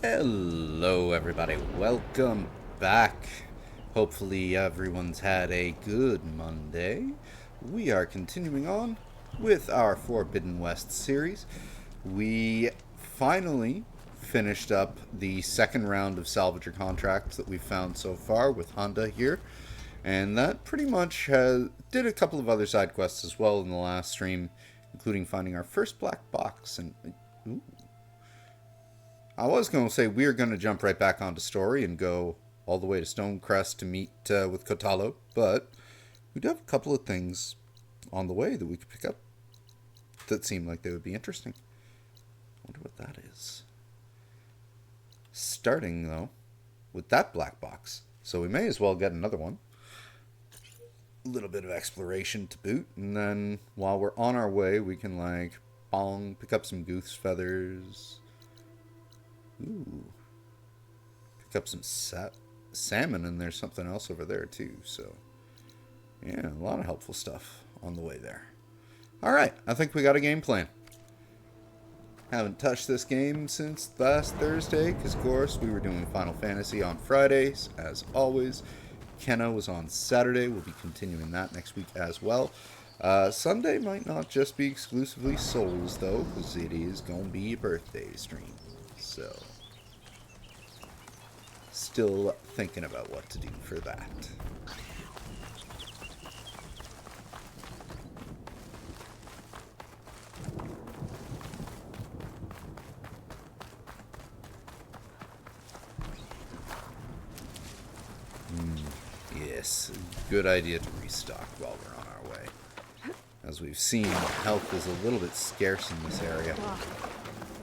Hello everybody, welcome back. Hopefully everyone's had a good Monday. We are continuing on with our Forbidden West series. We finally finished up the second round of salvager contracts that we've found so far with Honda here. And that pretty much did a couple of other side quests as well in the last stream, including finding our first black box. And ooh, I was going to say we're going to jump right back onto story and go all the way to Stonecrest to meet with Kotalo, but we do have a couple of things on the way that we could pick up that seem like they would be interesting. I wonder what that is. Starting, though, with that black box. So we may as well get another one. A little bit of exploration to boot, and then while we're on our way, we can, like, pick up some goose feathers. Ooh. Pick up some salmon, and there's something else over there, too. So, yeah, a lot of helpful stuff on the way there. Alright, I think we got a game plan. Haven't touched this game since last Thursday, because, of course, we were doing Final Fantasy on Fridays, as always. Kenna was on Saturday. We'll be continuing that next week as well. Sunday might not just be exclusively Souls, though, because it is going to be a birthday stream. So, still thinking about what to do for that. Yes, good idea to restock while we're on our way. As we've seen, health is a little bit scarce in this area.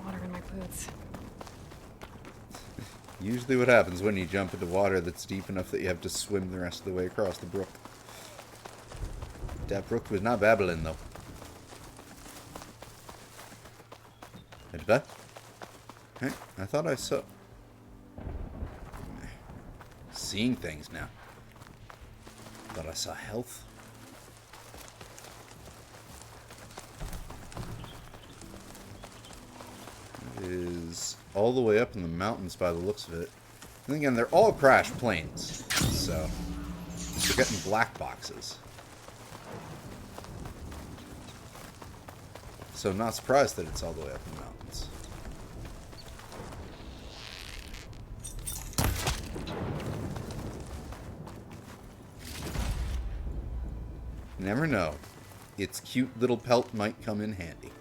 Water in my boots. Usually what happens when you jump into water that's deep enough that you have to swim the rest of the way across the brook. That brook was not babbling, though. Hey, I thought I saw... Seeing things now. Thought I saw health. It is all the way up in the mountains by the looks of it. And again, they're all crashed plains, so we're getting black boxes. So I'm not surprised that it's all the way up in the mountains. Never know. Its cute little pelt might come in handy.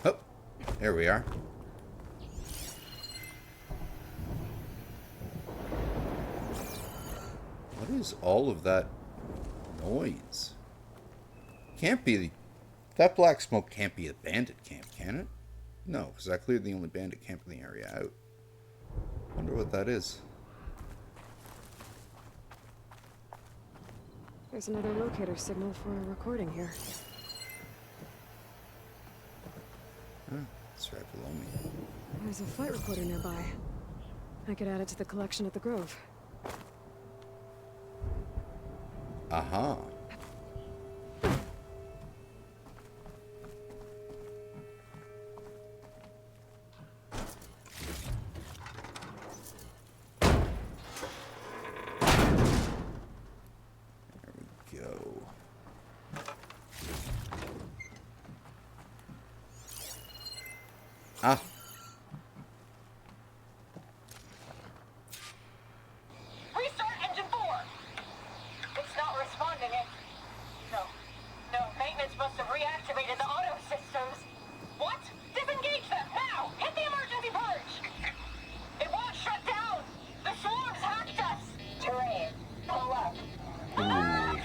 Oh, there we are. What is all of that noise? Can't be that black smoke can't be a bandit camp, can it? No, because I cleared the only bandit camp in the area out. Wonder what that is. There's another locator signal for a recording here. Oh, it's right below me. There's a flight recorder nearby. I could add it to the collection at the Grove. Aha. There we go. Ah. Restart engine 4. It's not responding. No, maintenance must have reactivated the auto systems. What? Disengage them now! Hit the emergency purge! It won't shut down! The swarms hacked us! Terrain, pull up. Ooh.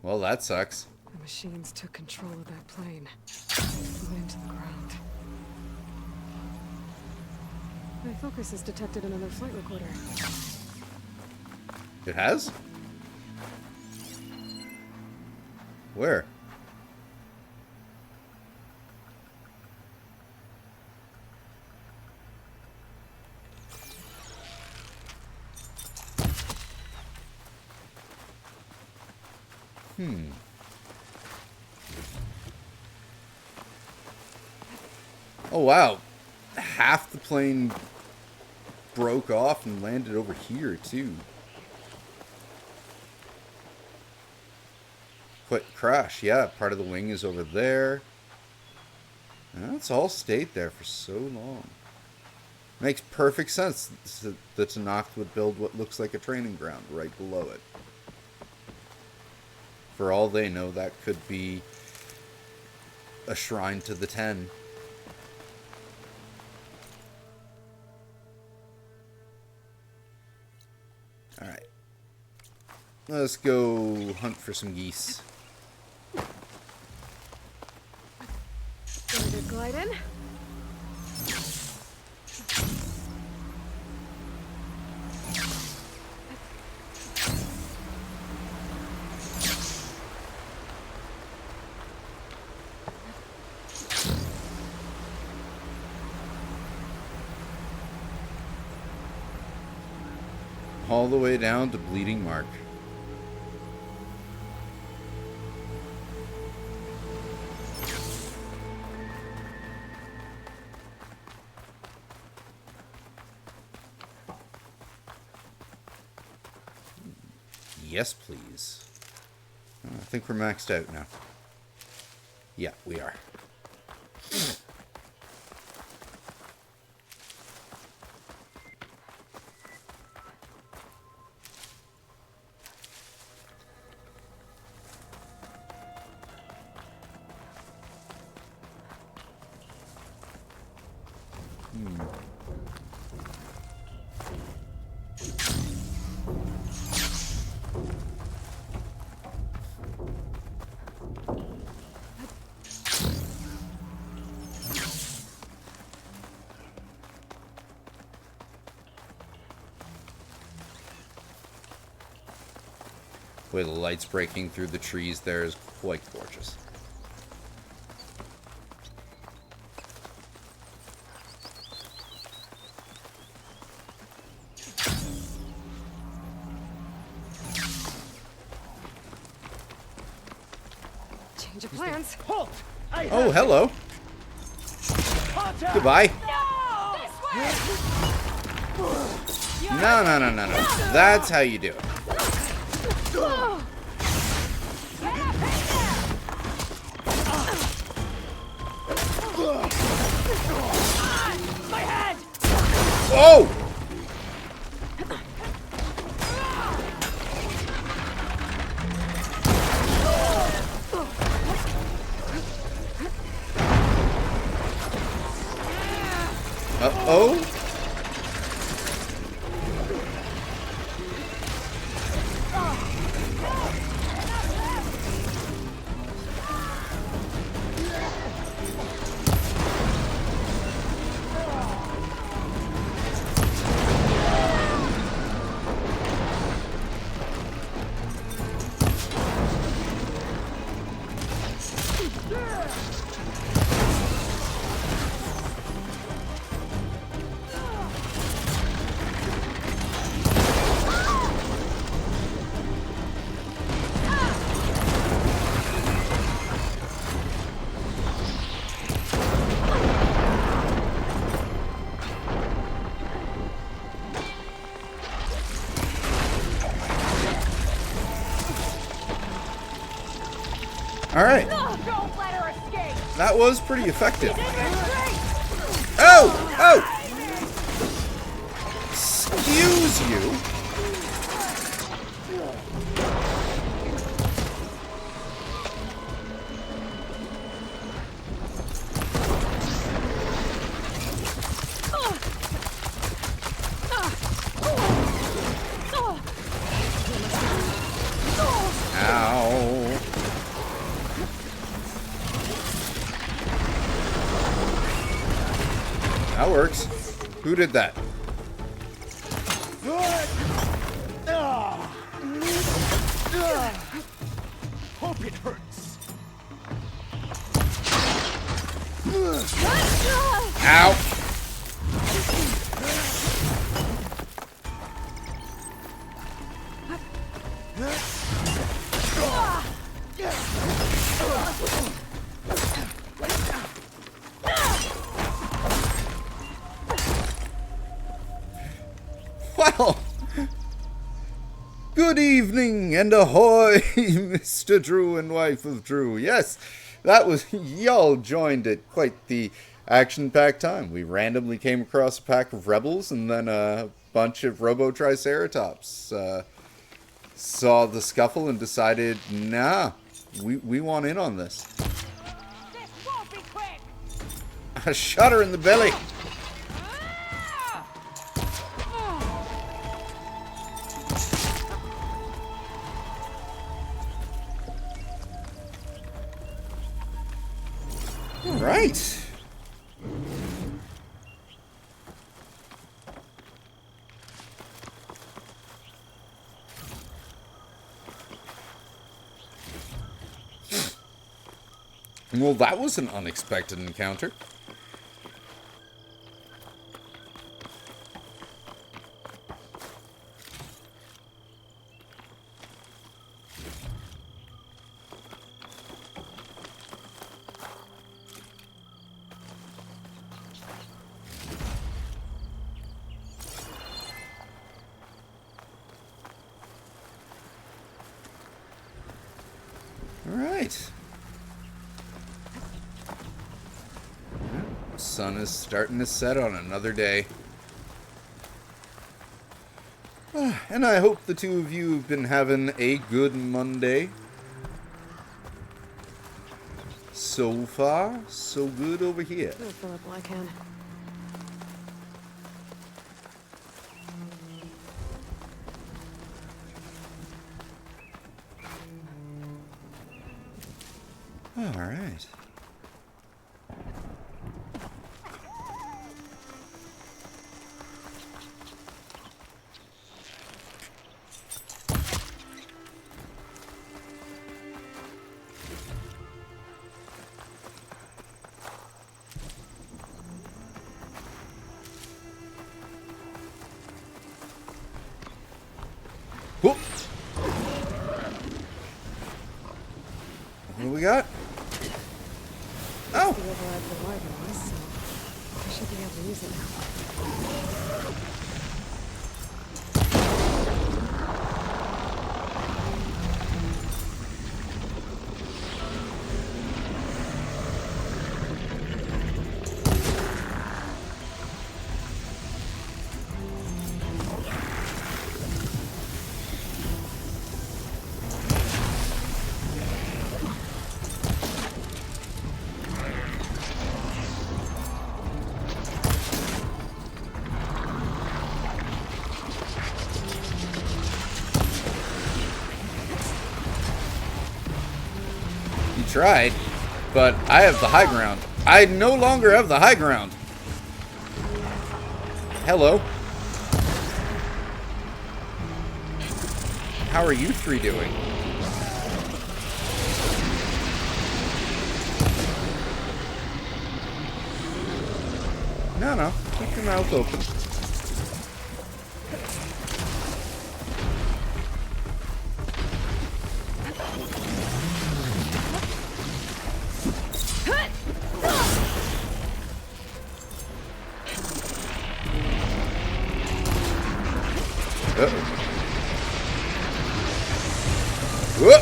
Well, that sucks. The machines took control of that plane. Flew into the ground. My focus has detected another flight recorder. It has? Where? Oh wow. Half the plane broke off and landed over here too. Quick crash. Yeah, part of the wing is over there. And that's all stayed there for so long. Makes perfect sense that Tanacht would build what looks like a training ground right below it. For all they know, that could be a shrine to the Ten. Alright. Let's go hunt for some geese. Ready to glide in? All the way down to Bleeding Mark. Yes, please. I think we're maxed out now. Yeah, we are. The way the light's breaking through the trees there is quite gorgeous. Change of plans. Halt! Oh, hello. Contact! Goodbye. This way! No, no, no, no, no. That's how you do it. My head! Oh! Uh-oh. All right. Don't let her escape! That was pretty effective. Take her straight! Oh! Oh! Excuse you. Ow. That works. Who did that? Hope it hurts. Ow! Well, good evening and ahoy, Mr. Drew and wife of Drew. Yes, that was, y'all joined at quite the action-packed time. We randomly came across a pack of rebels and then a bunch of Robo-Triceratops. Saw the scuffle and decided, nah, we want in on this. This won't be quick! A shudder in the belly. Right. Well, that was an unexpected encounter. All right. Sun is starting to set on another day. And I hope the two of you have been having a good Monday. So far, so good over here. I'll fill up while I can. All right. Whoop. What do we got? Oh! The override for wire noise, so I should be able to use it now. You tried, but I have the high ground. I no longer have the high ground. Hello. How are you three doing? No, keep your mouth open. Whoop!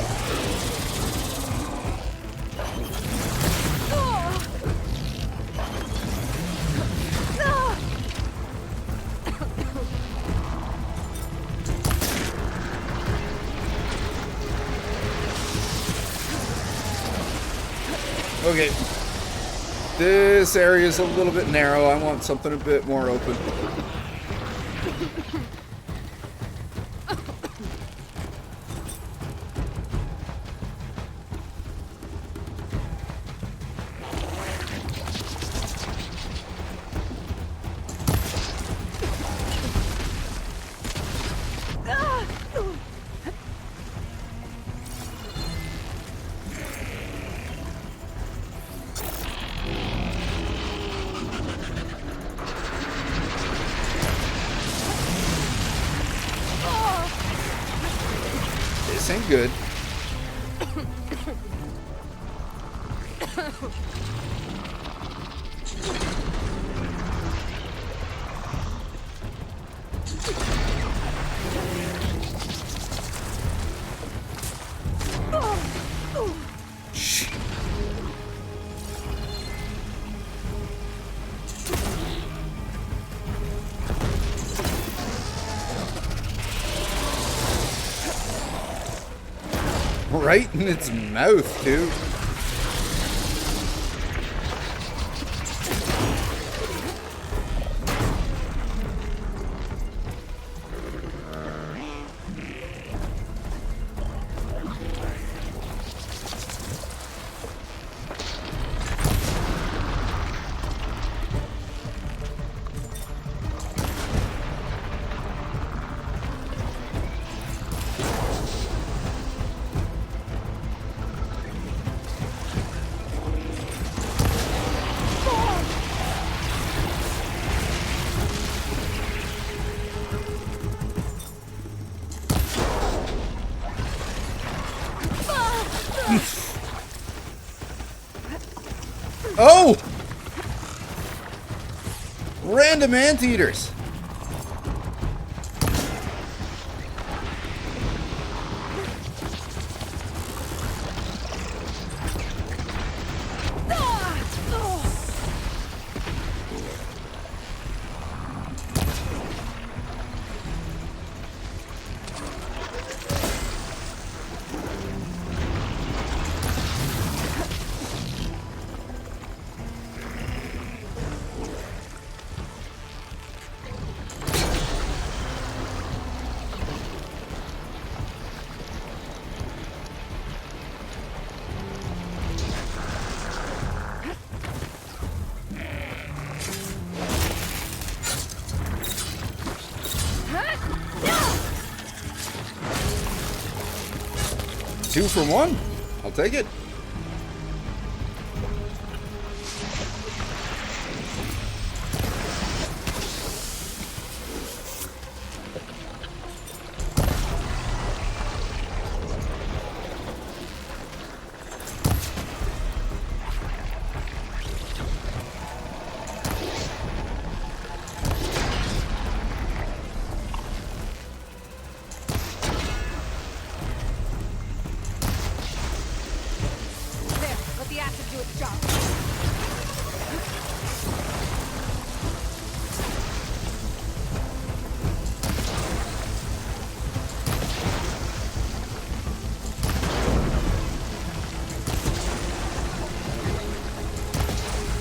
Okay. This area is a little bit narrow. I want something a bit more open. good. Shh. Right in its mouth, too. Oh! Random anteaters. Two for one. I'll take it.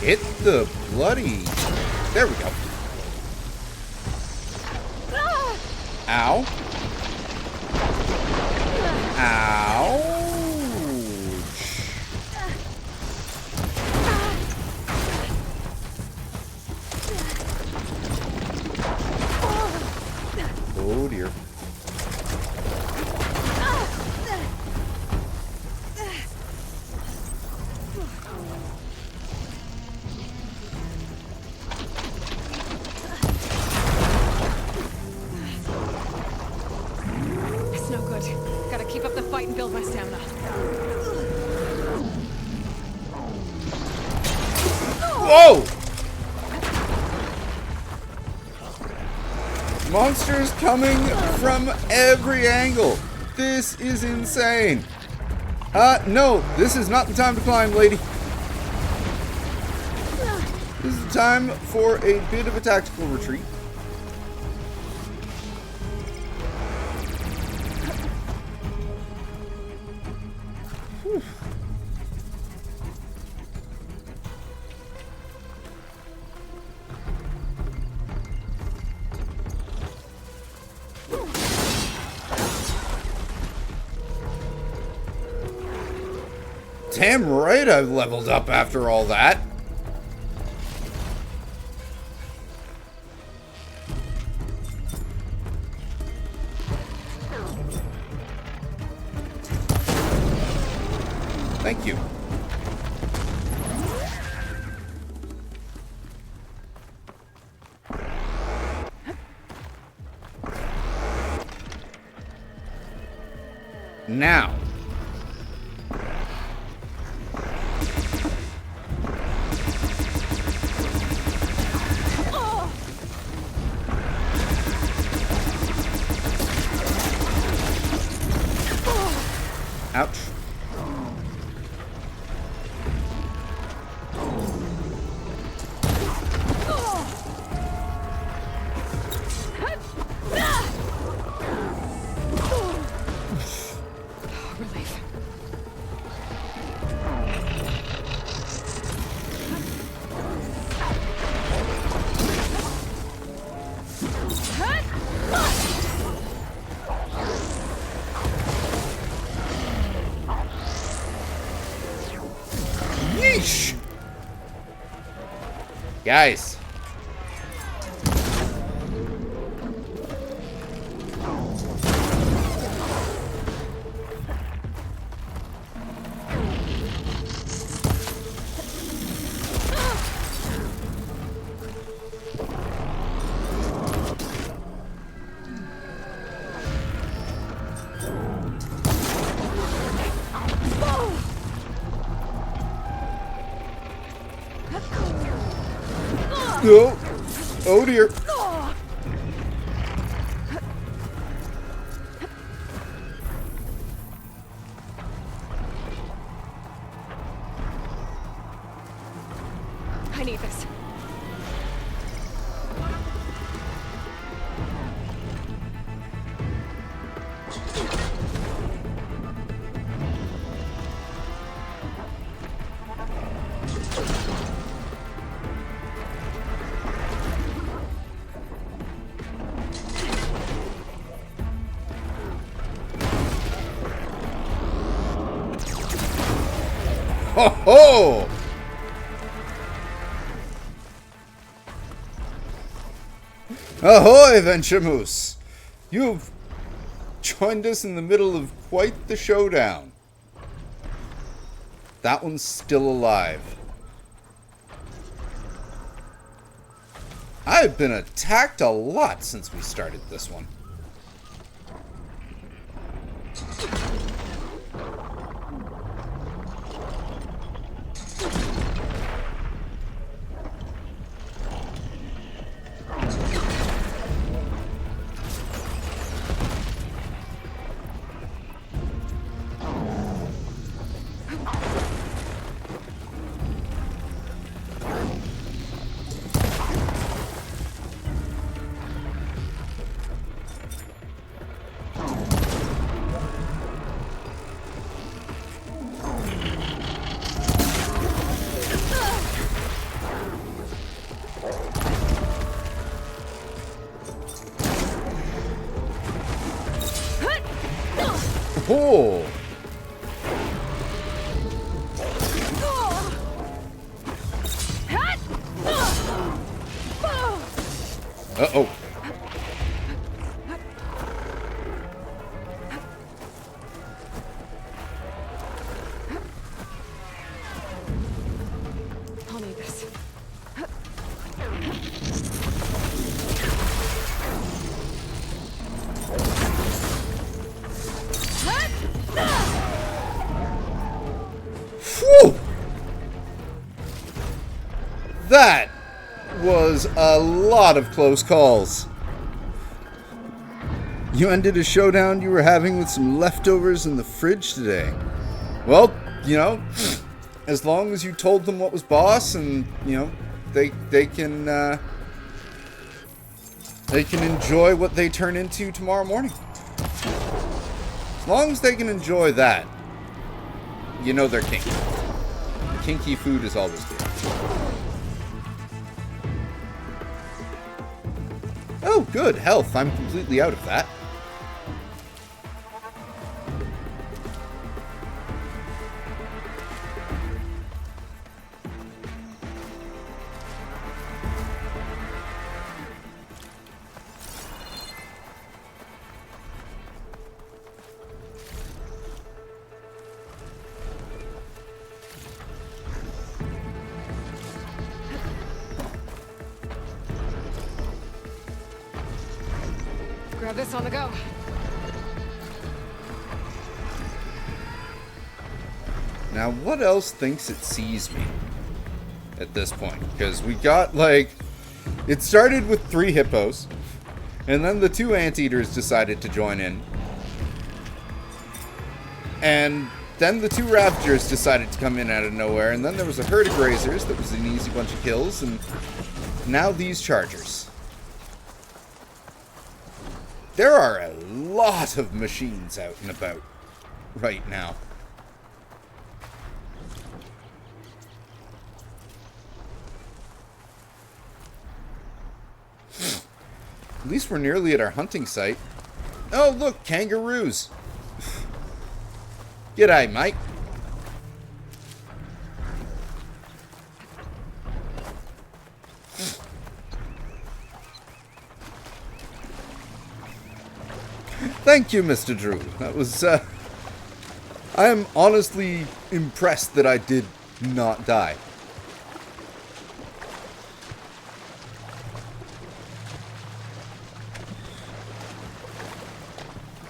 Hit the bloody... There we go. Ow. Ouch. Oh dear. It's no good. Gotta keep up the fight and build my stamina. Whoa! Monsters coming from every angle. This is insane. No, this is not the time to climb, lady. This is the time for a bit of a tactical retreat. Whew. Damn right I've leveled up after all that. Thank you. Now. Ouch. Relief. Yeesh. Guys. No. Oh dear. I need this. Ho ho! Ahoy, Venture Moose! You've joined us in the middle of quite the showdown. That one's still alive. I've been attacked a lot since we started this one. Oh! Uh-oh. I'll need this. Whew! That was a lot of close calls. You ended a showdown you were having with some leftovers in the fridge today. Well, you know, as long as you told them what was boss, and you know, they can enjoy what they turn into tomorrow morning. As long as they can enjoy that, you know they're kinky. Kinky food is always good. Oh, good. Health. I'm completely out of that. Grab this on the go. Now, what else thinks it sees me at this point? Because we got, like... It started with 3 hippos, and then the 2 anteaters decided to join in. And then the 2 raptors decided to come in out of nowhere, and then there was a herd of grazers that was an easy bunch of kills, and now these chargers. There are a lot of machines out and about right now. At least we're nearly at our hunting site. Oh, look, kangaroos. G'day, mate. Thank you, Mr. Drew. That was, I am honestly impressed that I did not die.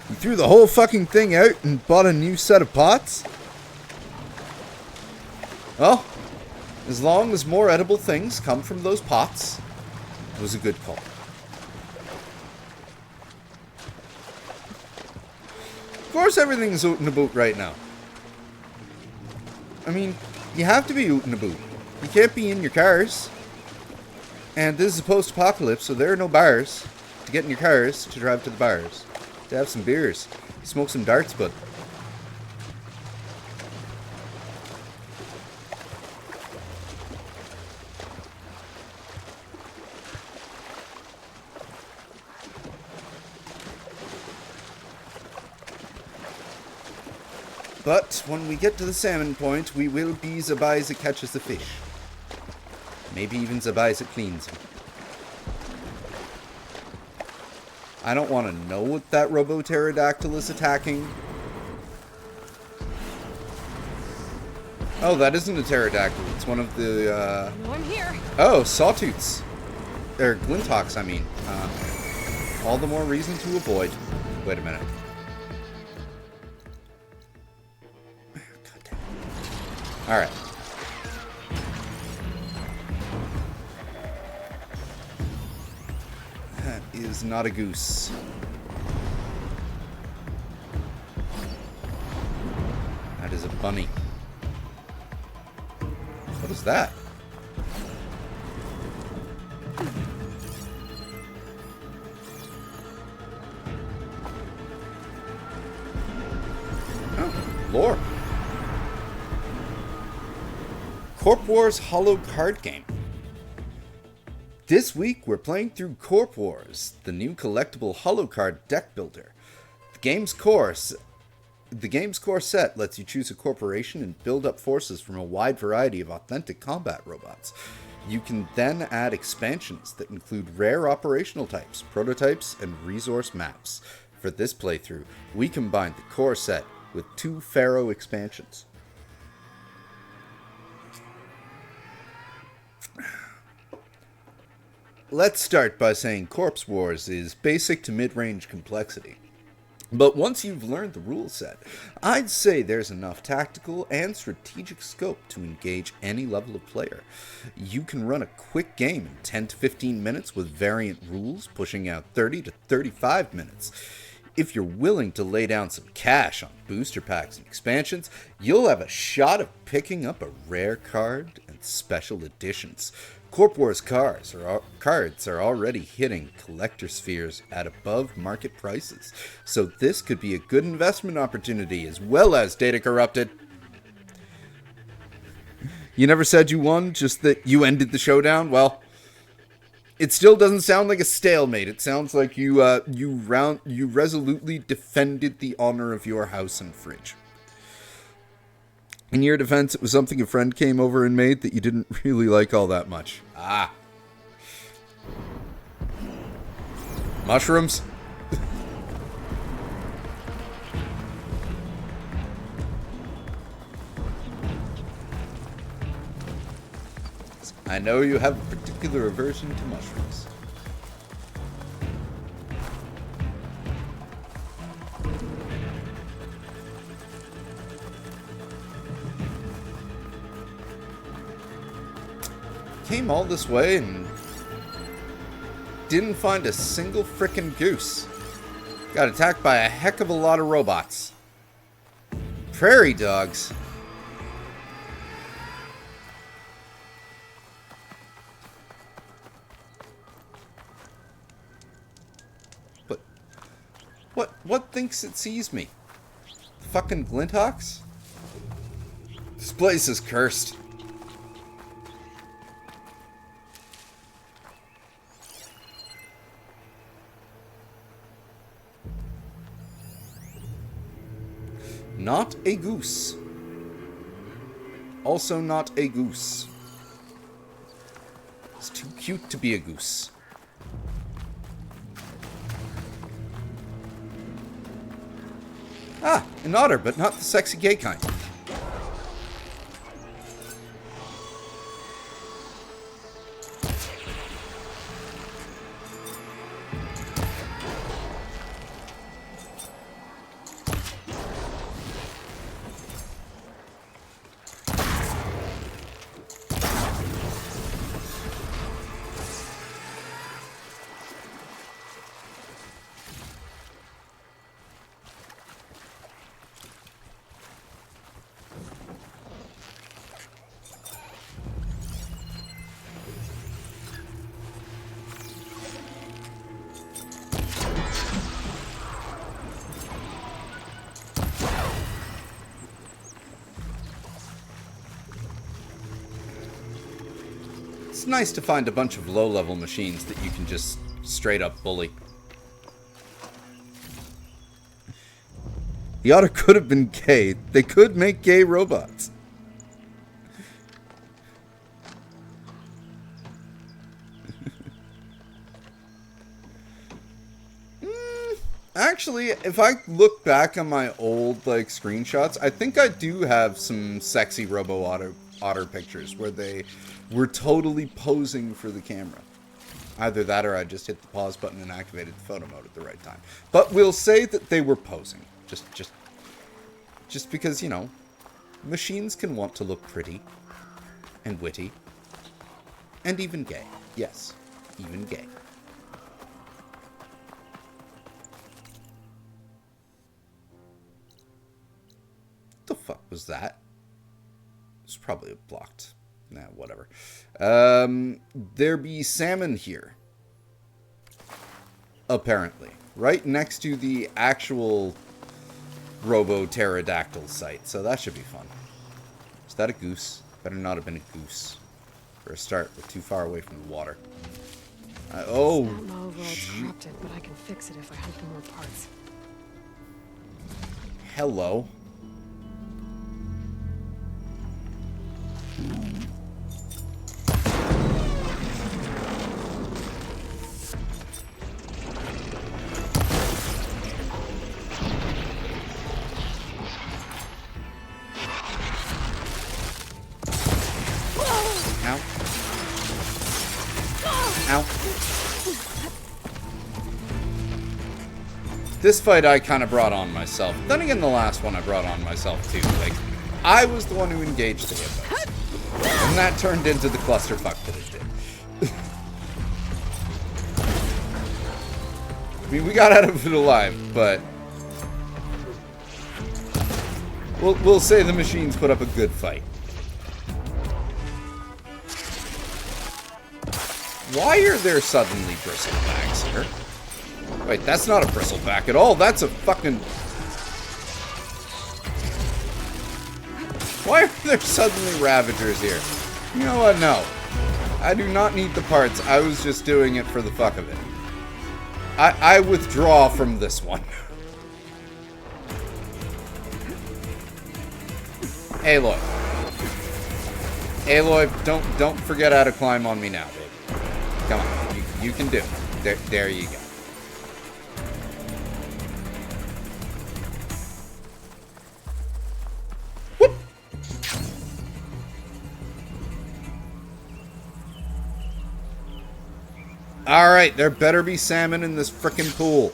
You threw the whole fucking thing out and bought a new set of pots? Well, as long as more edible things come from those pots, it was a good call. Of course everything's out and about right now. I mean, you have to be out and about. You can't be in your cars. And this is a post-apocalypse, so there are no bars to get in your cars to drive to the bars. To have some beers. Smoke some darts, bud. But when we get to the salmon point, we will be Zabai that catches the fish. Maybe even Zabai that cleans them. I don't want to know what that Robo-Pterodactyl is attacking. Oh, that isn't a pterodactyl. It's one of the, No, I'm here. Oh, sawtooths. They're glinthawks, I mean. All the more reason to avoid. Wait a minute. God damn. Alright. That is not a goose. That is a bunny. What is that? Oh, lore. Corp Wars Holo card game. This week we're playing through Corp Wars, the new collectible holo card deck builder. The game's core set lets you choose a corporation and build up forces from a wide variety of authentic combat robots. You can then add expansions that include rare operational types, prototypes, and resource maps. For this playthrough, we combined the core set with 2 Pharaoh expansions. Let's start by saying Corpse Wars is basic to mid-range complexity. But once you've learned the rule set, I'd say there's enough tactical and strategic scope to engage any level of player. You can run a quick game in 10 to 15 minutes with variant rules, pushing out 30 to 35 minutes. If you're willing to lay down some cash on booster packs and expansions, you'll have a shot of picking up a rare card and special editions. Corp Wars cards are already hitting collector spheres at above market prices, so this could be a good investment opportunity as well as data corrupted. You never said you won, just that you ended the showdown? Well, it still doesn't sound like a stalemate. It sounds like you resolutely defended the honor of your house and fridge. In your defense, it was something a friend came over and made that you didn't really like all that much. Ah. Mushrooms? I know you have a particular aversion to mushrooms. Came all this way and didn't find a single frickin' goose. Got attacked by a heck of a lot of robots. Prairie dogs. But what thinks it sees me? Fucking Glinthawks? This place is cursed. Not a goose. Also not a goose. It's too cute to be a goose. Ah, an otter, but not the sexy gay kind. It's nice to find a bunch of low-level machines that you can just straight up bully. The otter could have been gay. They could make gay robots. Actually, if I look back on my old screenshots, I think I do have some sexy otter pictures where they were totally posing for the camera. Either that or I just hit the pause button and activated the photo mode at the right time. But we'll say that they were posing. Just because, you know, machines can want to look pretty and witty and even gay. Yes, even gay. What the fuck was that? It's probably blocked. Nah, whatever. There be salmon here. Apparently. Right next to the actual Robo-Pterodactyl site. So that should be fun. Is that a goose? Better not have been a goose. For a start, we're too far away from the water. Oh, That my overall's corrupted, but I can fix it if I hunt for more parts. hello. Ow. Ow. This fight I kind of brought on myself. Then again, the last one I brought on myself too. Like, I was the one who engaged the hippos. And that turned into the clusterfuck that it did. I mean, we got out of it alive, but we'll say the machines put up a good fight. Why are there suddenly bristlebacks here? Wait, that's not a bristleback at all. That's a fucking... Why are there suddenly Ravagers here? You know what? No. I do not need the parts. I was just doing it for the fuck of it. I withdraw from this one. Aloy. Aloy, don't forget how to climb on me now, baby. Come on. You can do it. There you go. Whoop. Alright, there better be salmon in this frickin' pool.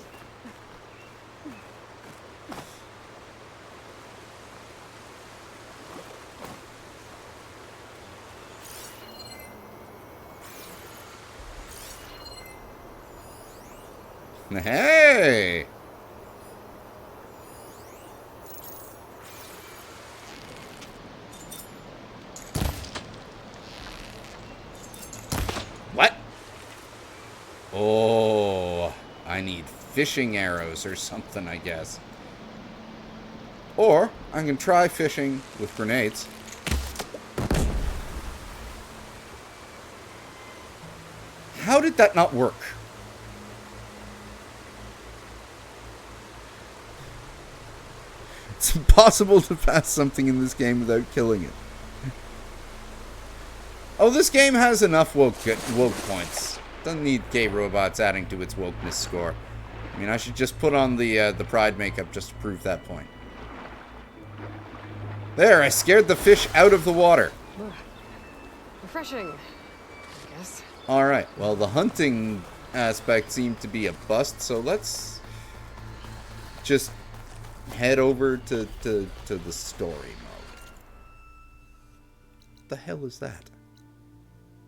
Hey! What? Oh, I need fishing arrows or something, I guess. Or I can try fishing with grenades. How did that not work? It's impossible to pass something in this game without killing it. Oh, this game has enough woke points. Doesn't need gay robots adding to its wokeness score. I mean, I should just put on the pride makeup just to prove that point. There, I scared the fish out of the water. Refreshing, I guess. Alright, well, the hunting aspect seemed to be a bust, so let's just head over to the story mode. What the hell is that?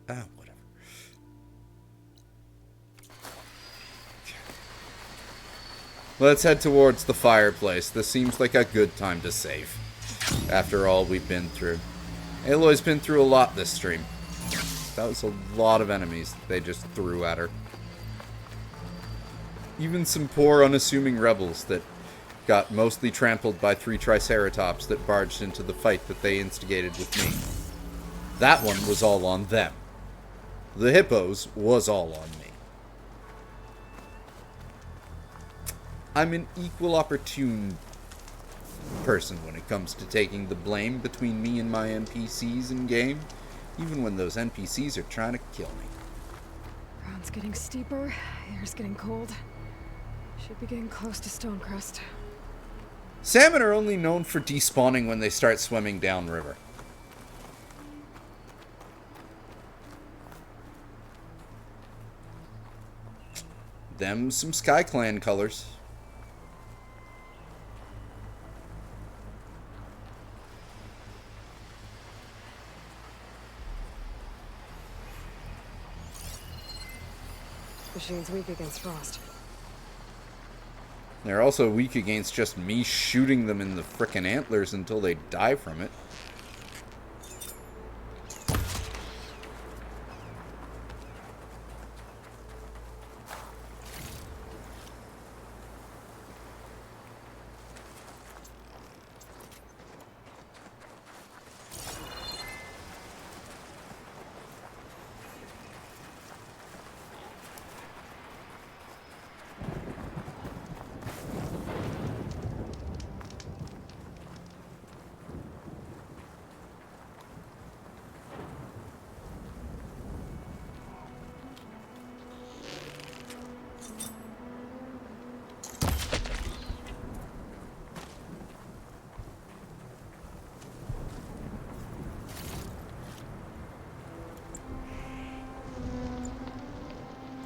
Ah, whatever. Let's head towards the fireplace. This seems like a good time to save. After all we've been through. Aloy's been through a lot this stream. That was a lot of enemies they just threw at her. Even some poor unassuming rebels that got mostly trampled by 3 triceratops that barged into the fight that they instigated with me. That one was all on them. The hippos was all on me. I'm an equal opportune person when it comes to taking the blame between me and my NPCs in game, even when those NPCs are trying to kill me. Ground's getting steeper, air's getting cold. Should be getting close to Stonecrest. Salmon are only known for despawning when they start swimming downriver. Them some Sky Clan colors. Machine's weak against frost. They're also weak against just me shooting them in the frickin' antlers until they die from it.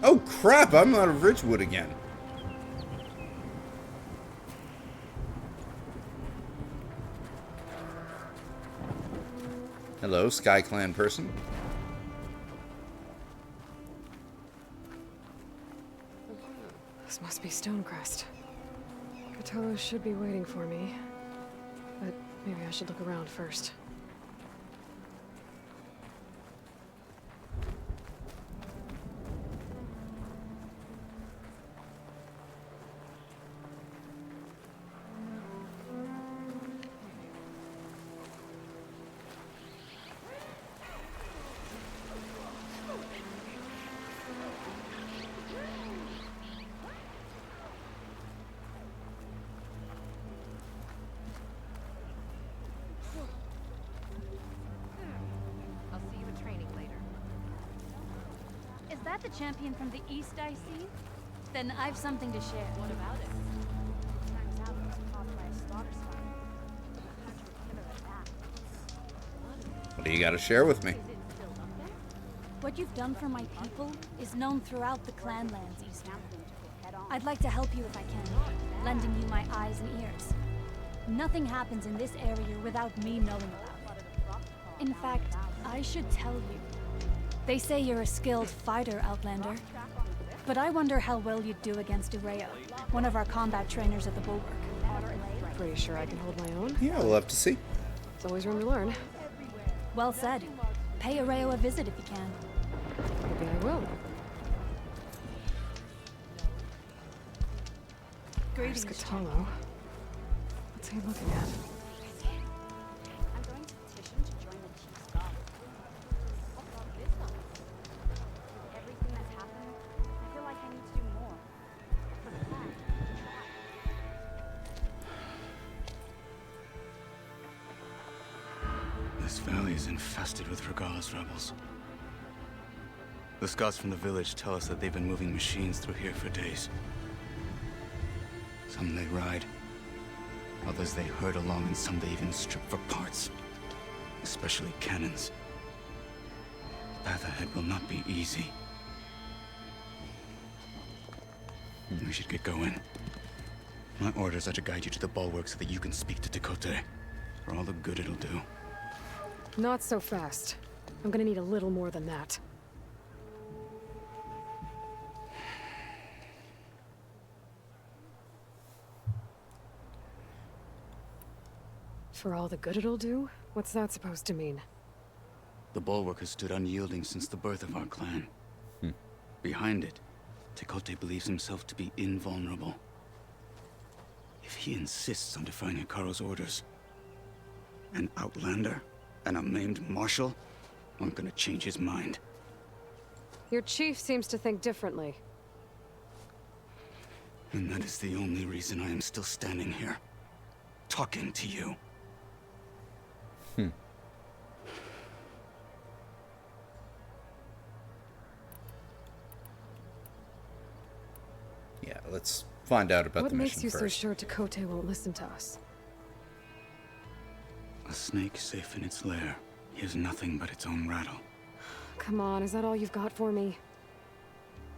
Oh crap, I'm out of Ridgewood again. Hello, Sky Clan person. This must be Stonecrest. Cthulhu should be waiting for me. But maybe I should look around first. Is that the champion from the East I see? Then I've something to share. What about it? Turns out it was caused by a slaughter spot. What do you got to share with me? Is it still up there? What you've done for my people is known throughout the clanlands, Eastern. I'd like to help you if I can, lending you my eyes and ears. Nothing happens in this area without me knowing about it. In fact, I should tell you. They say you're a skilled fighter, Outlander. But I wonder how well you'd do against Guerilla, one of our combat trainers at the Bulwark. Pretty sure I can hold my own. Yeah, we'll have to see. There's always room to learn. Well said. Pay Areo a visit if you can. Maybe I will. There's Katalo. What's he looking at? I'm going to petition to join the Chief's guard. What about this one? Everything that's happened, I feel like I need to do more. For the clan. This valley is infested with Regalla's rebels. The scouts from the village tell us that they've been moving machines through here for days. Some they ride, others they herd along, and some they even strip for parts. Especially cannons. The path ahead will not be easy. We should get going. My orders are to guide you to the Bulwark so that you can speak to Tekote. For all the good it'll do. Not so fast. I'm gonna need a little more than that. For all the good it'll do? What's that supposed to mean? The Bulwark has stood unyielding since the birth of our clan. Behind it, Tekote believes himself to be invulnerable. If he insists on defying Hikaru's orders, an outlander and a maimed marshal aren't gonna change his mind. Your chief seems to think differently. And that is the only reason I am still standing here, talking to you. Yeah, let's find out about What the makes mission you so first. sure Tekote won't listen to us? A snake safe in its lair hears nothing but its own rattle. Come on, is that all you've got for me?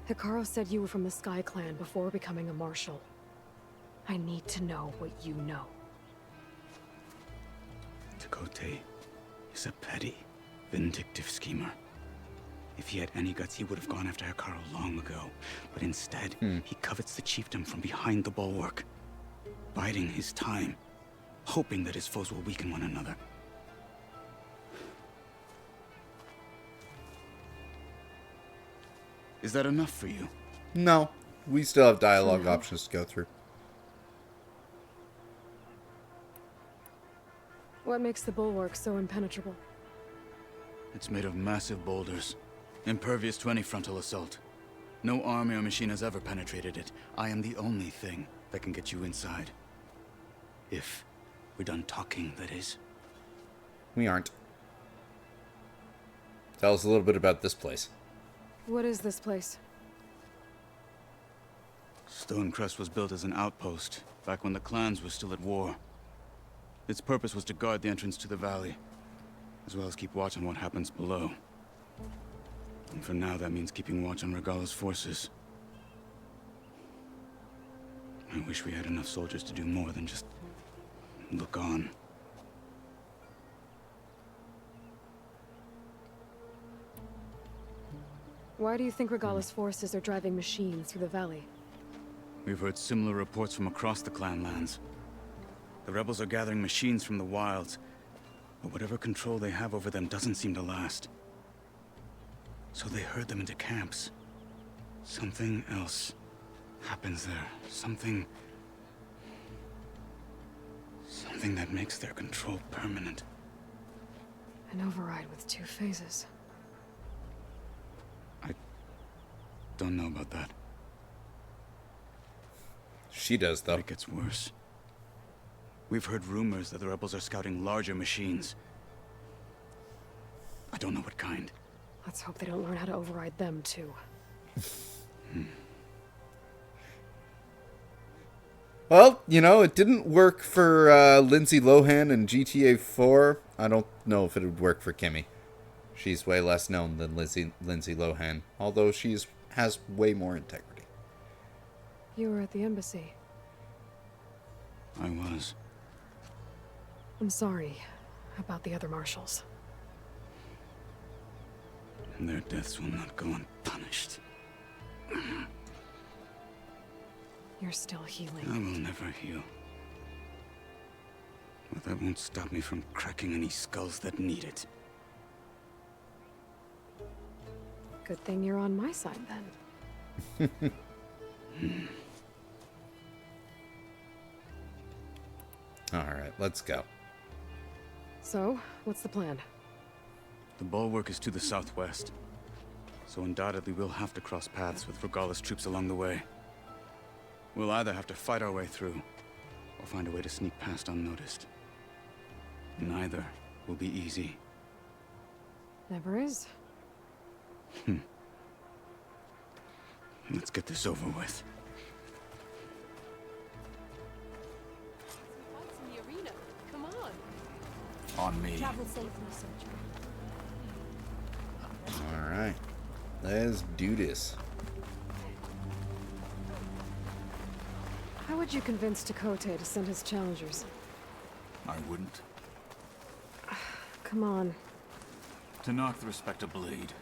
Hikaru said you were from the Sky Clan before becoming a marshal. I need to know what you know. Tekote is a petty, vindictive schemer. If he had any guts, he would have gone after Hikaru long ago. But instead, he covets the chiefdom from behind the Bulwark, biding his time, hoping that his foes will weaken one another. Is that enough for you? No, we still have dialogue now. options to go through. What makes the Bulwark so impenetrable? It's made of massive boulders, impervious to any frontal assault. No army or machine has ever penetrated it. I am the only thing that can get you inside. If we're done talking, that is. We aren't. Tell us a little bit about this place. What is this place? Stonecrest was built as an outpost, back when the clans were still at war. Its purpose was to guard the entrance to the valley, as well as keep watch on what happens below. And for now, that means keeping watch on Regalla's forces. I wish we had enough soldiers to do more than just look on. Why do you think Regalla's forces are driving machines through the valley? We've heard similar reports from across the clan lands. The rebels are gathering machines from the wilds, but whatever control they have over them doesn't seem to last. So they herd them into camps. Something else happens there. Something that makes their control permanent. An override with 2 phases. Don't know about that. She does, But though. it gets worse. We've heard rumors that the rebels are scouting larger machines. I don't know what kind. Let's hope they don't learn how to override them, too. Well, you know, it didn't work for Lindsay Lohan in GTA 4. I don't know if it would work for Kimmy. She's way less known than Lindsay Lohan, although has way more integrity. You were at the embassy. I was. I'm sorry about the other marshals. And their deaths will not go unpunished. You're still healing. I will never heal. But that won't stop me from cracking any skulls that need it. Good thing you're on my side, then. Alright, let's go. So, what's the plan? The Bulwark is to the southwest, so undoubtedly we'll have to cross paths with Regalla's troops along the way. We'll either have to fight our way through, or find a way to sneak past unnoticed. Neither will be easy. Never is. Let's get this over with. What's in the arena? Come on. On me. Travel safely, Surgeon. Alright. Let's do this. How would you convince Tekote to send his challengers? I wouldn't. Come on. To knock the respect of blade,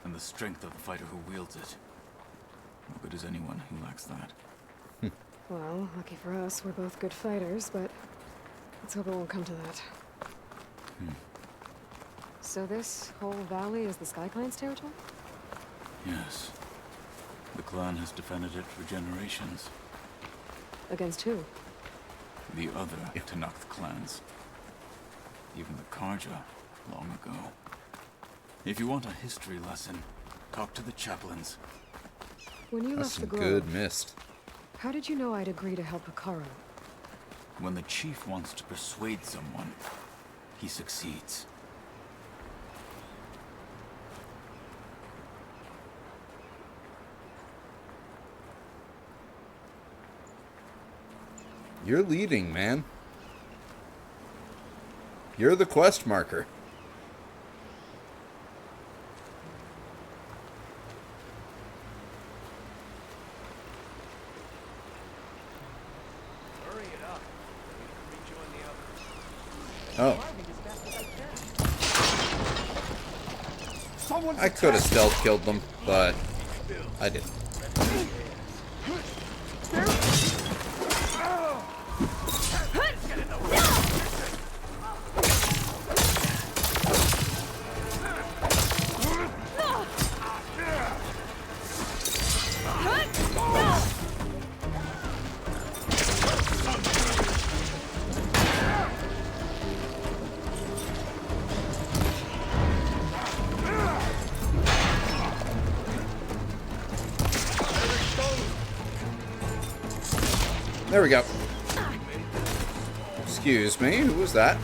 and the strength of the fighter who wields it. No good is anyone who lacks that. Well, lucky for us, we're both good fighters, but let's hope it won't come to that. So this whole valley is the Sky Clan's territory? Yes. The clan has defended it for generations. Against who? The other Tenakth clans. Even the Karja, long ago. If you want a history lesson, talk to the chaplains. When you That's left the some grove, good mist. how did you know I'd agree to help Hikaru? When the chief wants to persuade someone, he succeeds. You're leading, man. You're the quest marker. Hurry it up. We can rejoin the others. Oh. I could have stealth killed them, but I didn't. There we go. Excuse me, who was that?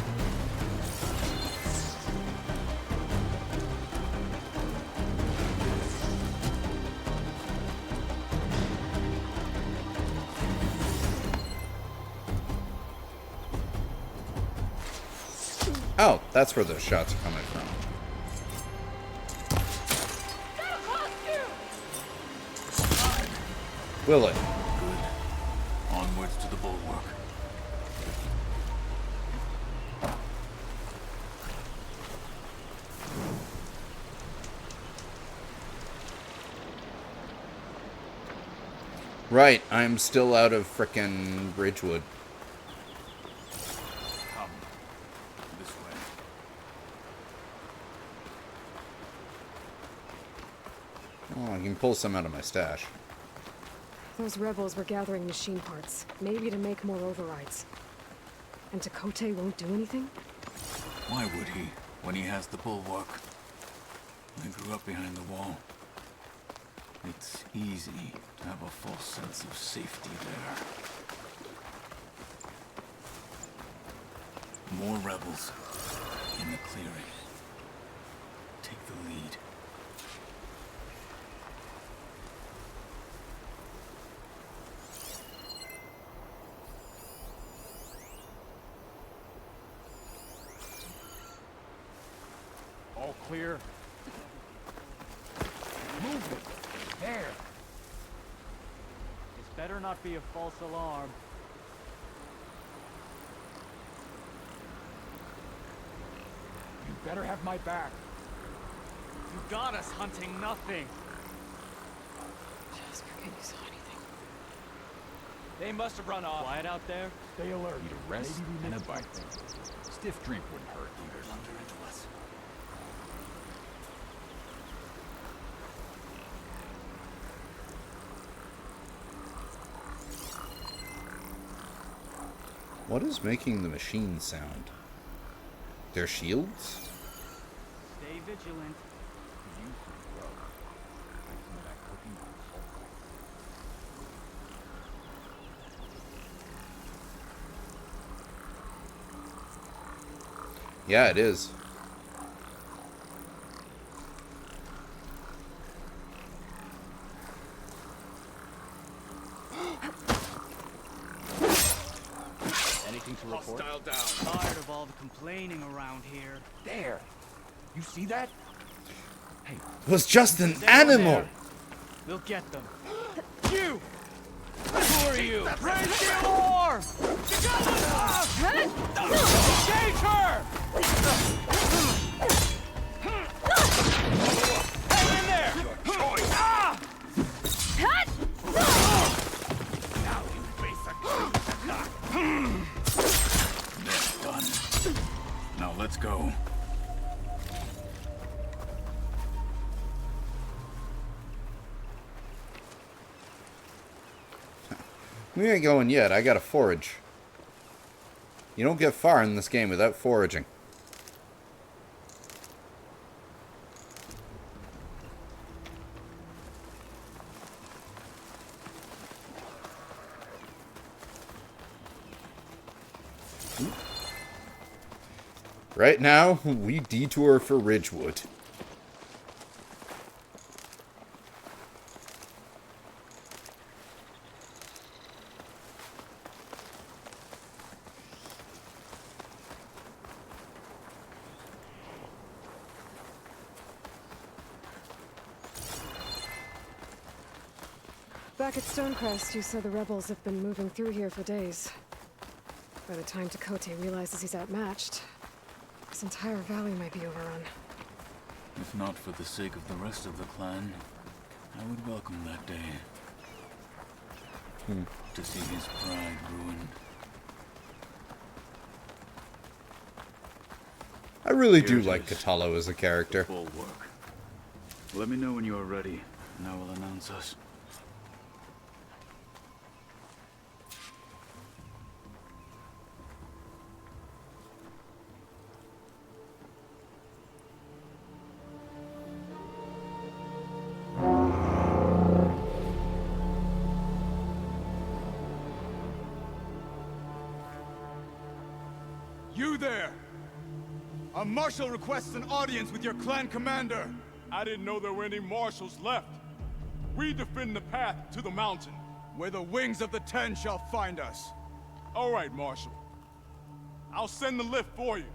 Oh, that's where those shots are coming from. Will it? Onwards to the Bulwark. Right, I'm still out of frickin' Ridgewood. Come. This way. Oh, I can pull some out of my stash. Those rebels were gathering machine parts, maybe to make more overrides. And Tekote won't do anything? Why would he, when he has the Bulwark? I grew up behind the wall. It's easy to have a false sense of safety there. More rebels in the clearing. Take the lead. All clear. Movement. There. This better not be a false alarm. You better have my back. You got us hunting nothing. Jasper, can you saw anything? They must have run off. Quiet out there. Stay alert. Need a rest and a bite. Stiff drink wouldn't hurt either. Thunder into us. What is making the machine sound? Their shields? Stay vigilant. Yeah, it is. Anything to report? Hostile down. Tired of all the complaining around here. There. You see that? Hey, It was just an Is anyone animal! there? We'll get them. You! Who are you? Raise the alarm! Engage her! Hang in there! Ah! now you face a cruel attack. They're done. Now let's go. We ain't going yet. I gotta forage. You don't get far in this game without foraging. Right now, we detour for Ridgewood. Back at Stonecrest, you said the rebels have been moving through here for days. By the time Tekote realizes he's outmatched, this entire valley might be overrun. If not for the sake of the rest of the clan, I would welcome that day. To see his pride ruined. I really do Here it like is. Katalo as a character. Bulwark. Let me know when you are ready, and I will announce us. You there! A marshal requests an audience with your clan commander. I didn't know there were any marshals left. We defend the path to the mountain. Where the wings of the Ten shall find us. All right, Marshal. I'll send the lift for you.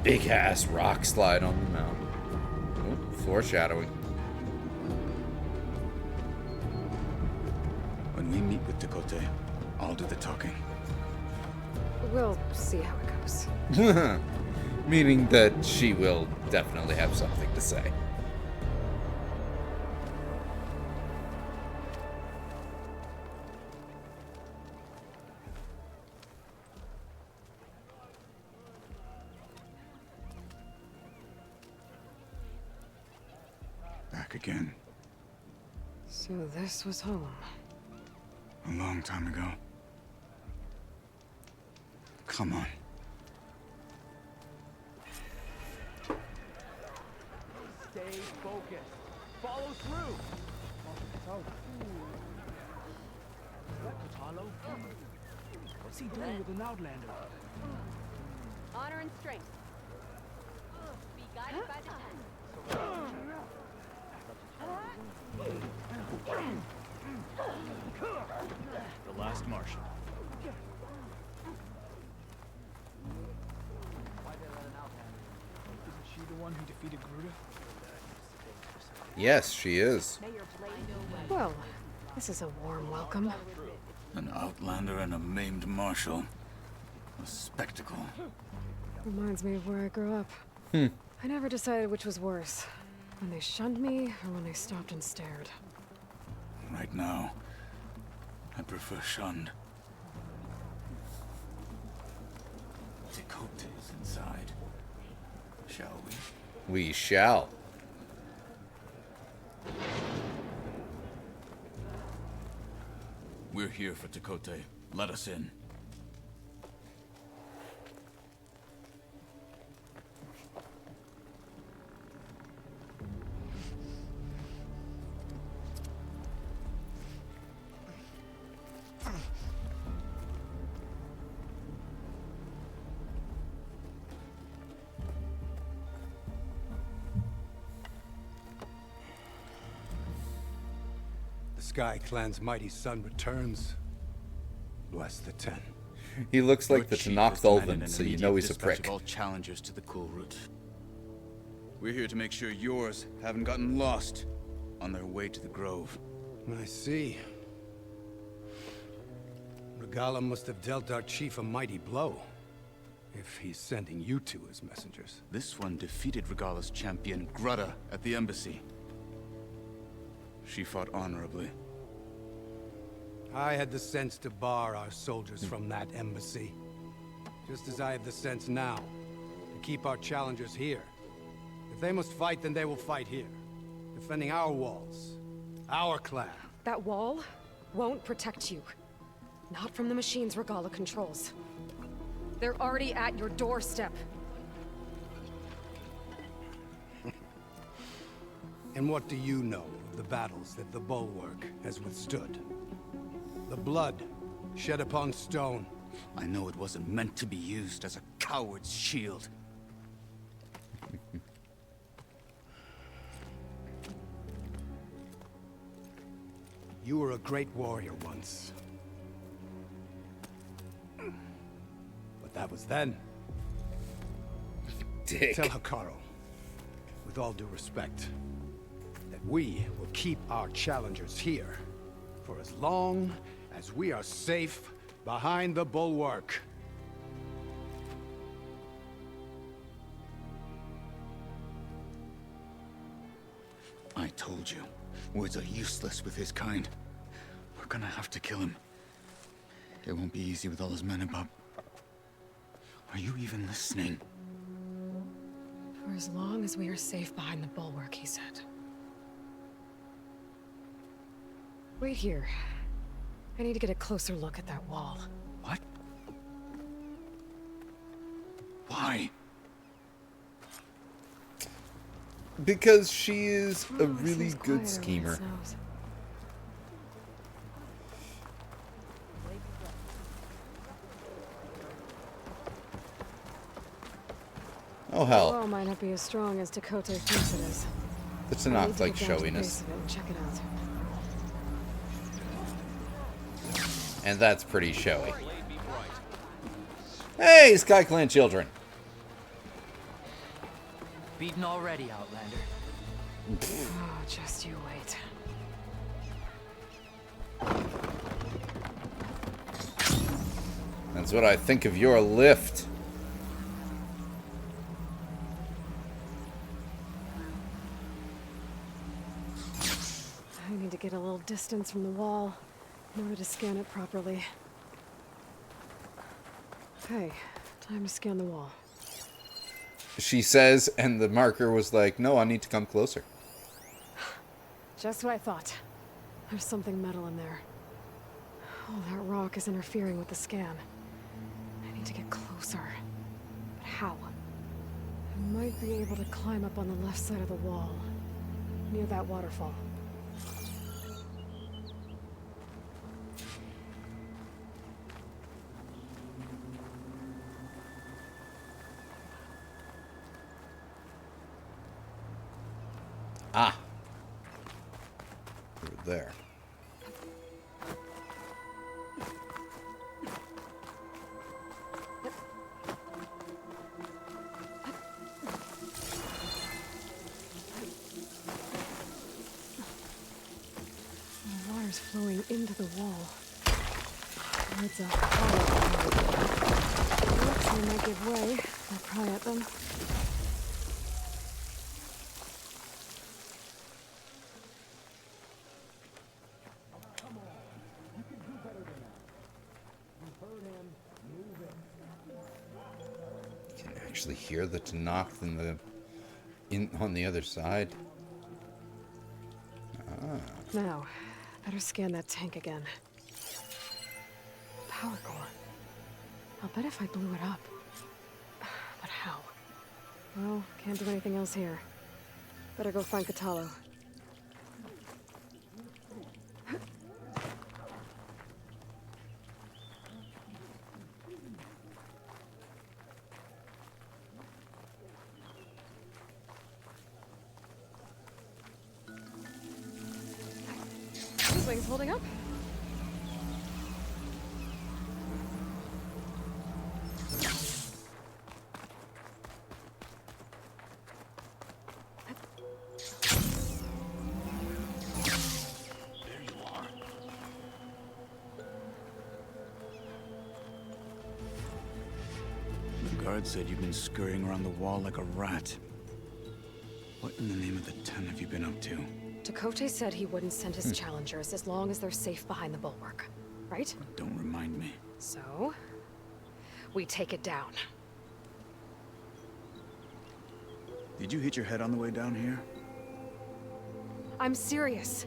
Big ass rock slide on the mountain. Oh, foreshadowing. When we meet with Tekote, I'll do the talking. We'll see how it goes. Meaning that she will definitely have something to say. Back again. So this was home. A long time ago. Come on. Stay focused. Follow through. What, Katalo? What's he doing with an outlander? Honor and strength. Be guided by the Ten. The last marshal. Why they let an outlander? Isn't she the one one who defeated Gruda? Yes, she is. Well, this is a warm welcome. An outlander and a maimed marshal. A spectacle. Reminds me of where I grew up. I never decided which was worse. When they shunned me, or when they stopped and stared. Right now, I prefer shunned. Dakota is inside. Shall we? We shall. We're here for Dakota. Let us in. The Sky Clan's mighty son returns. Bless the Ten. He looks like the Chief Tanakh has demanded Thulvan, an so you immediate know he's a dispatch prick. of all challengers to the cool route. We're here to make sure yours haven't gotten lost on their way to the Grove. I see. Regala must have dealt our chief a mighty blow, if he's sending you two as messengers. This one defeated Regala's champion, Grudda, at the embassy. She fought honorably. I had the sense to bar our soldiers from that embassy. Just as I have the sense now, to keep our challengers here. If they must fight, then they will fight here. Defending our walls. Our clan. That wall won't protect you. Not from the machines Regala controls. They're already at your doorstep. And what do you know of the battles that the Bulwark has withstood? The blood shed upon stone. I know it wasn't meant to be used as a coward's shield. You were a great warrior once. But that was then. Dick. Tell Hikaru, with all due respect, that we will keep our challengers here for as long as we are safe behind the Bulwark. I told you, words are useless with his kind. We're gonna have to kill him. It won't be easy with all his men about. Are you even listening? For as long as we are safe behind the Bulwark, he said. Wait here. I need to get a closer look at that wall. What? Why? Because she is a Oh, it really seems good quieter when it schemer. snows. Oh The hell, wall might not be as strong as Dakota thinks it is. it's I need not to like get down to the showiness, base of it and check it out. and that's pretty showy. Hey, Sky Clan children! Beaten already, Outlander. Oh, just you wait. That's what I think of your lift. I need to get a little distance from the wall in order to scan it properly. Okay, time to scan the wall. She says, and the marker was like, no, I need to come closer. Just what I thought. There's something metal in there. Oh, that rock is interfering with the scan. I need to get closer. But how? I might be able to climb up on the left side of the wall, near that waterfall. Ah. Through there. flowing into the wall. It's a hollow. Looks like they might give way. I'll pry at them. You can actually hear the Tanakh on the other side. Now, better scan that tank again. Power core. I'll bet if I blew it up. But how? Well, can't do anything else here. Better go find Katalo. These wings holding up? The guard said you've been scurrying around the wall like a rat. What in the name of the ten have you been up to? Chakotay said he wouldn't send his challengers as long as they're safe behind the bulwark, right? Don't remind me. So, we take it down. Did you hit your head on the way down here? I'm serious.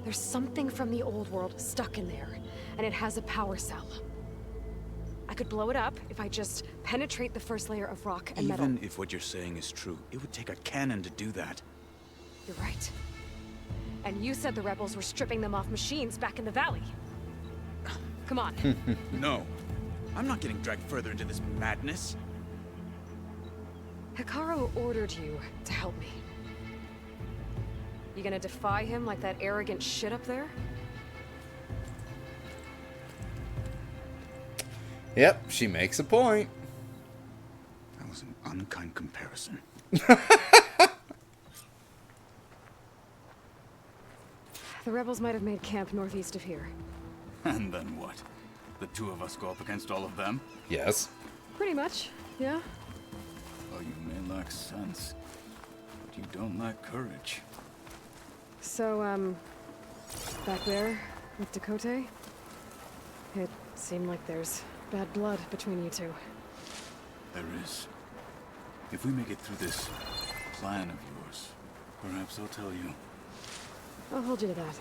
There's something from the old world stuck in there, and it has a power cell. I could blow it up if I just penetrate the first layer of rock and metal. Even if what you're saying is true, it would take a cannon to do that. You're right. And you said the rebels were stripping them off machines back in the valley. Come on. No. I'm not getting dragged further into this madness. Hikaru ordered you to help me. You gonna defy him like that arrogant shit up there? Yep, she makes a point. That was an unkind comparison. The rebels might have made camp northeast of here. And then what? The two of us go up against all of them? Yes. Pretty much, yeah. Oh, you may lack sense, but you don't lack courage. So, back there with Chakotay, it seemed like there's bad blood between you two. There is. If we make it through this plan of yours, perhaps I'll tell you. I'll hold you to that.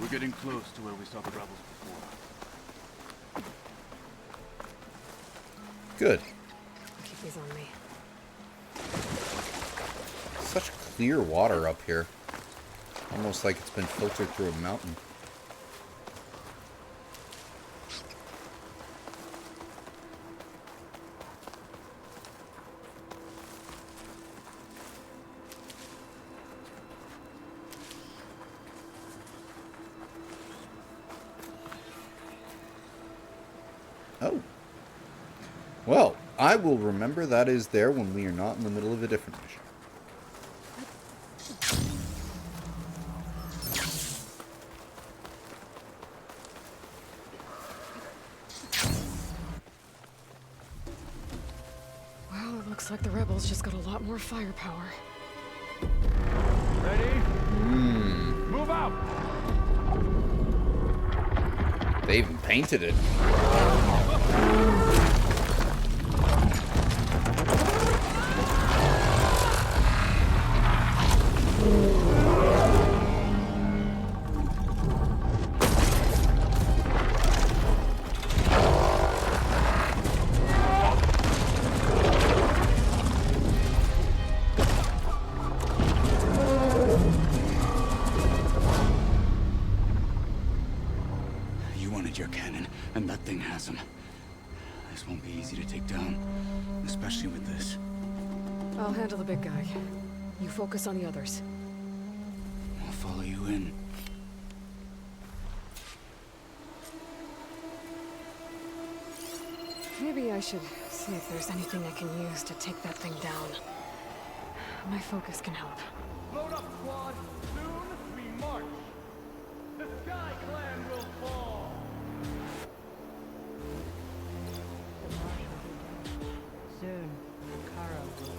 We're getting close to where we saw the rebels before. Good. Keep these on me. Such clear water up here. Almost like it's been filtered through a mountain. Oh. Well, I will remember that is there when we are not in the middle of a different mission. Well, it looks like the rebels just got a lot more firepower. Ready? Move out! They even painted it. You wanted your cannon, and that thing has him. This won't be easy to take down, especially with this. I'll handle the big guy. You focus on the others. I'll follow you in. Maybe I should see if there's anything I can use to take that thing down. My focus can help. Load up, squad. Soon we march. The Sky Clan will fall. The march will be done. Soon, Kara will be too.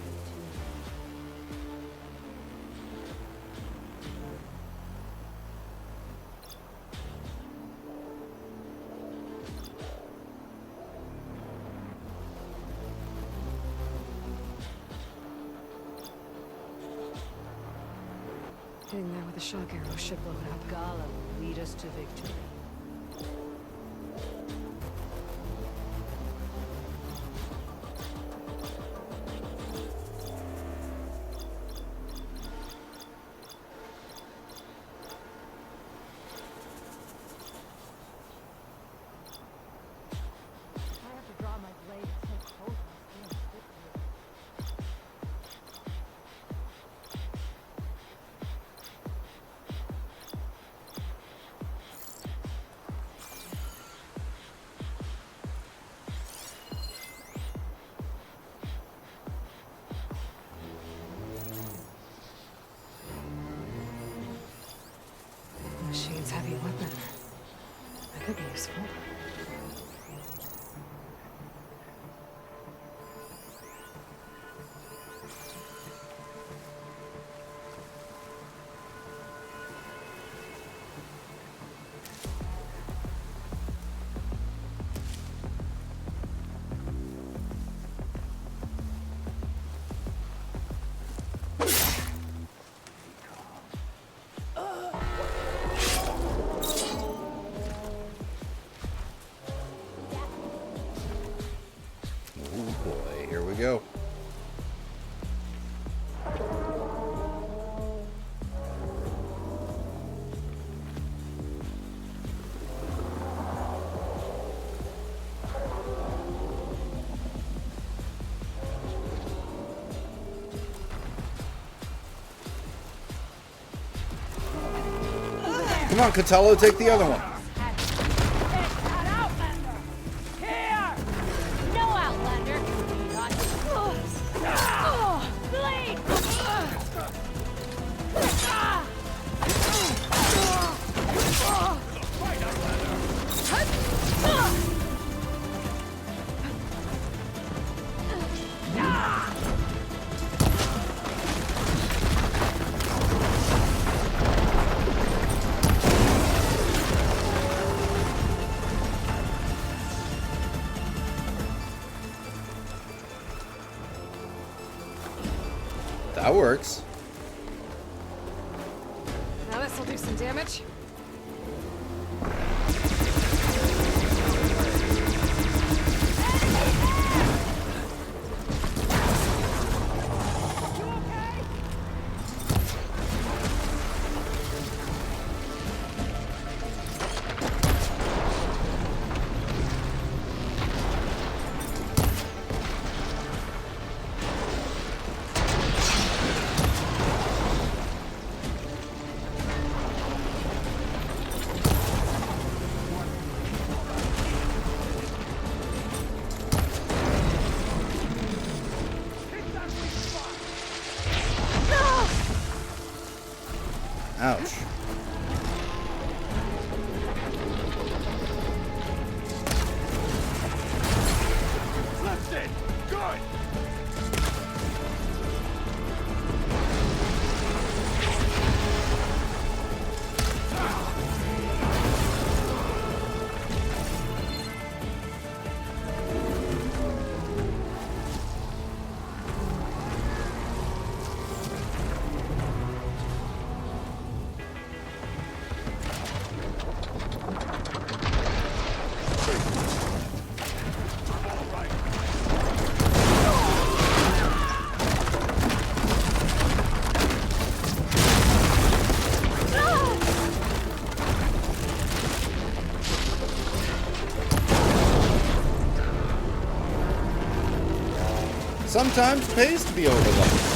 Hitting there with a shock arrow should blow it up. Gala will lead us to victory. I have to draw my blade so close my skin sticks to it. Machine's heavy weapon. That could be useful. Oh boy, here we go. Come on, Catello, take the other one. No, Outlander! Blade! That works. Now this'll do some damage. sometimes pays to be overlooked.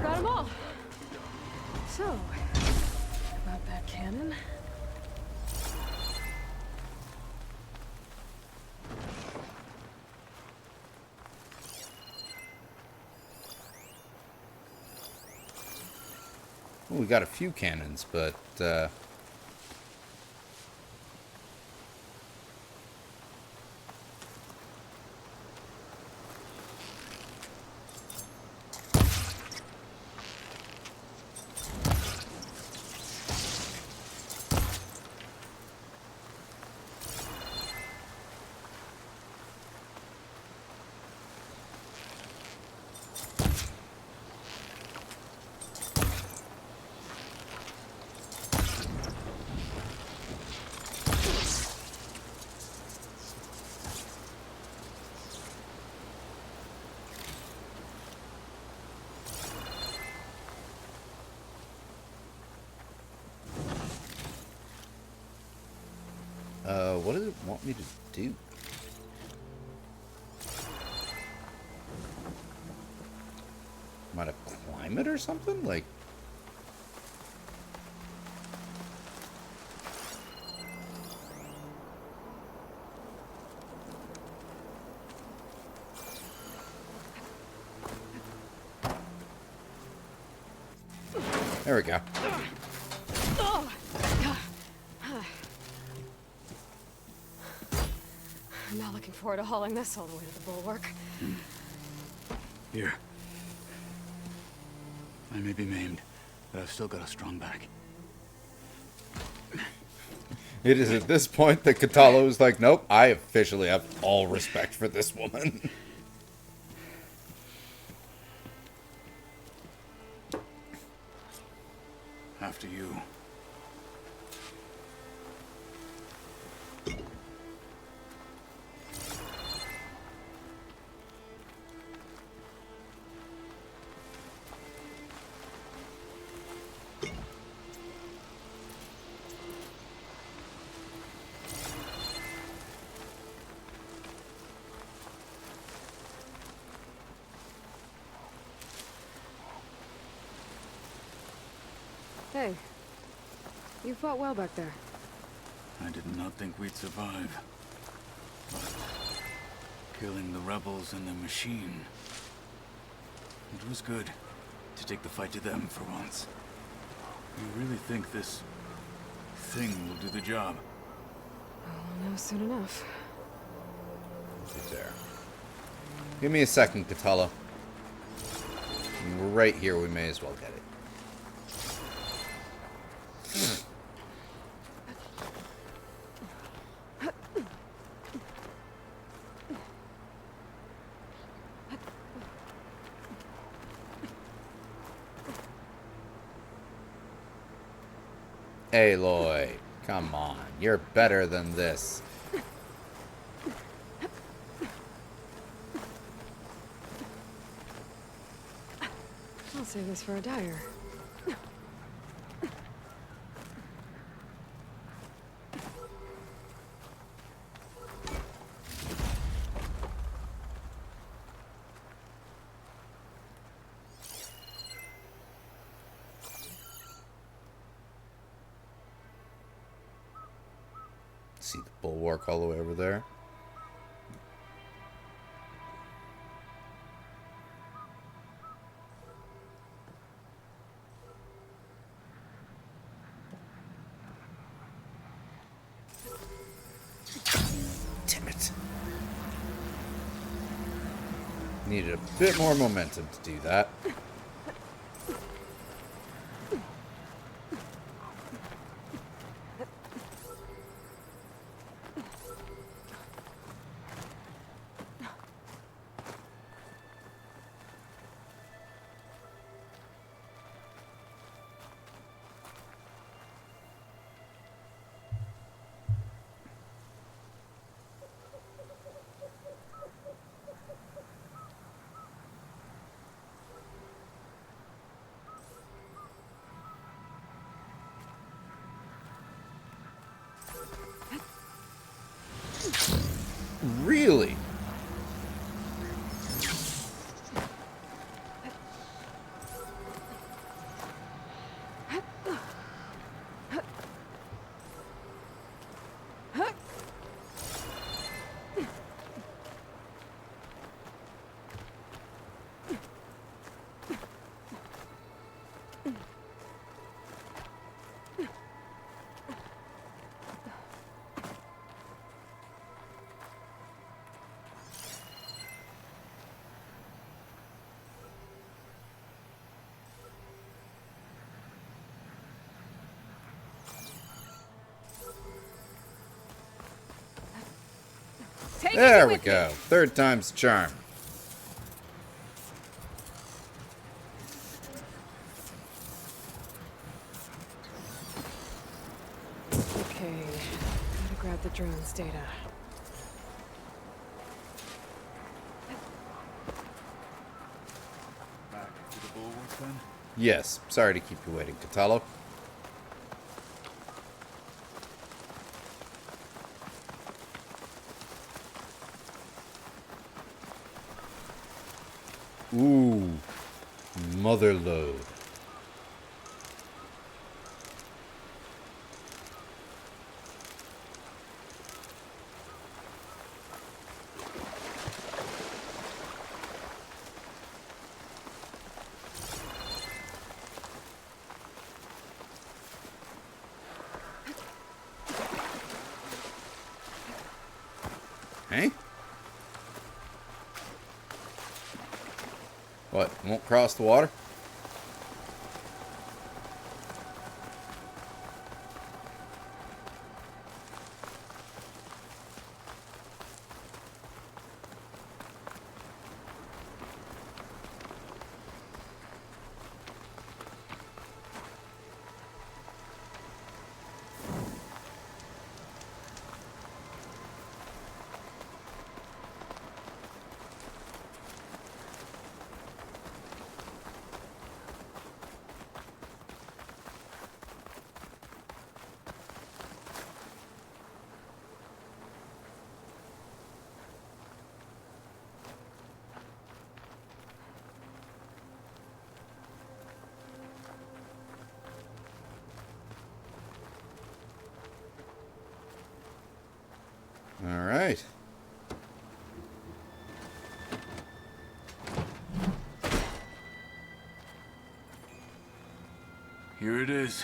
Got them all. So, about that cannon. Well, we got a few cannons, but what does it want me to do? Am I to climb it or something? Like, there we go. I'm not looking forward to hauling this all the way to the Bulwark. Here. I may be maimed, but I've still got a strong back. It is at this point that Katalo is like, nope, I officially have all respect for this woman. After you. Hey, you fought well back there. I did not think we'd survive. But killing the rebels and the machine... it was good to take the fight to them for once. You really think this thing will do the job? We'll know soon enough. Get there. Give me a second, Katalo. We're right here, we may as well get it. Aloy, come on. You're better than this. I'll save this for a dyer. See the bulwark all the way over there. Damn it. Needed a bit more momentum to do that. There we go. Third time's the charm. Okay, gotta grab the drone's data. Back to the Bulwark then? Yes, sorry to keep you waiting, Catalo. Ooh, motherlode. Hey? What, won't cross the water? All right. Here it is.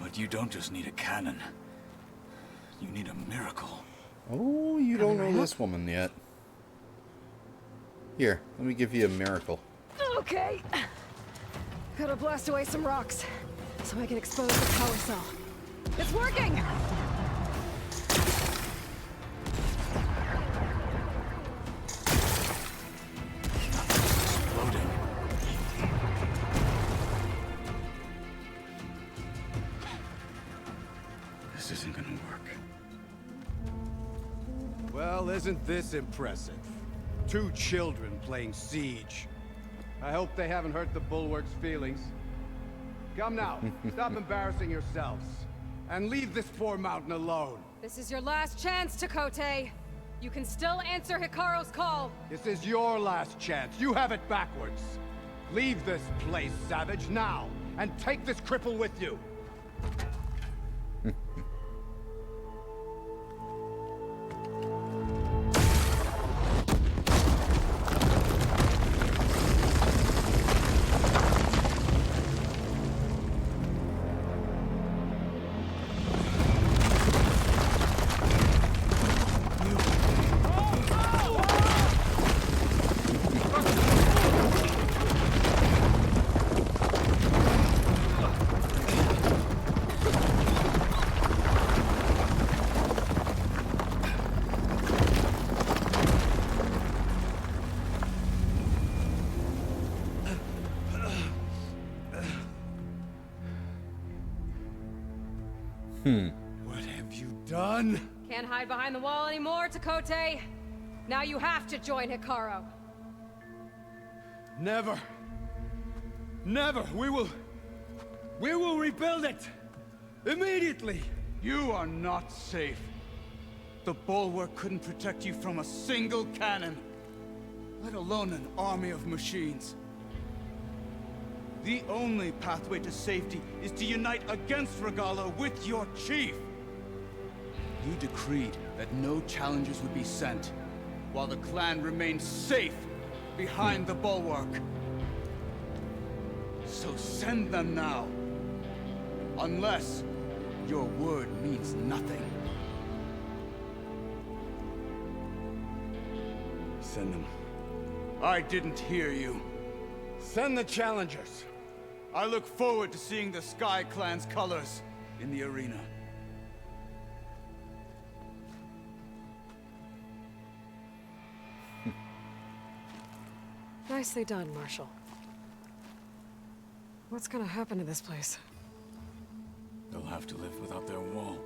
But you don't just need a cannon. You need a miracle. Oh, you don't know this woman yet. Here, let me give you a miracle. Okay. Gotta blast away some rocks so I can expose the power cell. It's working! Loading. This isn't gonna work. Well, isn't this impressive? 2 children playing siege. I hope they haven't hurt the Bulwark's feelings. Come now, stop embarrassing yourselves. And leave this poor mountain alone. This is your last chance, Chakotay. You can still answer Hikaru's call. This is your last chance. You have it backwards. Leave this place, Savage, now. And take this cripple with you. What have you done? Can't hide behind the wall anymore, Chakotay. Now you have to join Hikaru. Never. Never. We will rebuild it. Immediately. You are not safe. The Bulwark couldn't protect you from a single cannon, let alone an army of machines. The only pathway to safety is to unite against Regalla with your chief. You decreed that no challengers would be sent, while the clan remained safe behind the Bulwark. So send them now. Unless your word means nothing. Send them. I didn't hear you. Send the challengers. I look forward to seeing the Sky Clan's colors in the arena. Nicely done, Marshal. What's gonna happen to this place? They'll have to live without their wall.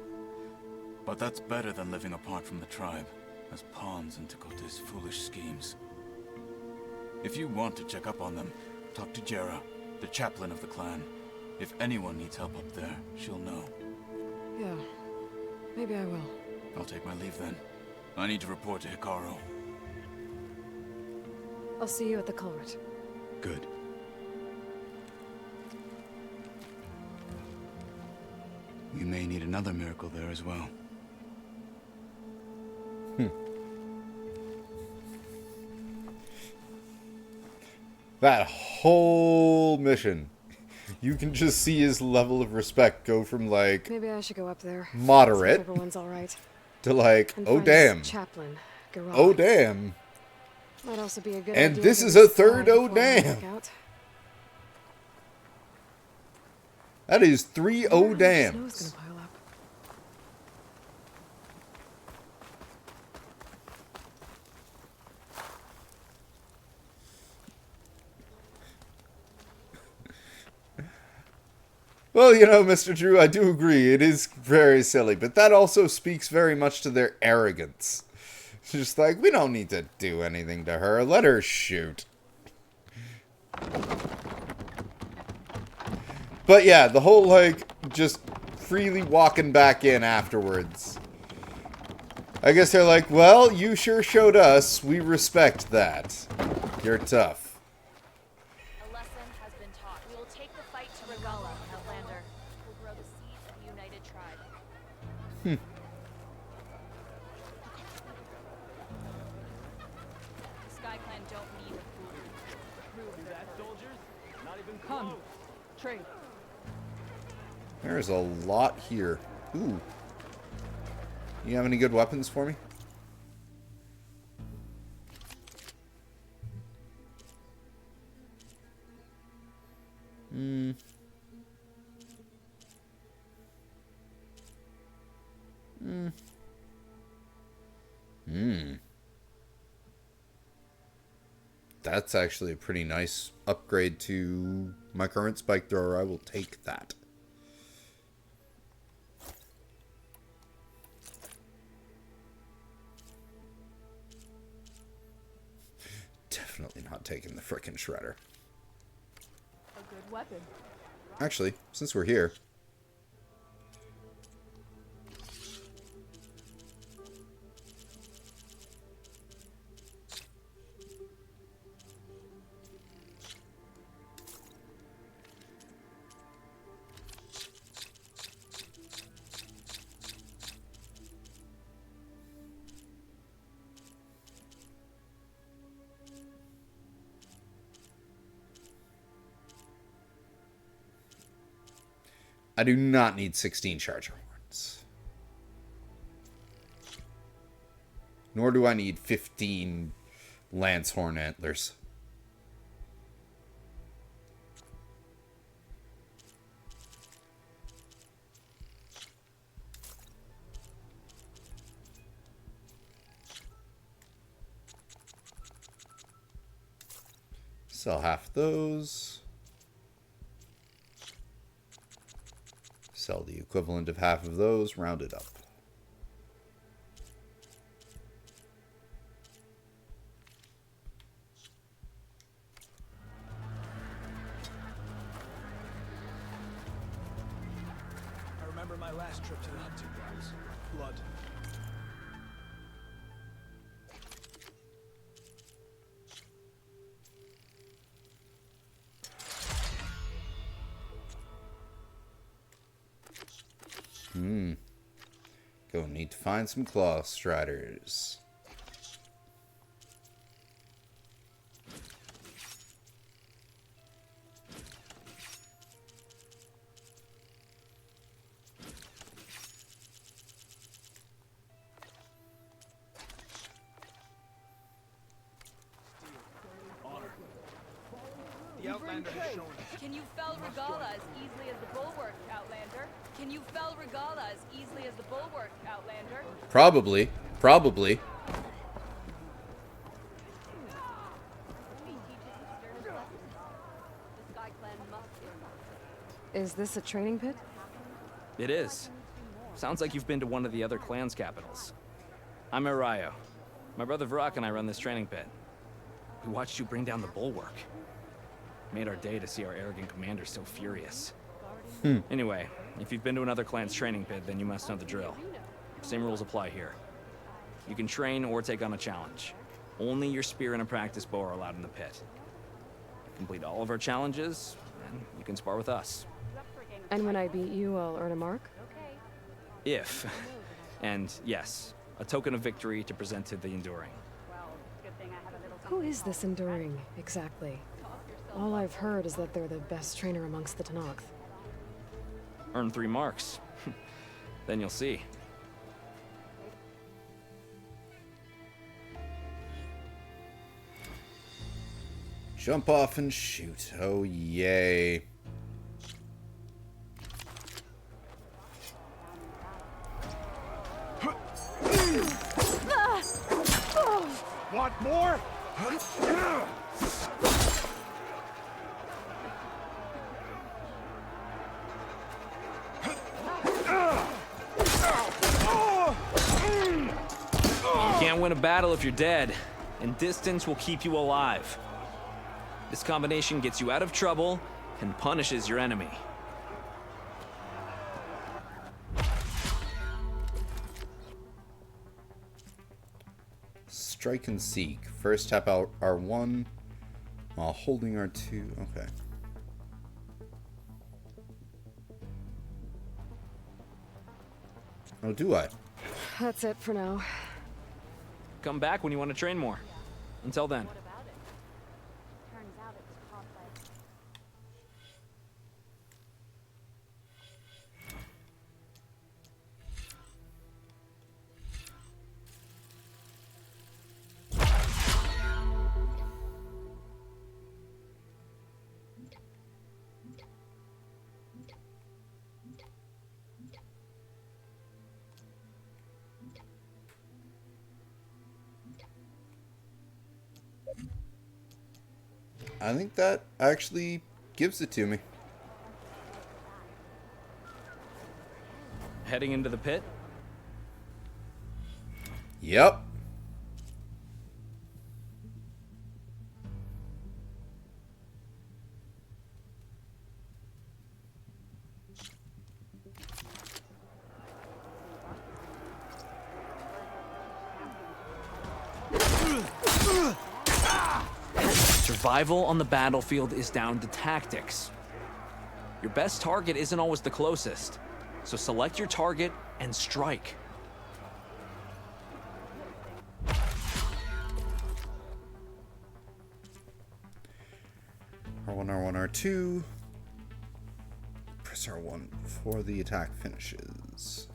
But that's better than living apart from the tribe, as pawns in Tekote's foolish schemes. If you want to check up on them, talk to Jera, the chaplain of the clan. If anyone needs help up there, she'll know. Yeah, maybe I will. I'll take my leave then. I need to report to Hikaru. I'll see you at the culvert. Good. We may need another miracle there as well. That whole mission, you can just see his level of respect go from like Maybe I should go up there. moderate See if everyone's all right. to like, And oh find his damn, chaplain, Guerilla. oh damn. Might also be a good And idea this to is a decide third oh before I damn. walk out. That is 3 oh Snow's damns. gonna pile up. Well, you know, Mr. Drew, I do agree. It is very silly, but that also speaks very much to their arrogance. It's just like, we don't need to do anything to her. Let her shoot. But yeah, the whole, like, just freely walking back in afterwards. I guess they're like, well, you sure showed us. We respect that. You're tough. A lesson has been taught. We will take the fight to Regala, Outlander. We'll grow the seeds of a united tribe. The Sky Clan don't need a fool. See that, soldiers? Not even close. Trade. There's a lot here. Ooh. You have any good weapons for me? That's actually a pretty nice upgrade to my current spike thrower. I will take that. Definitely not taking the frickin' shredder. A good weapon. Actually, since we're here, I do not need 16 charger horns. Nor do I need 15 lance horn antlers. Sell half those. Sell the equivalent of half of those, round it up. I remember my last trip to the hunting grounds. Blood. Go need to find some claw striders. The Outlander has shown us. Can you fell Regala as easily as the Bulwark, Outlander? Can you fell Regala as easily as the Bulwark, Outlander? Probably. Probably. Is this a training pit? It is. Sounds like you've been to one of the other clan's capitals. I'm Arayo. My brother Varrock and I run this training pit. We watched you bring down the Bulwark. Made our day to see our arrogant commander so furious. Anyway, if you've been to another clan's training pit, then you must know the drill. Same rules apply here. You can train or take on a challenge. Only your spear and a practice bow are allowed in the pit. Complete all of our challenges, and you can spar with us. And when I beat you, I'll earn a mark? If. And yes, a token of victory to present to the Enduring. Who is this Enduring, exactly? All I've heard is that they're the best trainer amongst the Tenakth. Earn 3 marks. Then you'll see. Jump off and shoot. Oh, yay. Want more? You can't win a battle if you're dead, and distance will keep you alive. This combination gets you out of trouble and punishes your enemy. Strike and seek. First tap out R1 while holding R2. Okay. Oh, do I? That's it for now. Come back when you want to train more. Until then. I think that actually gives it to me. Heading into the pit? Yep. Survival on the battlefield is down to tactics. Your best target isn't always the closest, so select your target and strike. R1, R1, R2. Press R1 before the attack finishes.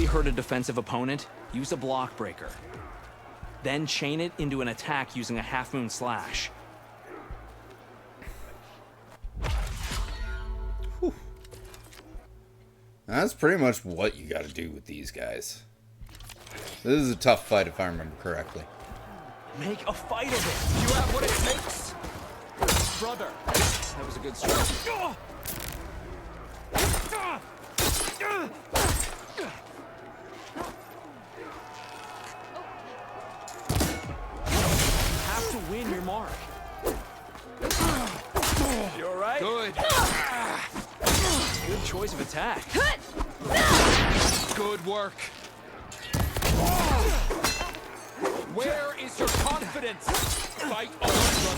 Hurt a defensive opponent, use a block breaker. Then chain it into an attack using a half-moon slash. Whew. That's pretty much what you gotta do with these guys. This is a tough fight if I remember correctly. Make a fight of it! You have what it takes! Brother! That was a good strike. to win your mark. You alright? Good. Good choice of attack. Good work. Where is your confidence? Fight on,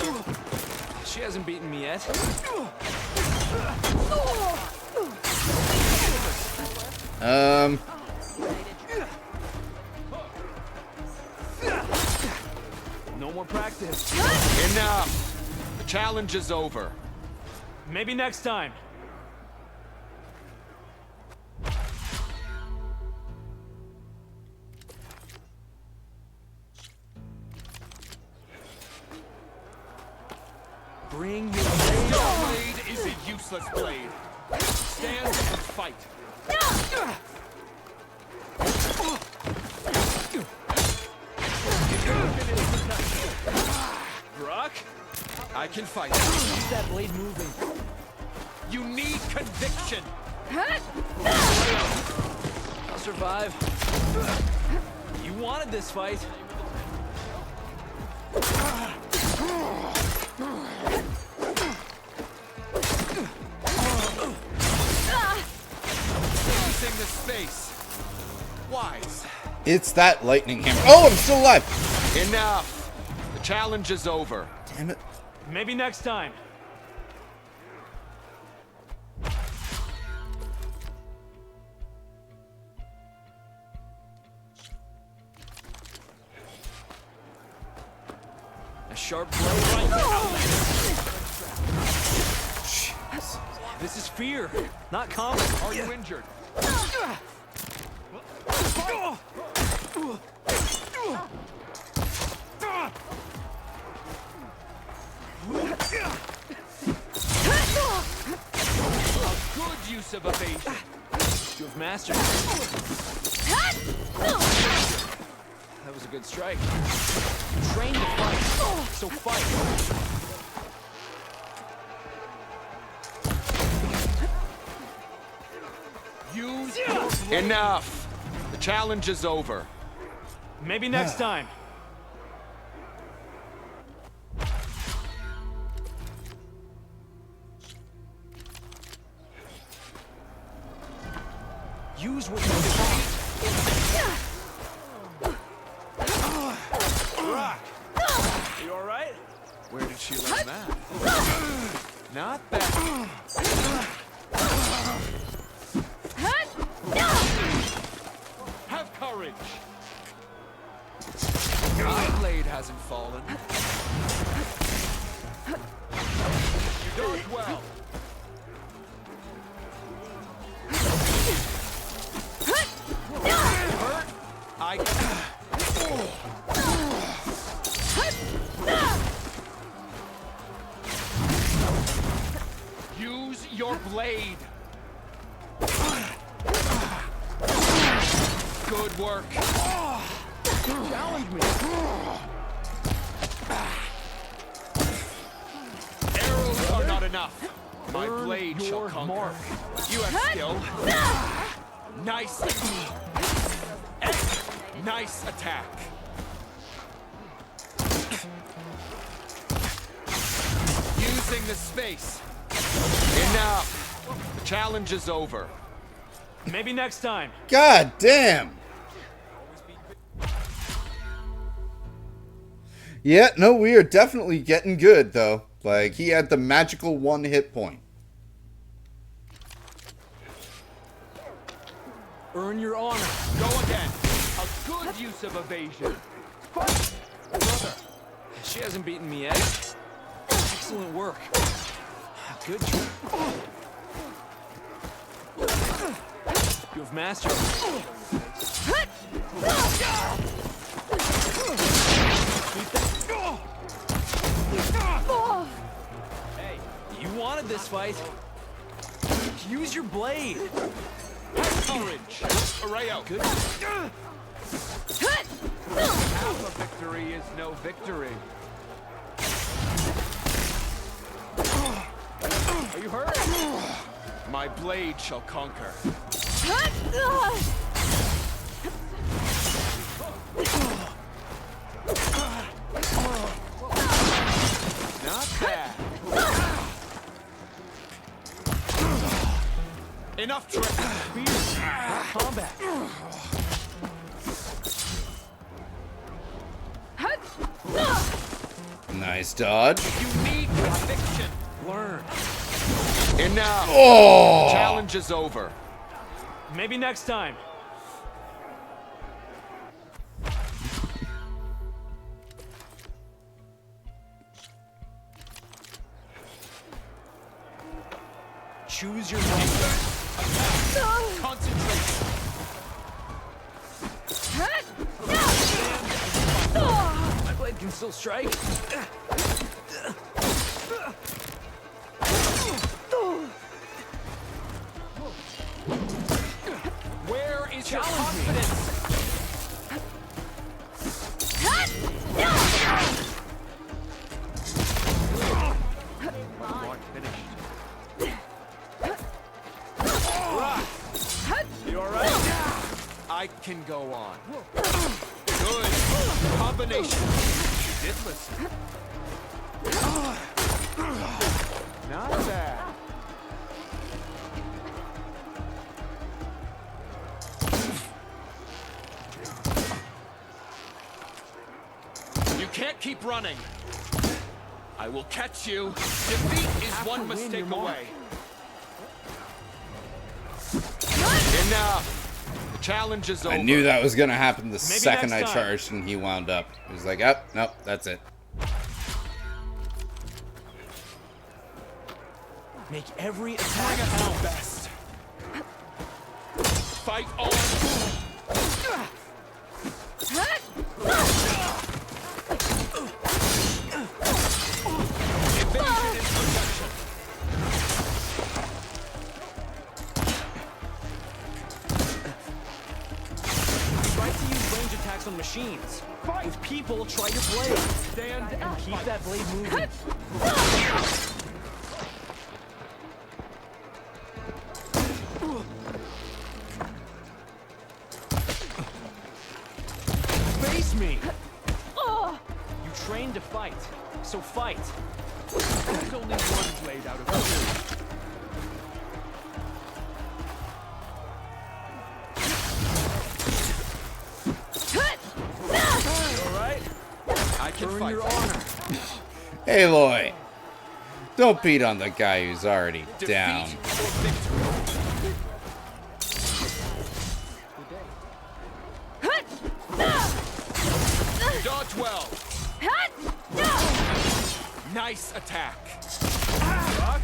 brother. She hasn't beaten me yet. No more practice. Enough. The challenge is over. Maybe next time. Bring your blade. Your blade is a useless blade. Stand and fight. Brock? I can fight. Keep that blade moving. You need conviction. I'll survive. You wanted this fight. Using the space. Wise. It's that lightning hammer. Oh, I'm still alive. Enough. The challenge is over. Damn it. Maybe next time. A sharp blade right now. This is fear, not combat. Are you injured? A good use of evasion. You have mastered it. That was a good strike. Train to fight, so fight. Use your blade. Enough. The challenge is over. Maybe next time. Use what you Rock. You all right? Where did she learn that? Not bad. Have courage. My blade hasn't fallen. You dodged well. Hurt? I... Use your blade. Good work. Challenge me. Arrows are not enough. My Earn blade shall your conquer. mark. You have skill. Nice. Nice attack. Using the space. Enough. The challenge is over. Maybe next time. God damn. Yeah, no, we are definitely getting good, though. Like, he had the magical 1 hit point. Earn your honor. Go again. A good use of evasion. Brother. She hasn't beaten me yet. Excellent work. Good job. You have mastered it. Hey, you wanted this fight. Use your blade. Have courage. Arreo. Good. Half a victory is no victory. Are you hurt? My blade shall conquer. Enough tricking. Spears, not combat. Nice dodge. You need conviction. Learn. Enough. Oh! Challenge is over. Maybe next time. Choose your moment. Concentrate. My blade can still strike. Where is your confidence? Bulwark finished. You alright? I can go on. Good. Combination. You did listen. Not bad. You can't keep running. I will catch you. Defeat is one mistake away. Enough. The challenge is over. I knew that was gonna happen the second I next time. charged and he wound up. He was like, oh, nope, that's it. Make every attack count. Best. Fight on. Evasion is protection. Try to use range attacks on machines. With people, try your blade. Stand and keep that blade moving. Face me! You trained to fight, so fight. There's only one blade out of two. Alright? I can Earn fight. your honor. Aloy, don't beat on the guy who's already Defeat down. or victory. Dodge well. Nice attack. Rock?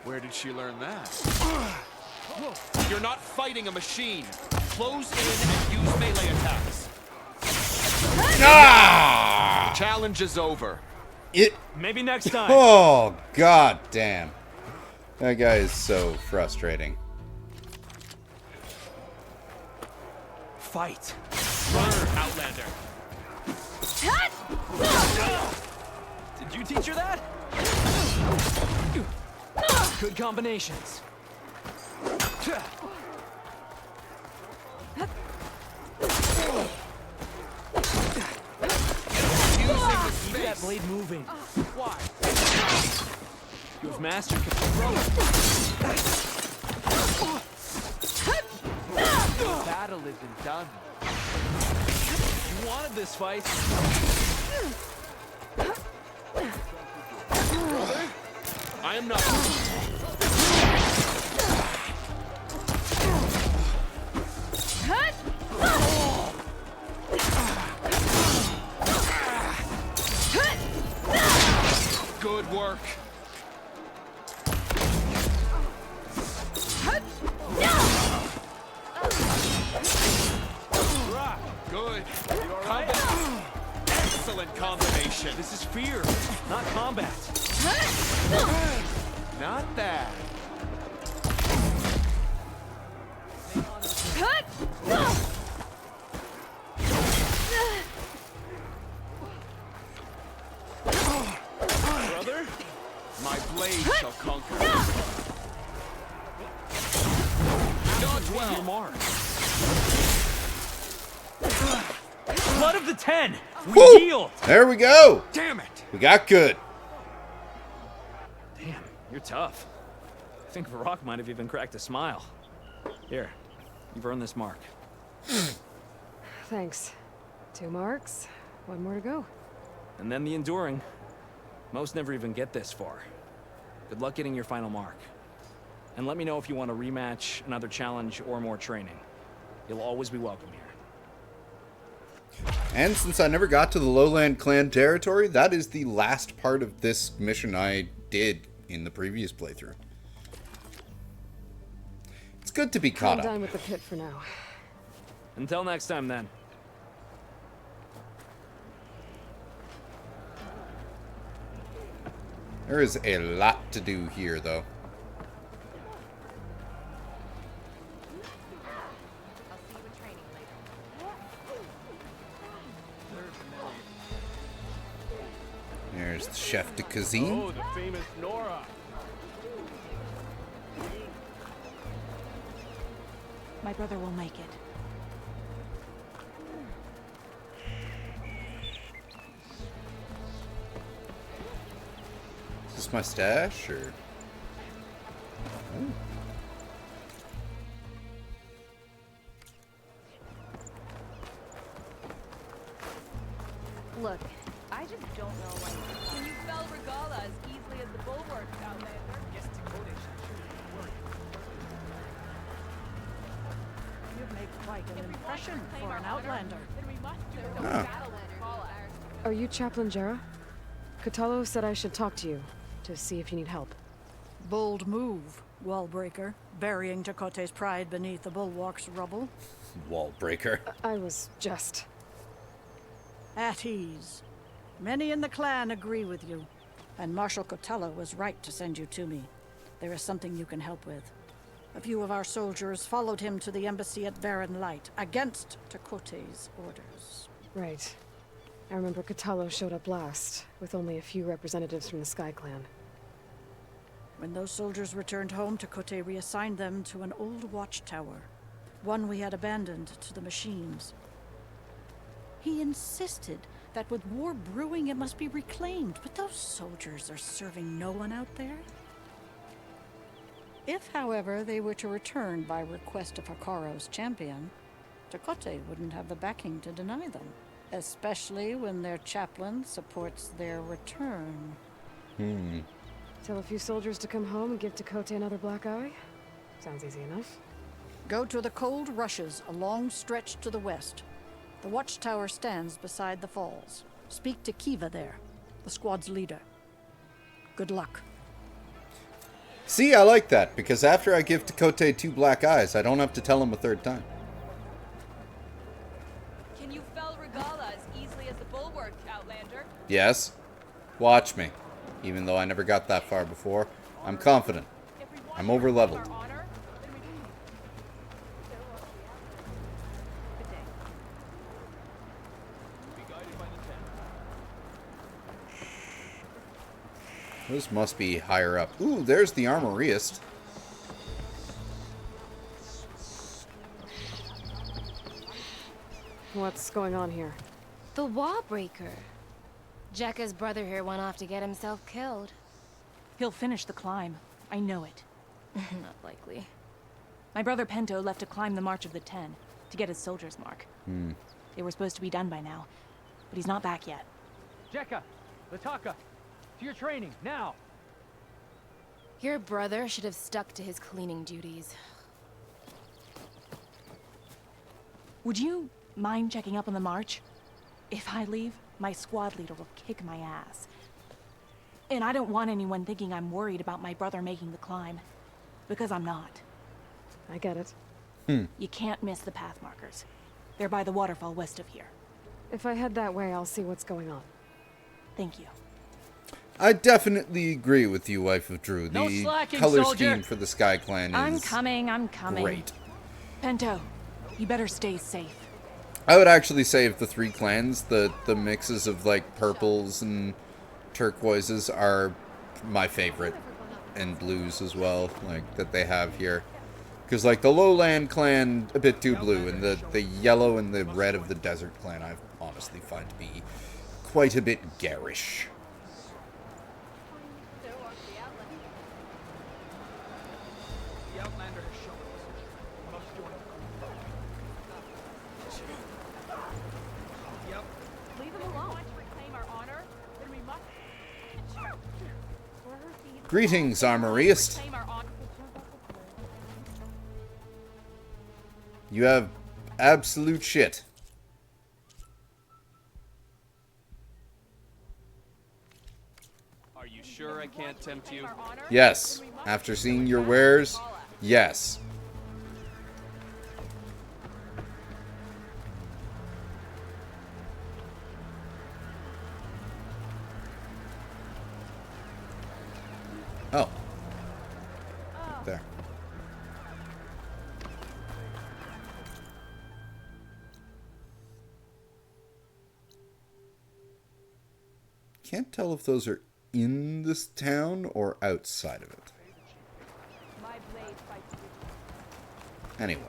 Where did she learn that? You're not fighting a machine. Close in and use melee attacks. Ah! Challenge is over. It. Maybe next time. Oh, god damn. That guy is so frustrating. Fight. Learn, Outlander. Did you teach her that? Good combinations. Keep that blade moving. Why? You have mastered control. The battle isn't done. You wanted this fight. I am not. Good work. Good. You alright? Excellent combination. This is fear, not combat. Not bad. Brother? My blade shall conquer. Dodge Your well. mark. Blood of the 10. We Woo! yield. There we go. Damn it. We got good. Damn, you're tough. I think Varrock might have even cracked a smile. Here, you've earned this mark. Thanks. 2 marks, 1 more to go. And then the enduring. Most never even get this far. Good luck getting your final mark. And let me know if you want a rematch, another challenge, or more training. You'll always be welcome here. And since I never got to the Lowland Clan territory, that is the last part of this mission I did in the previous playthrough. It's good to be caught I'm up. done with the pit for now. Until next time, then. There is a lot to do here, though. There's the Chef de Cuisine. Oh, the famous Nora. My brother will make it. Is this my stash, or? Ooh. Look, I just don't know why. Can you fell Regala as easily as the Bulwark, Outlander? Yes, Dakota should work. You've made quite an impression for an Outlander. Then we must do Ah. battle with Regala. Are you Chaplain Jera? Katalo said I should talk to you, to see if you need help. Bold move, Wallbreaker. Burying Takote's pride beneath the Bulwark's rubble. Wall breaker. I was just... At ease. Many in the clan agree with you. And Marshal Cotello was right to send you to me. There is something you can help with. A few of our soldiers followed him to the embassy at Barren Light, against Takote's orders. Right. I remember Katalo showed up last, with only a few representatives from the Sky Clan. When those soldiers returned home, Takote reassigned them to an old watchtower. One we had abandoned to the machines. He insisted that with war brewing it must be reclaimed, but those soldiers are serving no one out there. If, however, they were to return by request of Hikaro's champion, Takote wouldn't have the backing to deny them, especially when their chaplain supports their return. Tell a few soldiers to come home and give Takote another black eye? Sounds easy enough. Go to the cold rushes, a long stretch to the west. The watchtower stands beside the falls. Speak to Kiva there, the squad's leader. Good luck. See, I like that, because after I give Takote 2 black eyes, I don't have to tell him a 3rd time. Can you fell Regala as easily as the Bulwark, Outlander? Yes. Watch me. Even though I never got that far before, I'm confident. I'm over-leveled. This must be higher up. Ooh, there's the armorist. What's going on here? The Wallbreaker. Jekka's brother here went off to get himself killed. He'll finish the climb. I know it. Not likely. My brother Pento left to climb the March of the Ten, to get his soldier's mark. They were supposed to be done by now, but he's not back yet. Jekka! Lataka! To your training, now! Your brother should have stuck to his cleaning duties. Would you mind checking up on the march? If I leave, my squad leader will kick my ass. And I don't want anyone thinking I'm worried about my brother making the climb. Because I'm not. I get it. You can't miss the path markers. They're by the waterfall west of here. If I head that way, I'll see what's going on. Thank you. I definitely agree with you, Wife of Drew. No The slacking, color soldier. scheme for the Sky Clan is I'm coming. great. Pento, you better stay safe. I would actually say of the 3 clans, the mixes of like purples and turquoises are my favorite, and blues as well, like that they have here. Because like the Lowland clan, a bit too blue, and the yellow and the red of the Desert clan I honestly find to be quite a bit garish. Greetings, armorist. You have absolute shit. Are you sure I can't tempt you? Yes. After seeing your wares, yes. Oh. There. Can't tell if those are in this town or outside of it. Anyway.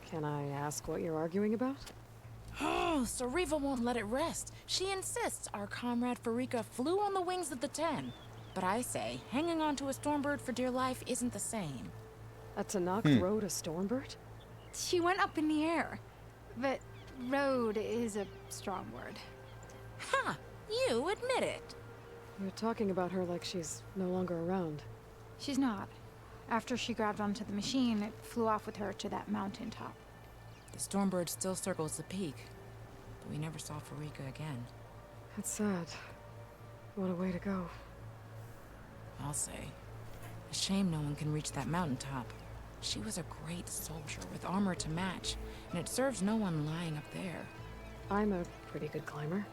Can I ask what you're arguing about? Oh, Sariva won't let it rest. She insists our comrade Farika flew on the wings of the 10. But I say, hanging on to a Stormbird for dear life isn't the same. A Tanakh rode a Stormbird? She went up in the air. But road is a strong word. Ha! You admit it. You're talking about her like she's no longer around. She's not. After she grabbed onto the machine, it flew off with her to that mountaintop. The Stormbird still circles the peak, but we never saw Farika again. That's sad. What a way to go. I'll say. A shame no one can reach that mountaintop. She was a great soldier with armor to match, and it serves no one lying up there. I'm a pretty good climber.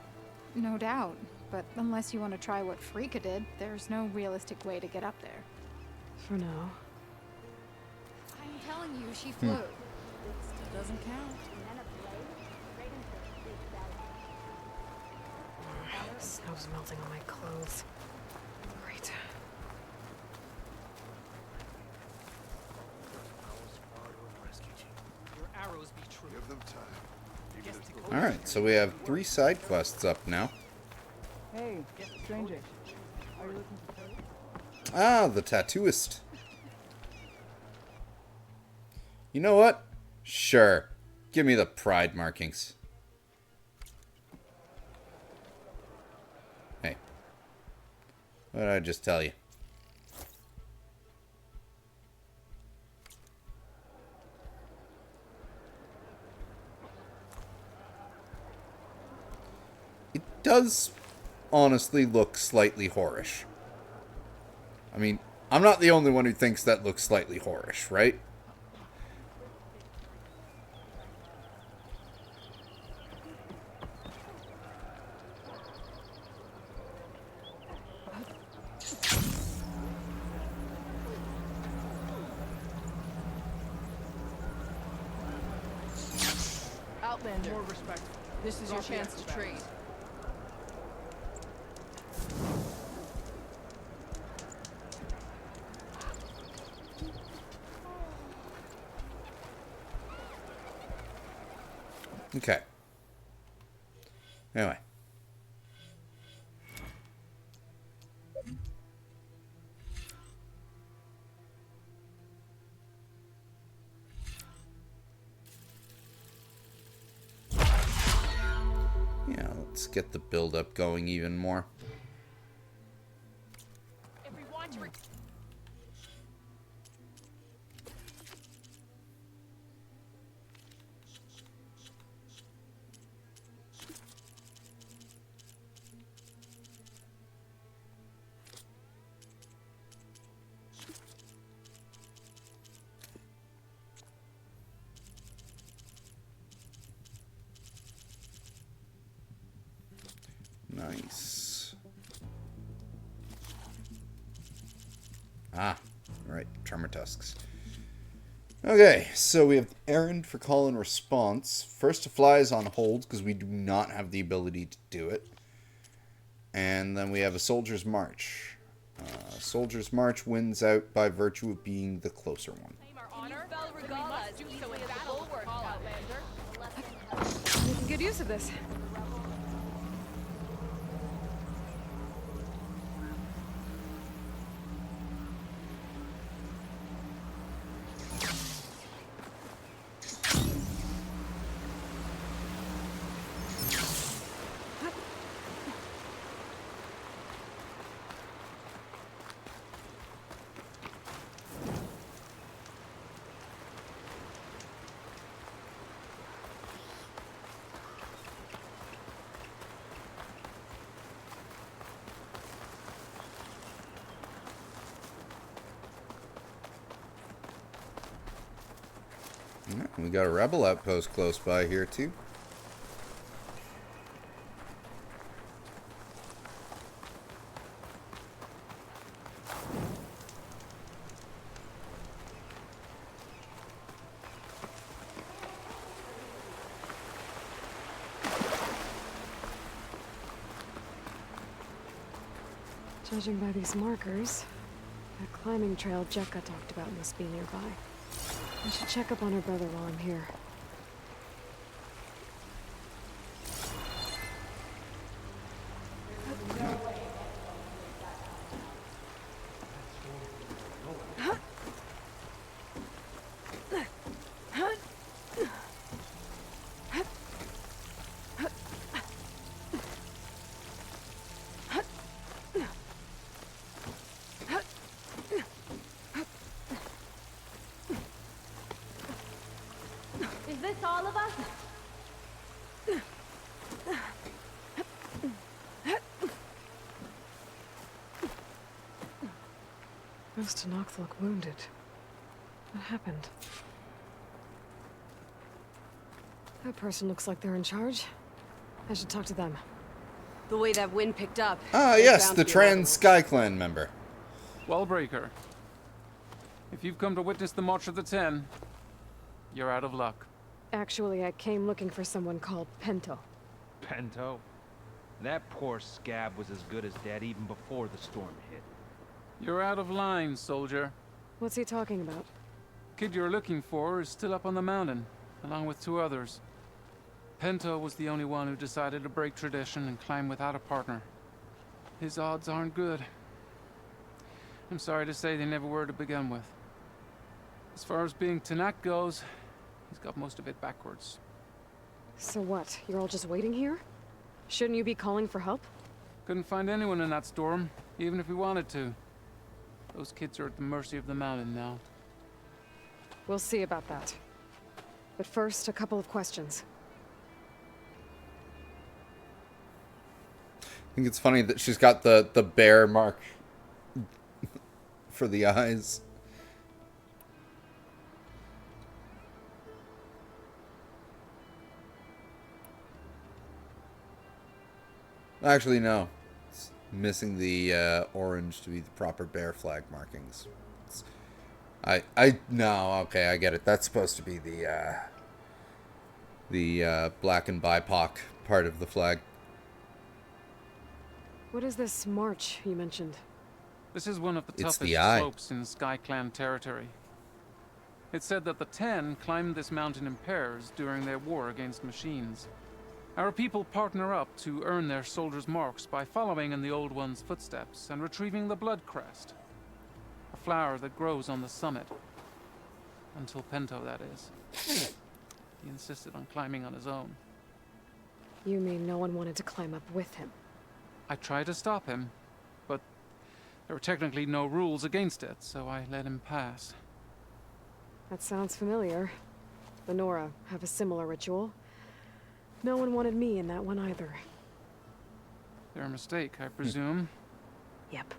No doubt, but unless you want to try what Farika did, there's no realistic way to get up there. For now. I'm telling you, she flew. Still doesn't count. The snow's melting on my clothes. Great. Alright, so we have 3 side quests up now. Hey, stranger. Are you looking for food? Ah, the tattooist. You know what? Sure. Give me the pride markings. Hey. What did I just tell you? It does honestly look slightly whorish. I mean, I'm not the only one who thinks that looks slightly whorish, right? Outlander. More respect. This is your chance to trade. Okay. Anyway. Yeah, let's get the build-up going even more. If we want to Nice. Ah, right, tremor tusks. Okay, so we have errand for call and response. First to fly is on hold because we do not have the ability to do it. And then we have a soldier's march. Soldier's march wins out by virtue of being the closer one. Making good use of this. We got a rebel outpost close by here, too. Judging by these markers, that climbing trail Jekka talked about must be nearby. I should check up on her brother while I'm here. Is this all of us? Those Tanoks look wounded. What happened? That person looks like they're in charge. I should talk to them. The way that wind picked up. Ah, yes, the Trans Sky Clan member. Wellbreaker. If you've come to witness the March of the Ten, you're out of luck. Actually, I came looking for someone called Pento. Pento? That poor scab was as good as dead even before the storm hit. You're out of line, soldier. What's he talking about? Kid you're looking for is still up on the mountain, along with 2 others. Pento was the only one who decided to break tradition and climb without a partner. His odds aren't good. I'm sorry to say they never were to begin with. As far as being Tanak goes, he's got most of it backwards. So what? You're all just waiting here? Shouldn't you be calling for help? Couldn't find anyone in that storm, even if we wanted to. Those kids are at the mercy of the mountain now. We'll see about that. But first, a couple of questions. I think it's funny that she's got the bear mark for the eyes. Actually, no. It's missing the orange to be the proper bear flag markings. No, okay, I get it. That's supposed to be the black and BIPOC part of the flag. What is this march you mentioned? This is one of the It's toughest the eye. slopes in Sky Clan territory. It's said that the Ten climbed this mountain in pairs during their war against machines. Our people partner up to earn their soldiers' marks by following in the Old One's footsteps and retrieving the Blood Crest, a flower that grows on the summit. Until Pento, that is. He insisted on climbing on his own. You mean no one wanted to climb up with him? I tried to stop him, but there were technically no rules against it, so I let him pass. That sounds familiar. The Nora have a similar ritual. No one wanted me in that one either. Their mistake, I presume. Yep.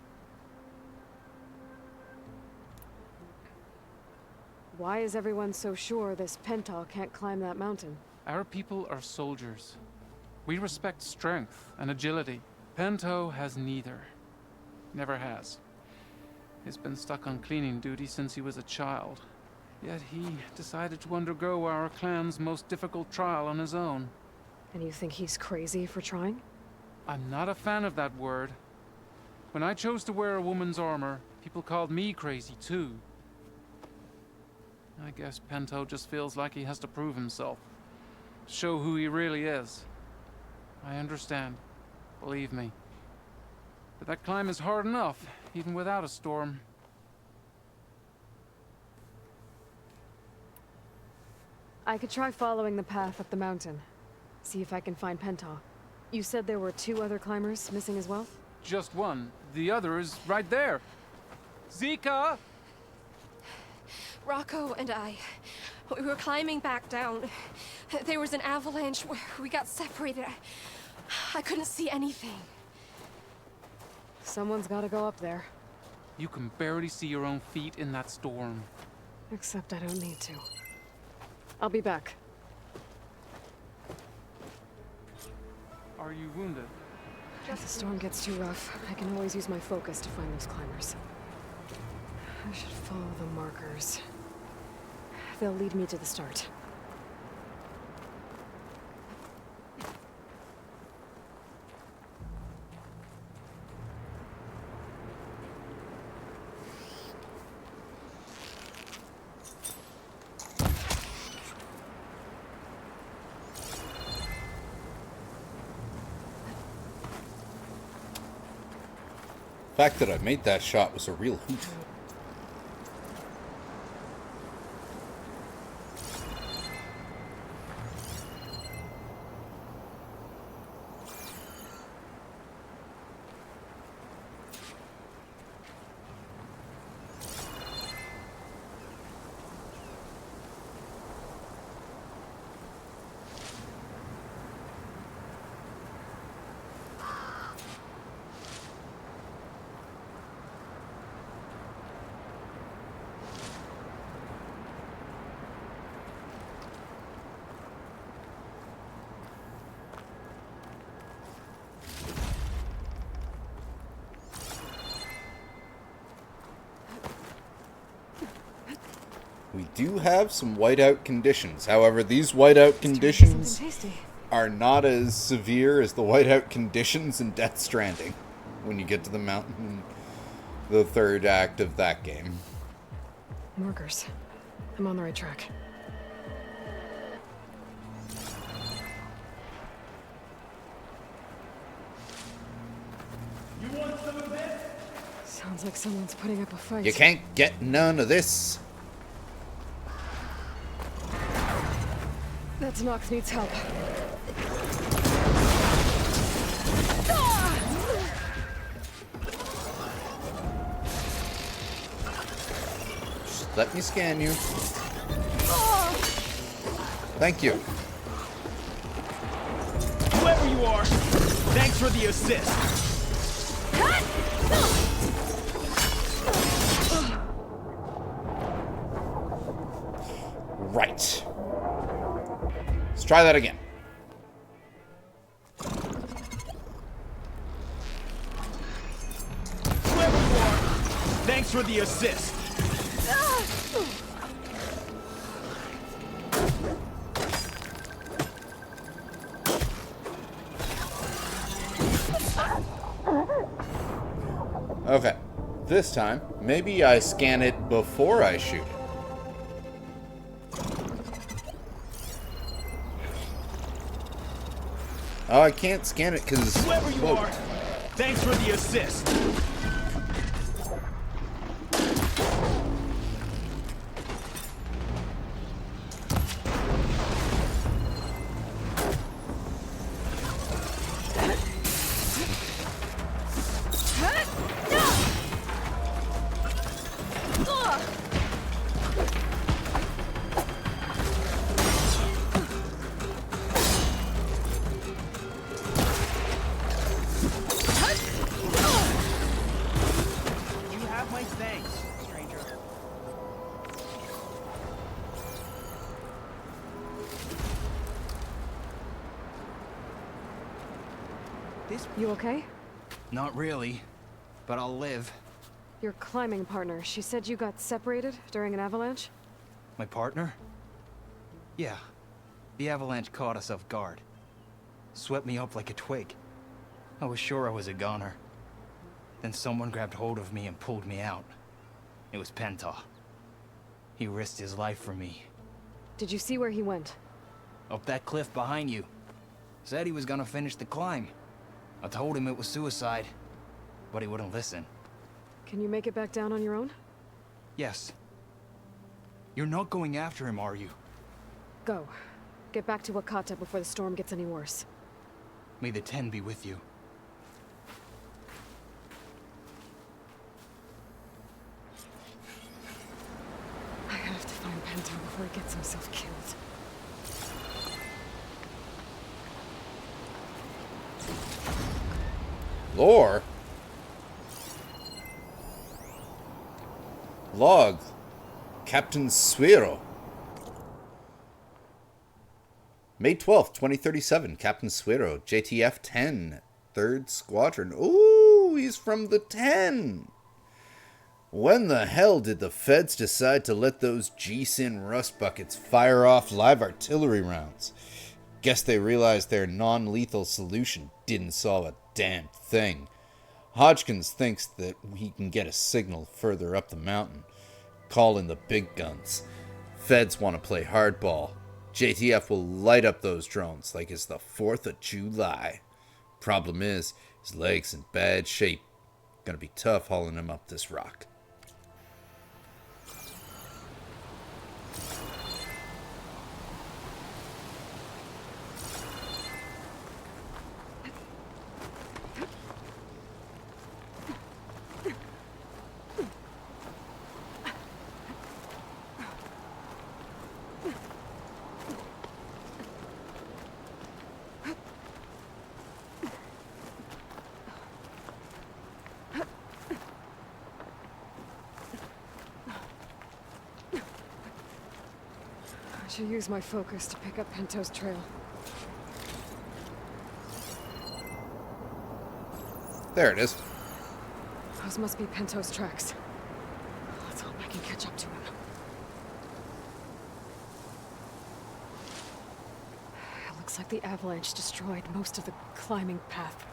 Why is everyone so sure this Pental can't climb that mountain? Our people are soldiers. We respect strength and agility. Pento has neither. Never has. He's been stuck on cleaning duty since he was a child. Yet he decided to undergo our clan's most difficult trial on his own. And you think he's crazy for trying? I'm not a fan of that word. When I chose to wear a woman's armor, people called me crazy too. I guess Pento just feels like he has to prove himself. Show who he really is. I understand. Believe me. But that climb is hard enough, even without a storm. I could try following the path up the mountain. See if I can find Pental. You said there were 2 other climbers missing as well? Just one. The other is right there. Zika! Rocco and I, we were climbing back down. There was an avalanche where we got separated. I couldn't see anything. Someone's gotta go up there. You can barely see your own feet in that storm. Except I don't need to. I'll be back. Are you wounded? If the storm gets too rough, I can always use my focus to find those climbers. I should follow the markers. They'll lead me to the start. The fact that I made that shot was a real hoot. We do have some whiteout conditions. However, these whiteout conditions are not as severe as the whiteout conditions in Death Stranding when you get to the mountain, the third act of that game. Markers. I'm on the right track. You want some of this? Sounds like someone's putting up a fight. You can't get none of this. That's Nox needs help. Just let me scan you. Thank you. Whoever you are, thanks for the assist. Right. Let's try that again. Whoever you are, thanks for the assist. Okay. This time, maybe I scan it before I shoot it. Oh, I can't scan it because... Whoever you are, thanks for the assist. You okay? Not really, but I'll live. Your climbing partner, she said you got separated during an avalanche? My partner? Yeah. The avalanche caught us off guard. Swept me up like a twig. I was sure I was a goner. Then someone grabbed hold of me and pulled me out. It was Penta. He risked his life for me. Did you see where he went? Up that cliff behind you. Said he was gonna finish the climb. I told him it was suicide, but he wouldn't listen. Can you make it back down on your own? Yes. You're not going after him, are you? Go. Get back to Wakata before the storm gets any worse. May the 10 be with you. I have to find Penta before he gets himself killed. Lore? Log. Captain Suero. May 12th, 2037, Captain Suero, JTF 10, 3rd Squadron. Ooh, he's from the 10. When the hell did the feds decide to let those G-Sin rust buckets fire off live artillery rounds? Guess they realized their non-lethal solution didn't solve a damn thing. Hodgkins thinks that he can get a signal further up the mountain. Call in the big guns. Feds want to play hardball. JTF will light up those drones like it's the 4th of July. Problem is, his leg's in bad shape. Gonna be tough hauling him up this rock. I should use my focus to pick up Pinto's trail. There it is. Those must be Pinto's tracks. Let's hope I can catch up to him. It looks like the avalanche destroyed most of the climbing path.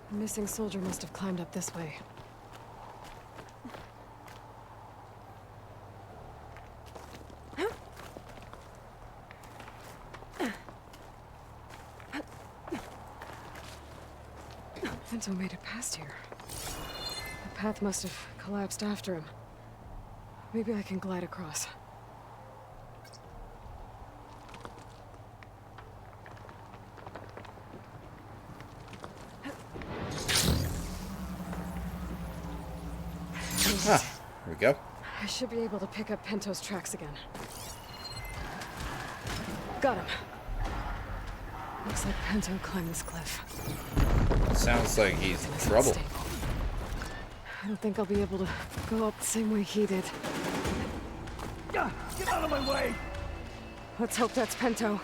The missing soldier must have climbed up this way. Pinto made it past here. The path must have collapsed after him. Maybe I can glide across. Ah, here we go. I should be able to pick up Pinto's tracks again. Got him. Looks like Pinto climbed this cliff. Sounds like he's in trouble. I don't think I'll be able to go up the same way he did. Get out of my way! Let's hope that's Pinto.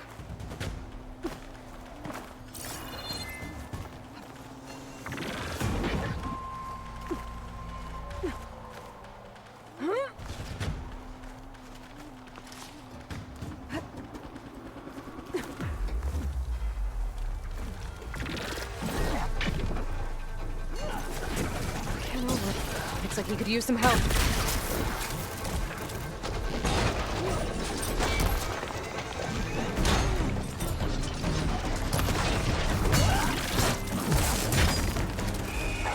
Looks like he could use some help.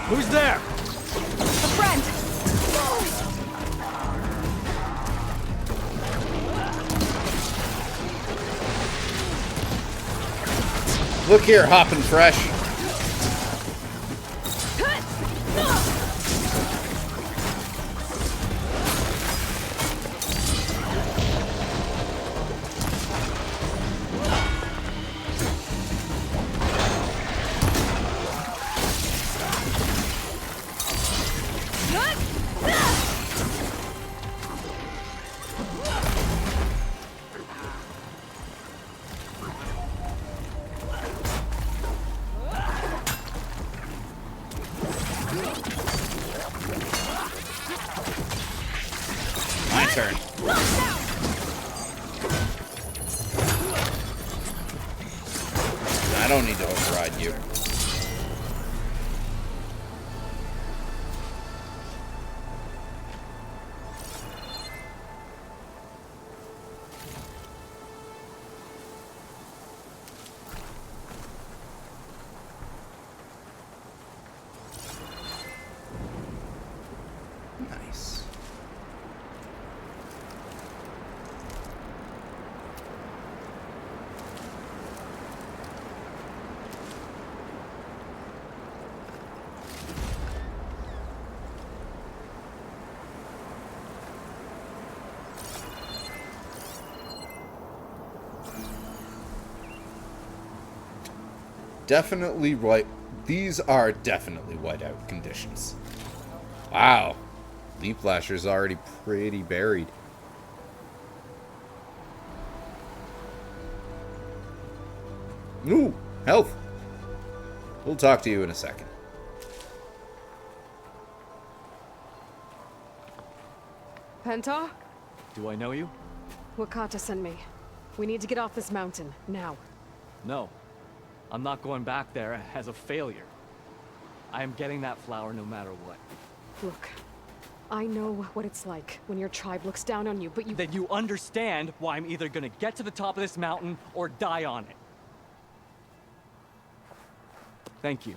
Who's there? A friend! Look here, hopping fresh. My turn. I don't need to override you. Nice. Definitely white. These are definitely whiteout conditions. Wow. Leaf Lasher's already pretty buried. Ooh, health. We'll talk to you in a second. Penta? Do I know you? Wakata sent me. We need to get off this mountain, now. No. I'm not going back there as a failure. I am getting that flower no matter what. Look, I know what it's like when your tribe looks down on you, but you— Then you understand why I'm either gonna get to the top of this mountain or die on it. Thank you.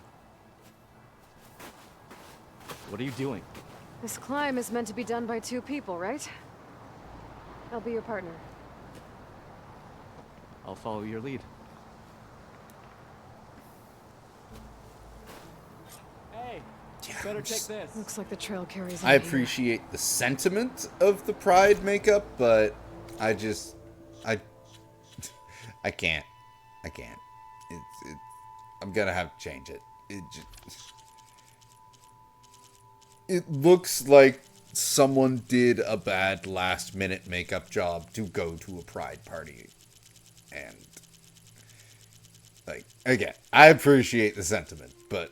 What are you doing? This climb is meant to be done by 2 people, right? I'll be your partner. I'll follow your lead. Hey, better take this. Looks like the trail carries I appreciate the sentiment of the Pride makeup, but I just, I can't. I'm gonna have to change it. It looks like someone did a bad last-minute makeup job to go to a Pride party. And, like, again, I appreciate the sentiment, but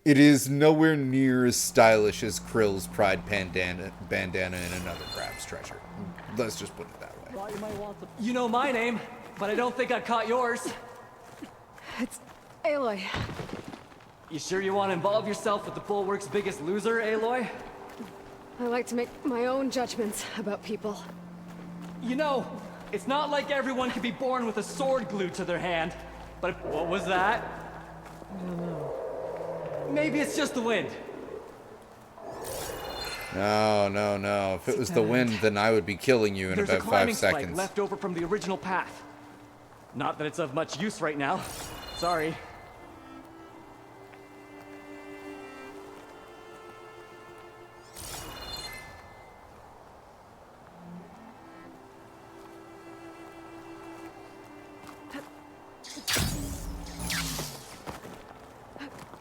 it is nowhere near as stylish as Krill's Pride bandana in Another Crab's Treasure. Let's just put it that way. You know my name, but I don't think I caught yours. It's Aloy. You sure you want to involve yourself with the Bulwark's biggest loser, Aloy? I like to make my own judgments about people. You know, it's not like everyone can be born with a sword glued to their hand. But what was that? I don't know. Maybe it's just the wind. No. If it was the wind, then I would be killing you in There's about a 5 climbing spike seconds. left over from the original path. Not that it's of much use right now. Sorry.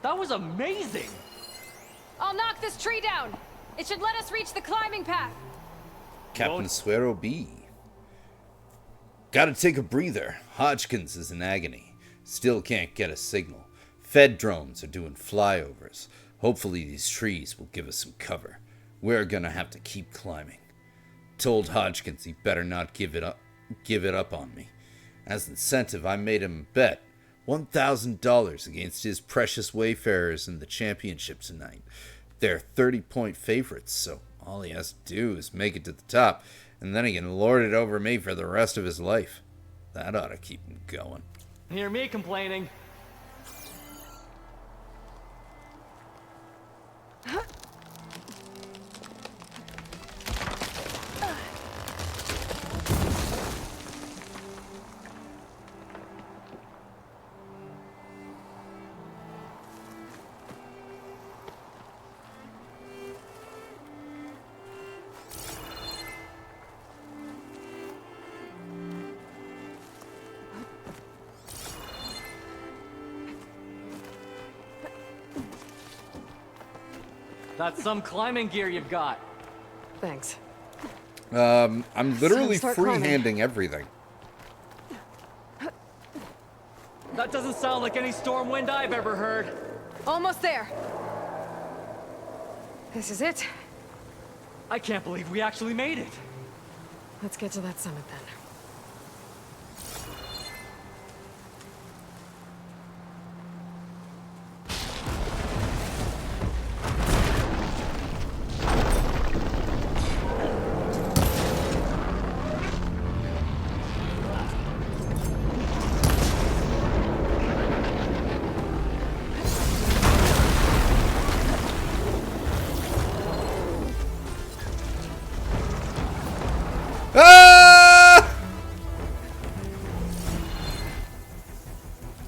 That was amazing! I'll knock this tree down. It should let us reach the climbing path. Captain Suero B. Gotta take a breather. Hodgkins is in agony. Still can't get a signal. Fed drones are doing flyovers. Hopefully these trees will give us some cover. We're gonna have to keep climbing. Told Hodgkins he better not give it up on me. As incentive, I made him a bet. $1,000 against his precious Wayfarers in the championship tonight. They're 30-point favorites, so all he has to do is make it to the top, and then he can lord it over me for the rest of his life. That ought to keep him going. Hear me complaining. That's some climbing gear you've got. Thanks. I'm literally Start freehanding climbing. everything. That doesn't sound like any storm wind I've ever heard. Almost there. This is it. I can't believe we actually made it. Let's get to that summit then. Ah!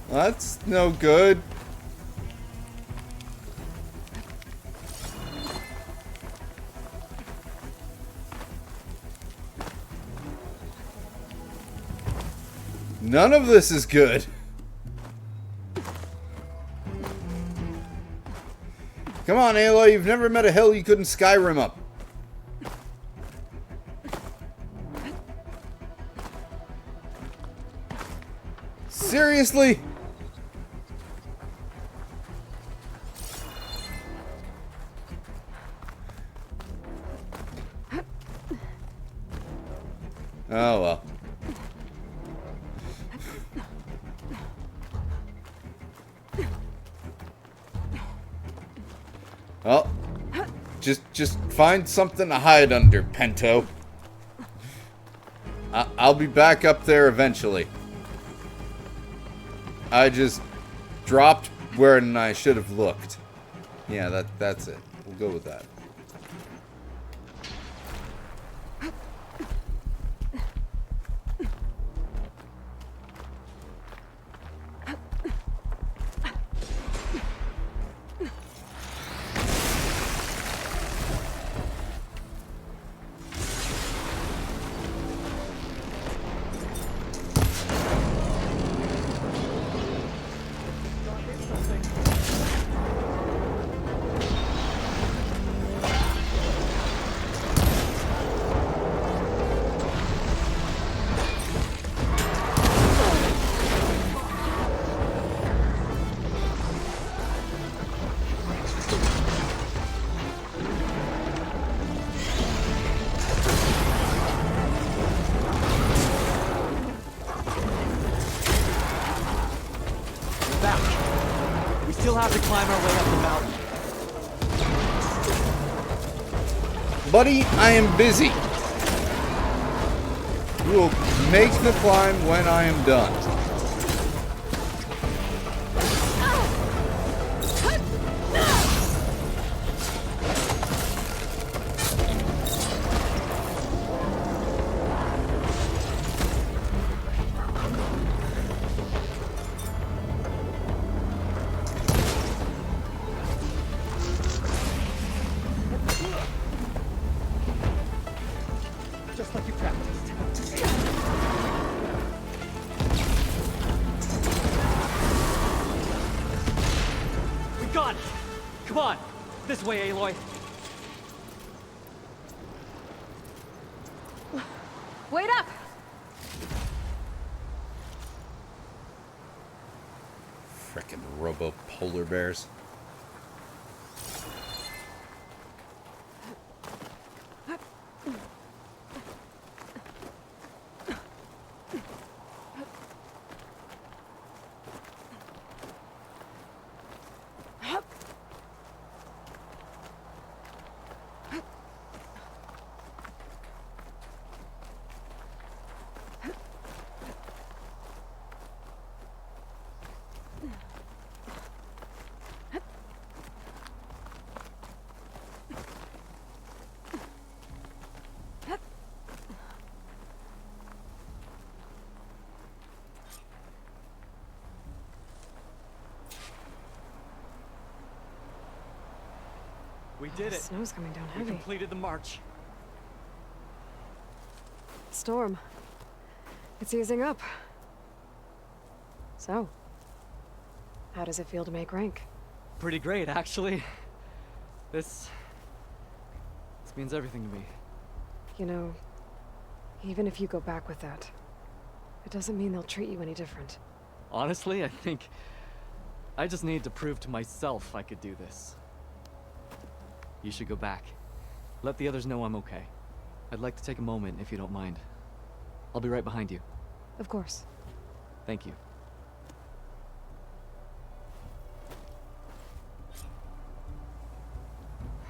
That's no good. None of this is good. Come on, Aloy, you've never met a hill you couldn't Skyrim up. Seriously? Oh well. Well, just find something to hide under, Pento. I'll be back up there eventually. I just dropped where I should have looked. Yeah, that's it. We'll go with that. We still have to climb our way up the mountain. Buddy, I am busy. We will make the climb when I am done. Just like you practiced. We got it! Come on! This way, Aloy! Wait up! Frickin' robo polar bears. We did it! The snow's coming down We heavy. completed the march. Storm. It's easing up. So, how does it feel to make rank? Pretty great, actually. This means everything to me. You know, even if you go back with that, it doesn't mean they'll treat you any different. Honestly, I think I just need to prove to myself I could do this. You should go back. Let the others know I'm okay. I'd like to take a moment, if you don't mind. I'll be right behind you. Of course. Thank you.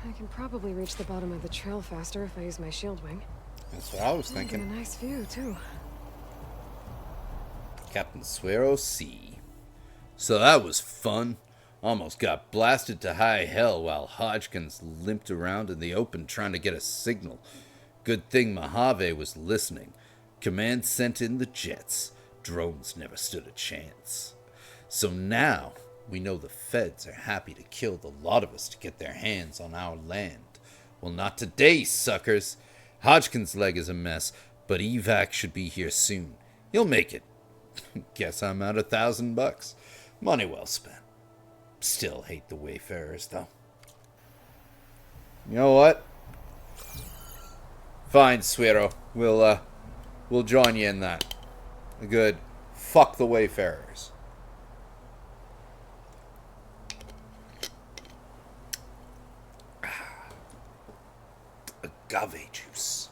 I can probably reach the bottom of the trail faster if I use my shield wing. That's what I was Get thinking. a nice view, too. Captain Suero C. So that was fun. Almost got blasted to high hell while Hodgkins limped around in the open trying to get a signal. Good thing Mojave was listening. Command sent in the jets. Drones never stood a chance. So now we know the feds are happy to kill the lot of us to get their hands on our land. Well, not today, suckers. Hodgkins' leg is a mess, but evac should be here soon. He'll make it. Guess I'm out $1,000. Money well spent. Still hate the Wayfarers, though. You know what? Fine, Suero. We'll join you in that. A good Fuck the Wayfarers. Agave juice.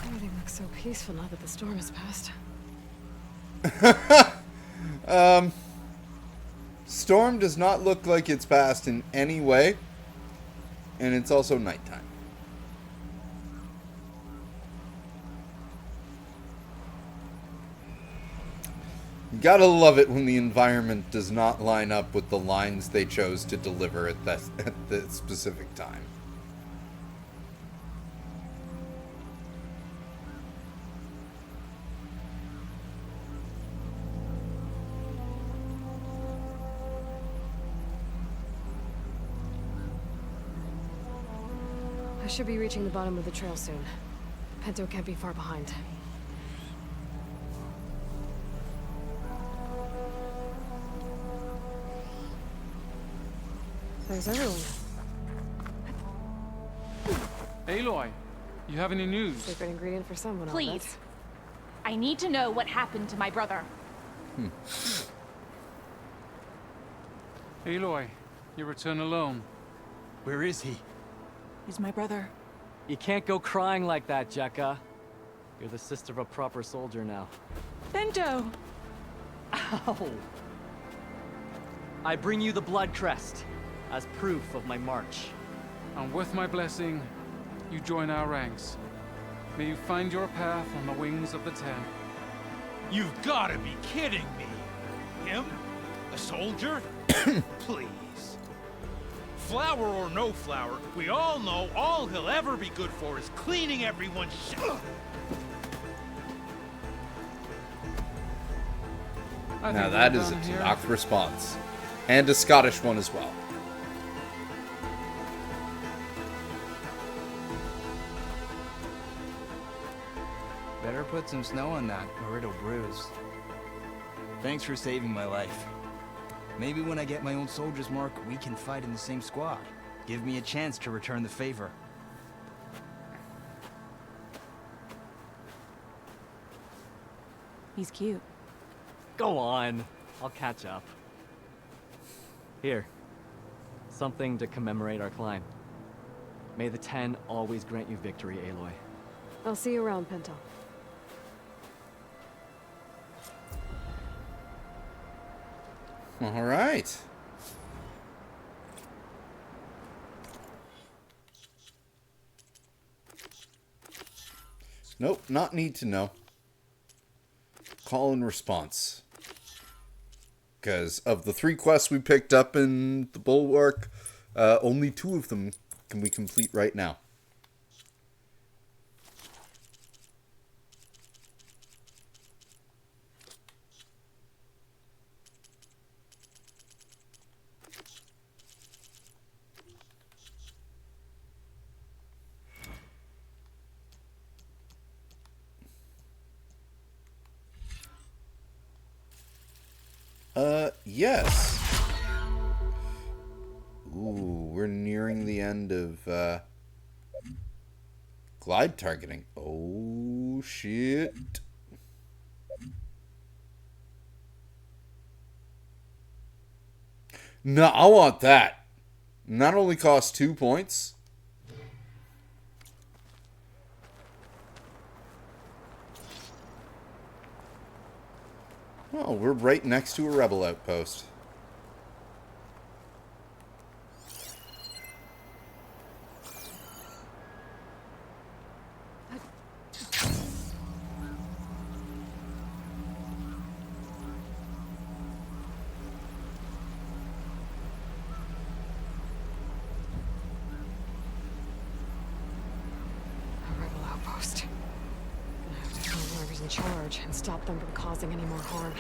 Everything looks so peaceful now that the storm has passed. Storm does not look like it's passed in any way, and it's also nighttime. You gotta love it when the environment does not line up with the lines they chose to deliver at the specific time. I should be reaching the bottom of the trail soon. Pinto can't be far behind. There's everyone. Aloy, you have any news? Secret ingredient for someone. Please. I need to know what happened to my brother. Aloy, you return alone. Where is he? He's my brother. You can't go crying like that, Jekka. You're the sister of a proper soldier now. Bento! Ow! I bring you the blood crest as proof of my march. And with my blessing, you join our ranks. May you find your path on the wings of the Ten. You've got to be kidding me. Him? A soldier? Please. Flower or no flower, we all know all he'll ever be good for is cleaning everyone's shit. Now that is a Tanakh response. And a Scottish one as well. Better put some snow on that, or it'll bruise. Thanks for saving my life. Maybe when I get my old soldier's mark, we can fight in the same squad. Give me a chance to return the favor. He's cute. Go on. I'll catch up. Here. Something to commemorate our climb. May the Ten always grant you victory, Aloy. I'll see you around, Pinto. All right. Nope, not need to know. Call and response. Because of the 3 quests we picked up in the Bulwark, only 2 of them can we complete right now. Yes. Ooh, we're nearing the end of, glide targeting. Oh, shit. No, I want that. Not only costs 2 points. Oh, we're right next to a rebel outpost. A rebel outpost. Gonna have to find whoever's in charge and stop them from causing any more harm.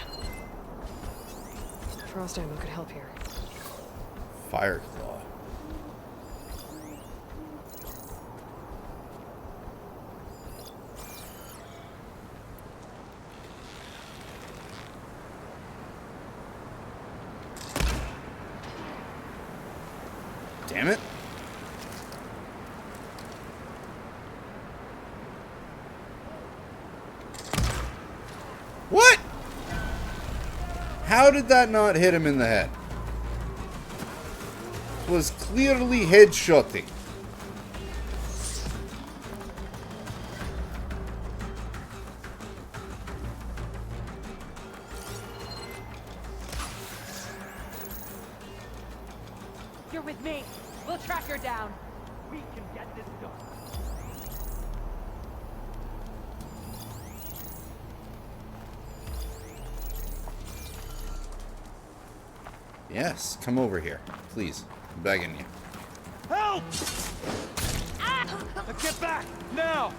Frost ammo could help here. Fire claw. Damn it. What? How did that not hit him in the head? It was clearly headshotting. You're with me. We'll track her down. We can get this done. Yes, come over here. Please. I'm begging you. Help! Get back! Now!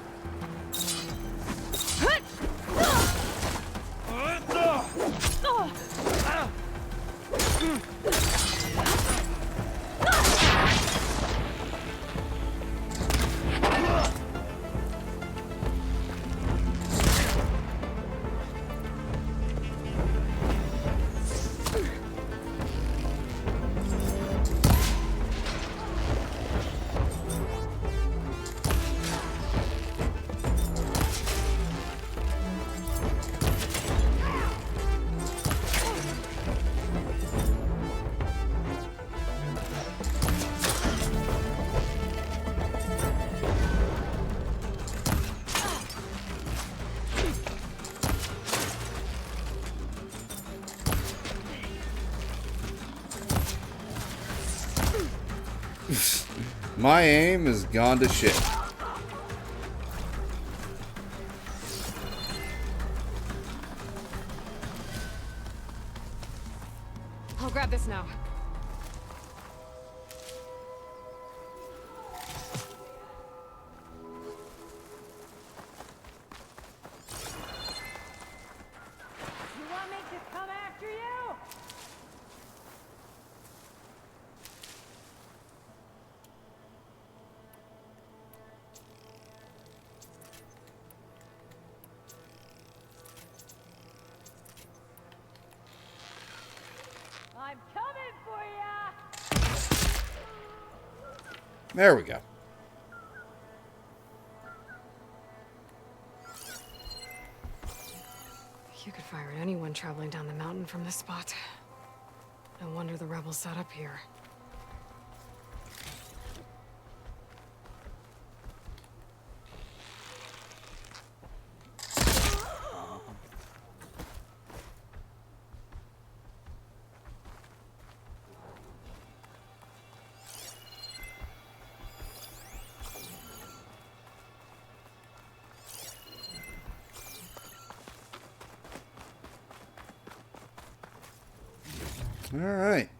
My aim has gone to shit. I'll grab this now. You want me to come after you? I'm coming for ya! There we go. You could fire at anyone traveling down the mountain from this spot. No wonder the rebels set up here. All right.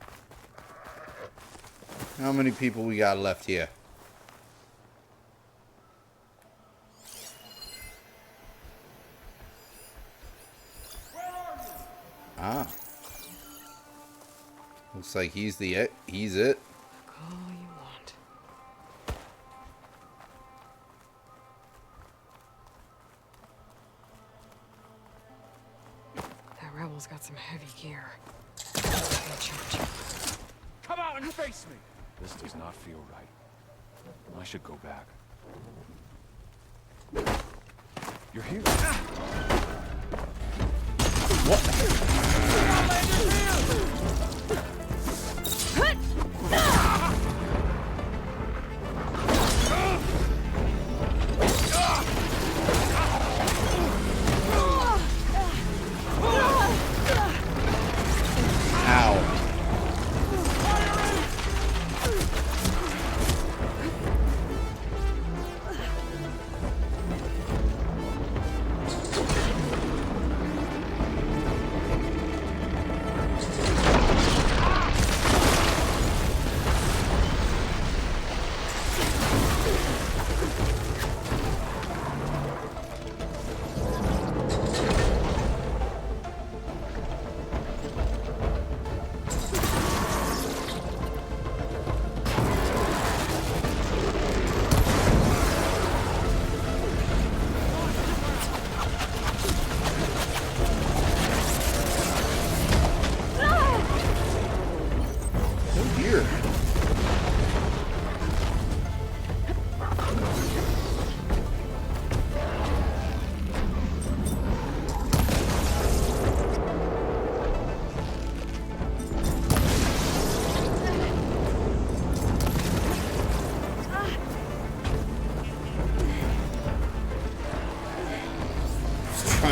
How many people we got left here? Ah. Looks like he's it. Look all you want. That rebel's got some heavy gear. Come out and face me! This does not feel right. I should go back. You're here. What?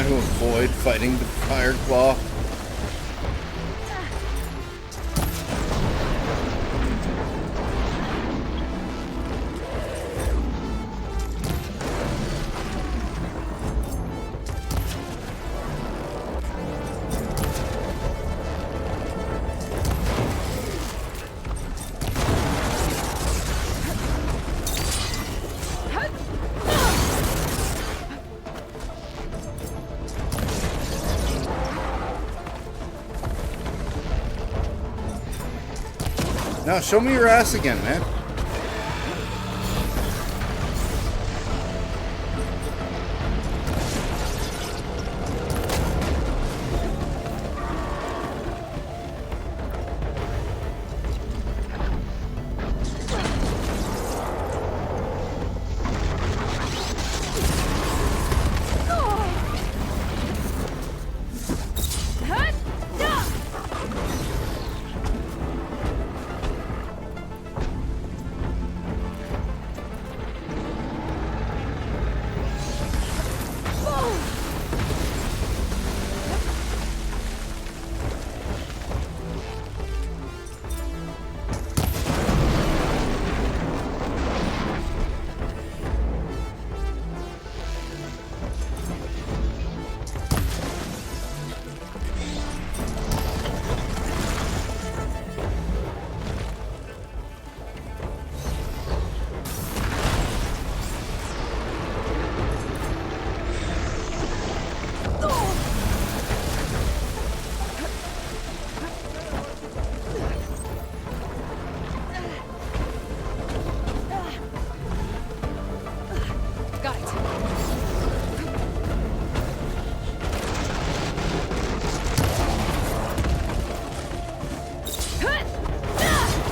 trying to avoid fighting the fire claw. Now show me your ass again, man.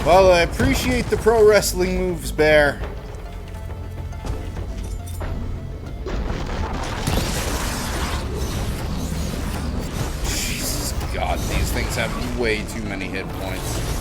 Well, I appreciate the pro wrestling moves, Bear. Jesus God, these things have way too many hit points.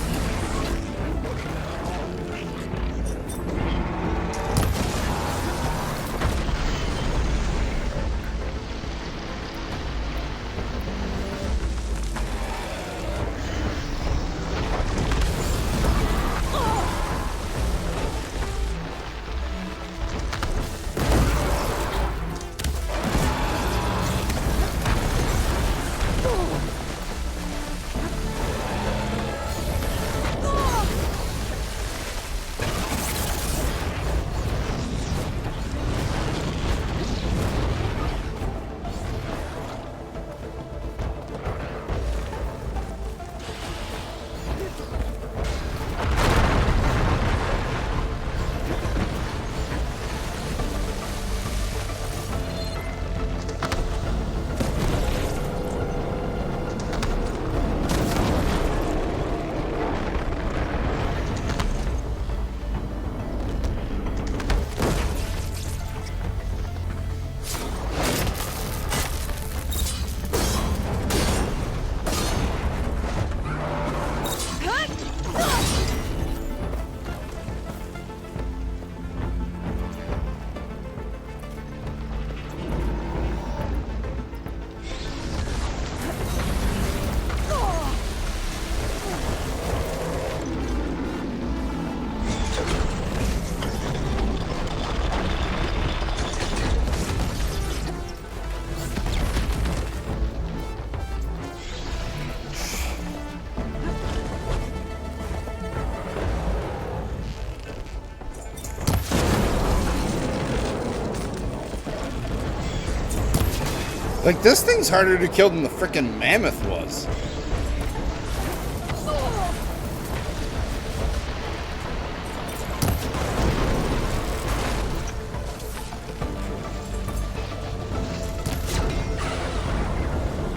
Like, this thing's harder to kill than the frickin' mammoth was.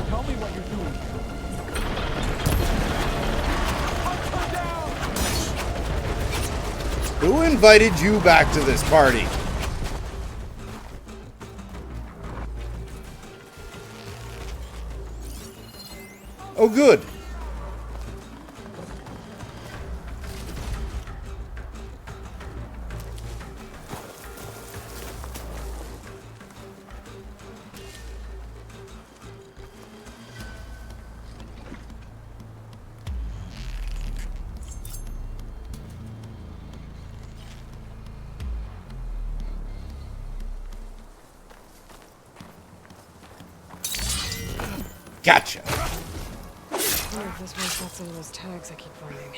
Tell me what you're doing. Who invited you back to this party? Oh, good. Gotcha. I wonder if this one's got some of those tags I keep finding.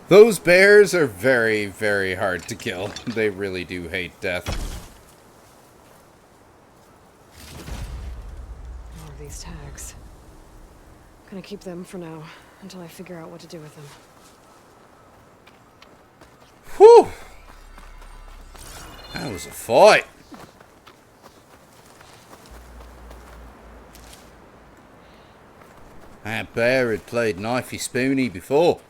Those bears are very, very hard to kill. They really do hate death. More of these tags. Gonna keep them for now, until I figure out what to do with them. Whew! That was a fight. That bear had played knifey spoony before.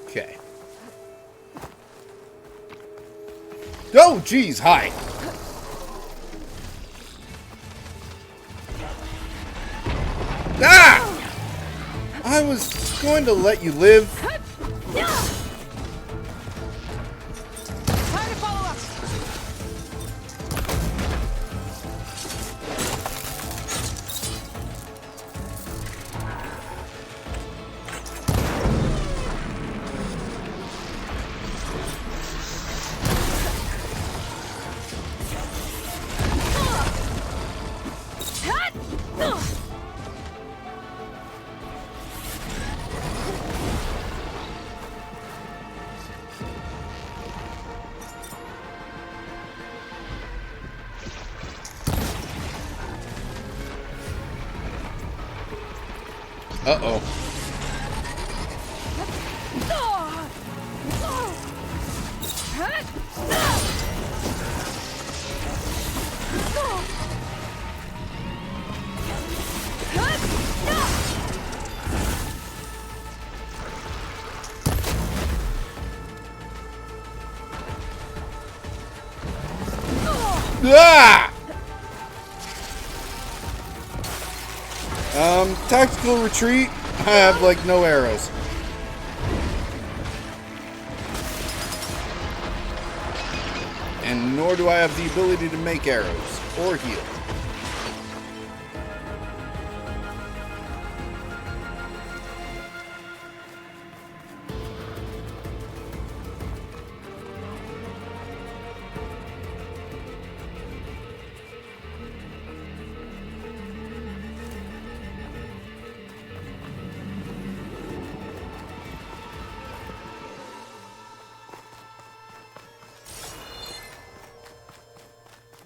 Okay. Oh, geez, hi. Ah! I was going to let you live. Time to follow up. Uh-oh. Ah! Tactical retreat. I have, like, no arrows. And nor do I have the ability to make arrows or heal.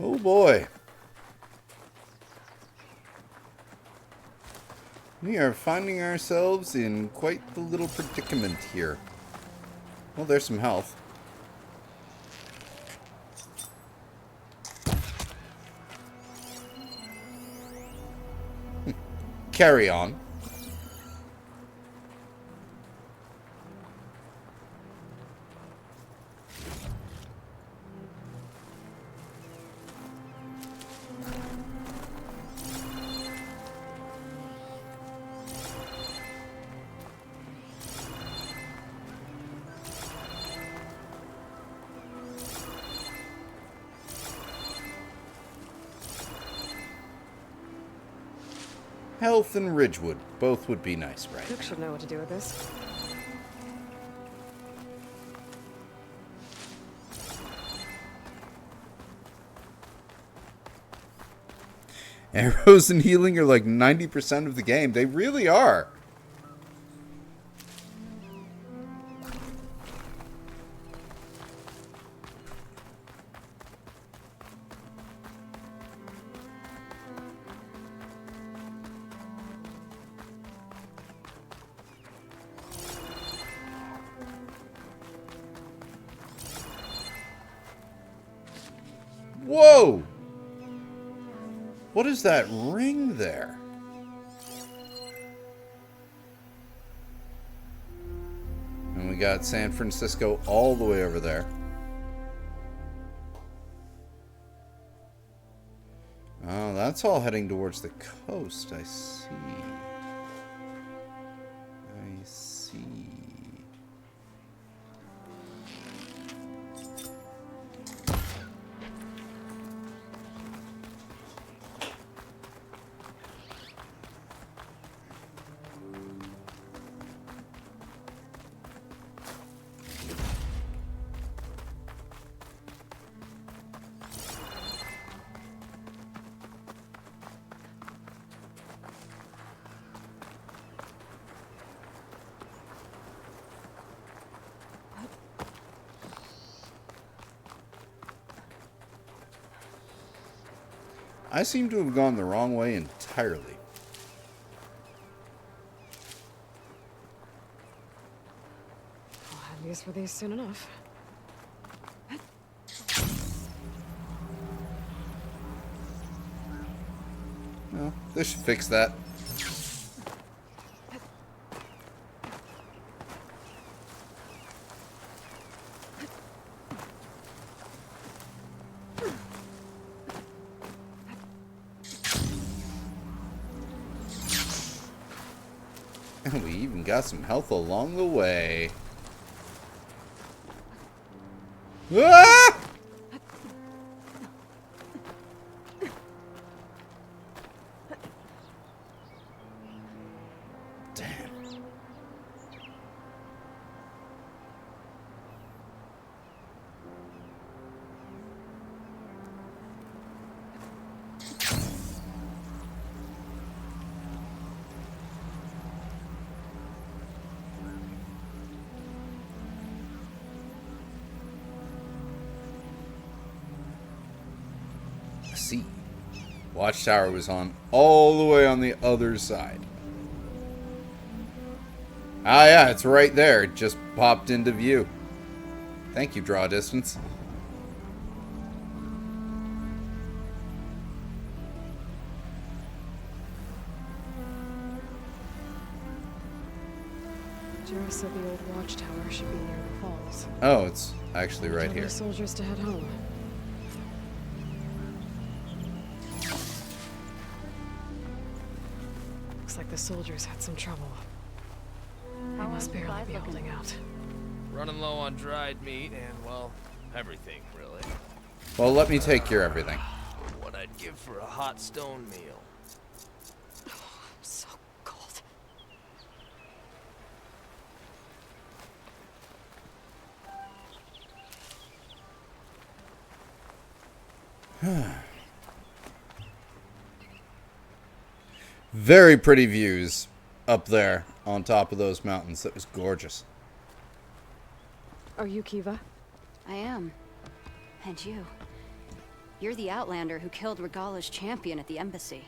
Oh boy. We are finding ourselves in quite the little predicament here. Well, there's some health. Carry on. Health and Ridgewood. Both would be nice, right? Duke should know what to do with this. Arrows and healing are like 90% of the game. They really are. Whoa! What is that ring there? And we got San Francisco all the way over there. Oh, that's all heading towards the coast, I see. I see. I seem to have gone the wrong way entirely. I'll have use for these soon enough. Well, this should fix that. And we even got some health along the way. Ah! Damn. See, Watchtower was on all the way on the other side. Ah, yeah, it's right there. It just popped into view. Thank you, draw distance. Jarrah said the old watchtower should be near the falls. Oh, it's actually right Tell here. the soldiers to head home. Looks like the soldiers had some trouble. They must barely be holding out. Running low on dried meat and, well, everything, really. Well, let me take care of everything. What I'd give for a hot stone meal. I'm so cold. Very pretty views up there on top of those mountains. That was gorgeous. Are you Kiva? I am. And you. You're the Outlander who killed Regalla's champion at the embassy.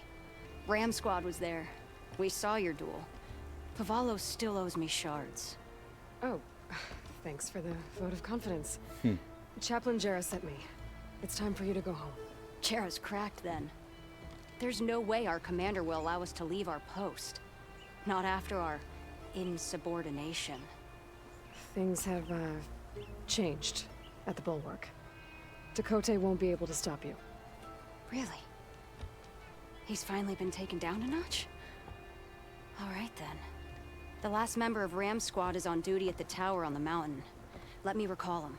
Ram Squad was there. We saw your duel. Pavallo still owes me shards. Oh, thanks for the vote of confidence. Hmm. Chaplain Jarrah sent me. It's time for you to go home. Jarrah's cracked then. There's no way our commander will allow us to leave our post. Not after our insubordination. Things have, changed at the Bulwark. Dakota won't be able to stop you. Really? He's finally been taken down a notch? Alright then. The last member of Ram's squad is on duty at the tower on the mountain. Let me recall him.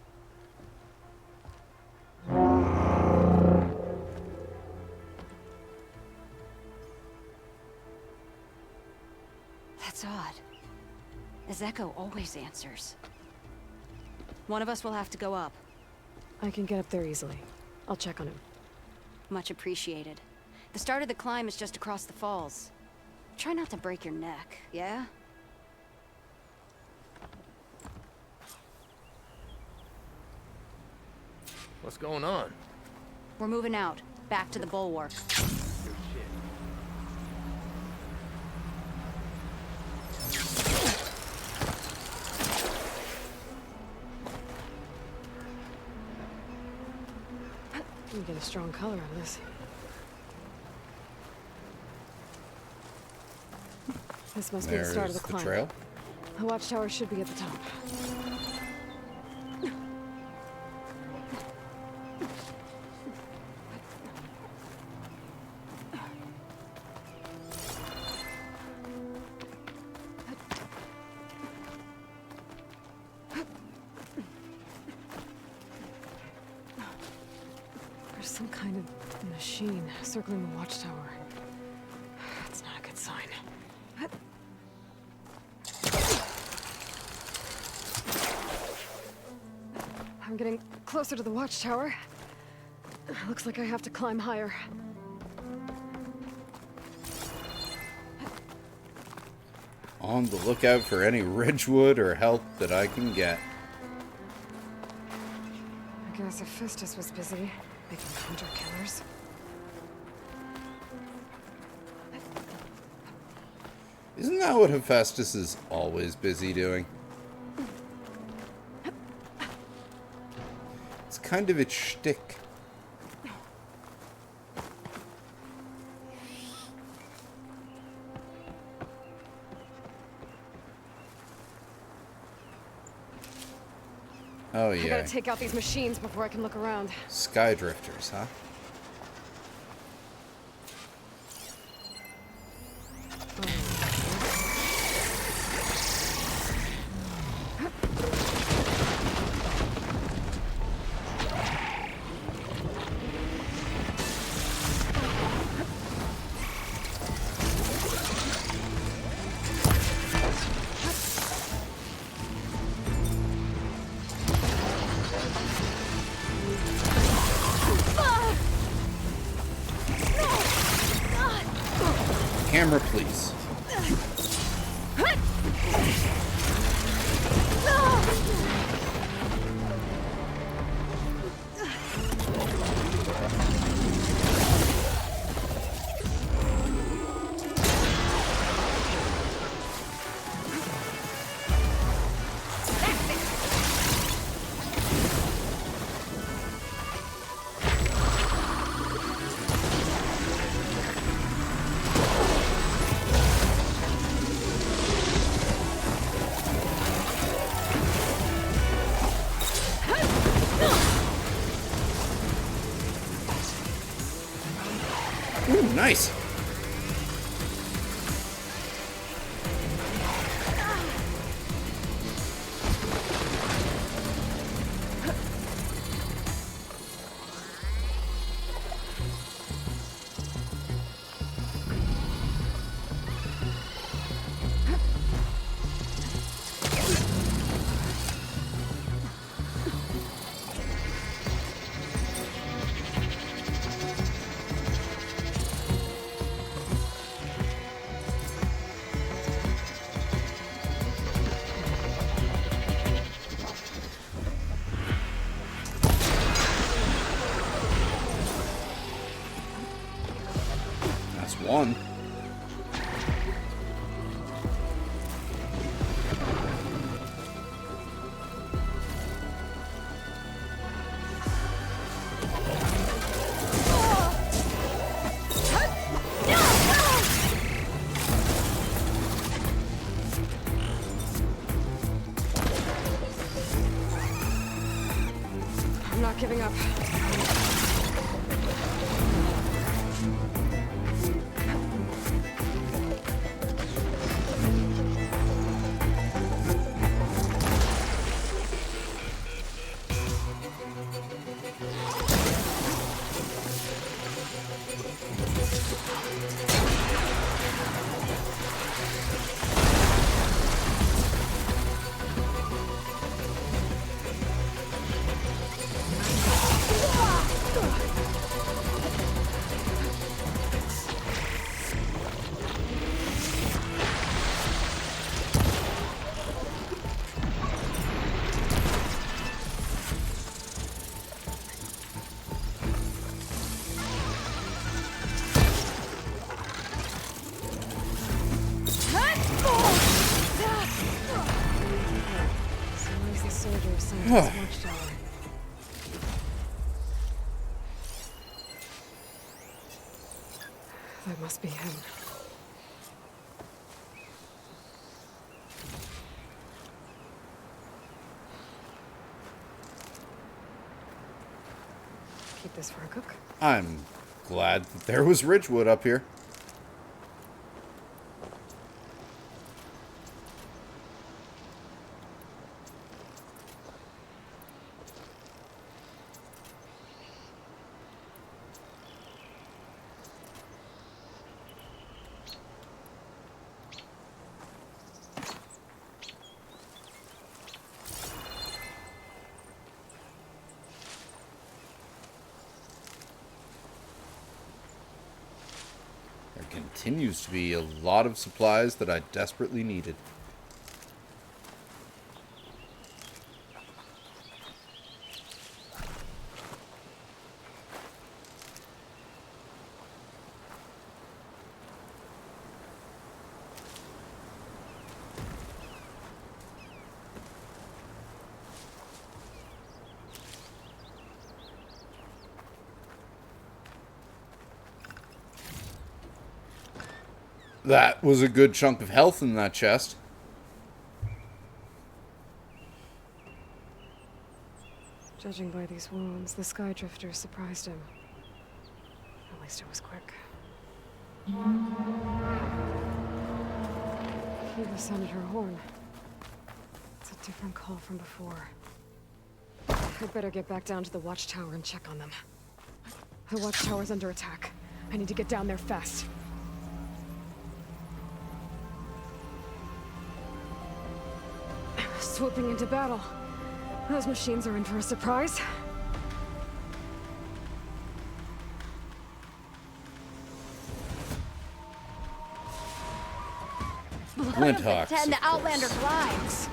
That's odd. Ezeko always answers. One of us will have to go up. I can get up there easily. I'll check on him. Much appreciated. The start of the climb is just across the falls. Try not to break your neck, yeah? What's going on? We're moving out. Back to the Bulwark. You get a strong color on this. This must be the start of the There's the climb. trail. The watchtower should be at the top. There's some kind of machine circling the watchtower. That's not a good sign. I'm getting closer to the watchtower. Looks like I have to climb higher. On the lookout for any ridgewood or help that I can get. I guess Hephaestus was busy making hunter-killers. Isn't that what Hephaestus is always busy doing? It's kind of its shtick. Oh I yeah. gotta take out these machines before I can look around. Sky drifters, huh? Camera, please. Ooh, nice. That's one. I'm not giving up. That must be him. Keep this for a cook. I'm glad that there was Ridgewood up here. Continues to be a lot of supplies that I desperately needed. That was a good chunk of health in that chest. Judging by these wounds, the Sky Drifter surprised him. At least it was quick. Kiva sounded her horn. It's a different call from before. I'd better get back down to the watchtower and check on them. The watchtower's under attack. I need to get down there fast. Swooping into battle. Those machines are in for a surprise. Flint Hawks, And the of Outlander course. glides.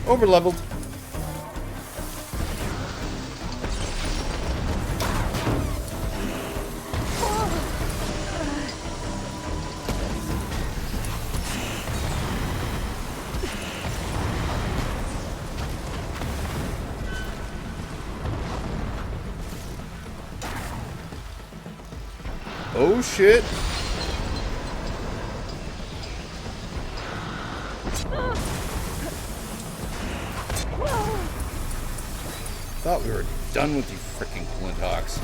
Over leveled. Oh shit. Thought we were done with you freaking Flint Hawks.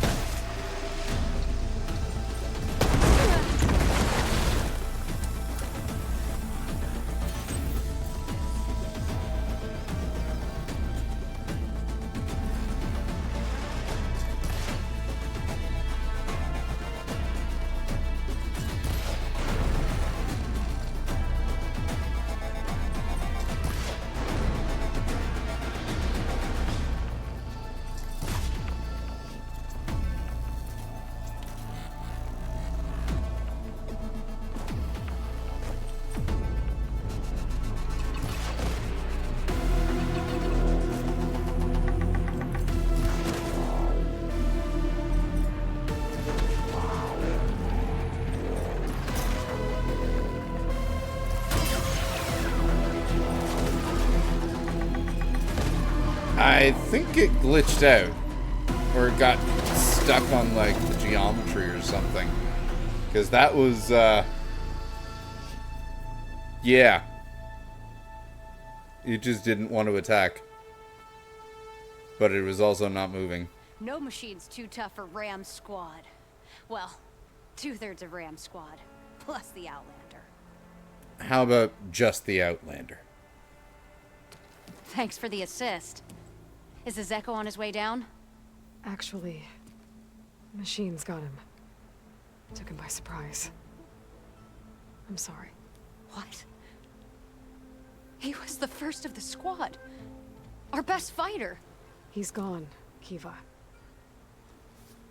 I think it glitched out. Or it got stuck on, like, the geometry or something. Because that was, yeah. It just didn't want to attack. But it was also not moving. No machine's too tough for Ram's squad. Well, 2/3 of Ram's squad, plus the Outlander. How about just the Outlander? Thanks for the assist. Is the Zeko on his way down? Actually, machines got him. Took him by surprise. I'm sorry. What? He was the first of the squad. Our best fighter. He's gone, Kiva.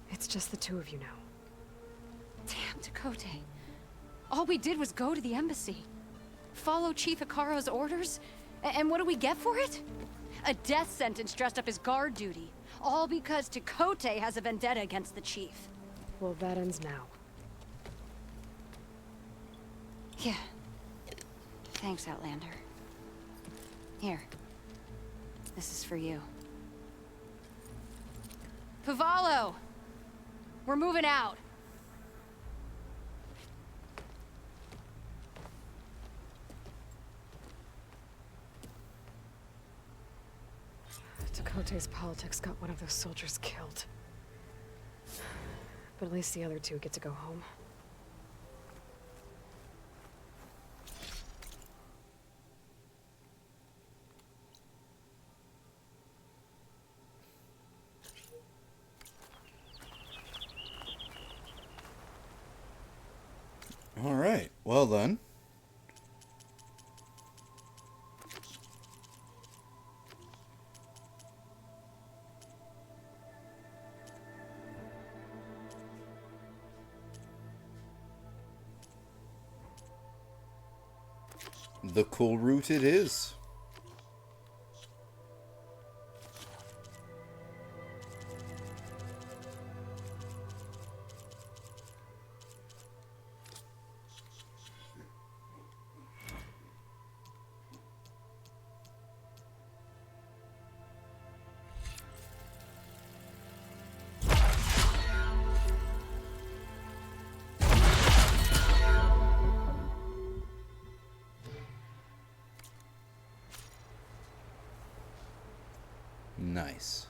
It's just the two of you now. Damn, Dakota. All we did was go to the embassy. Follow Chief Hikaru's orders? And what do we get for it? A death sentence dressed up as guard duty. All because Takote has a vendetta against the chief. Well, that ends now. Yeah. Thanks, Outlander. Here. This is for you. Pavalo! We're moving out. Takote's politics got one of those soldiers killed. But at least the other two get to go home. All right. Well then. the cool route it is. Nice.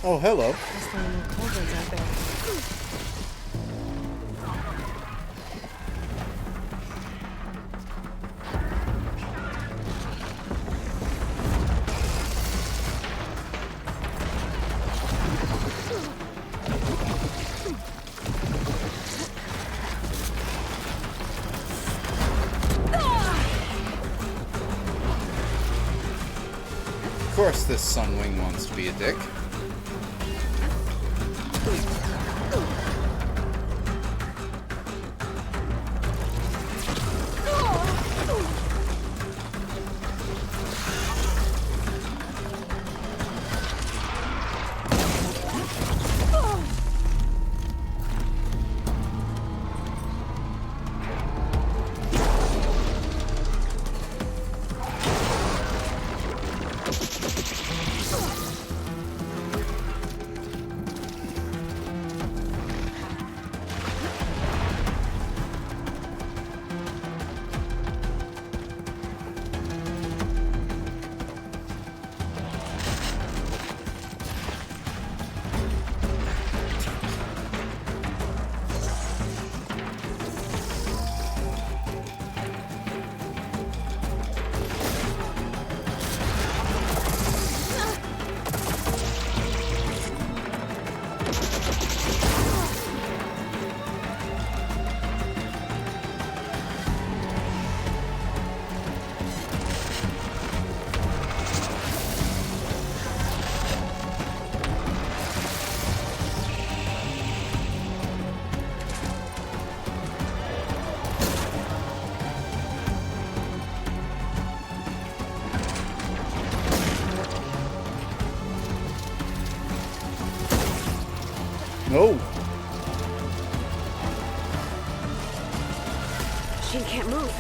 Oh, hello. Guess there are no cauldrons out there. Of course this Sunwing wants to be a dick. No. She can't move.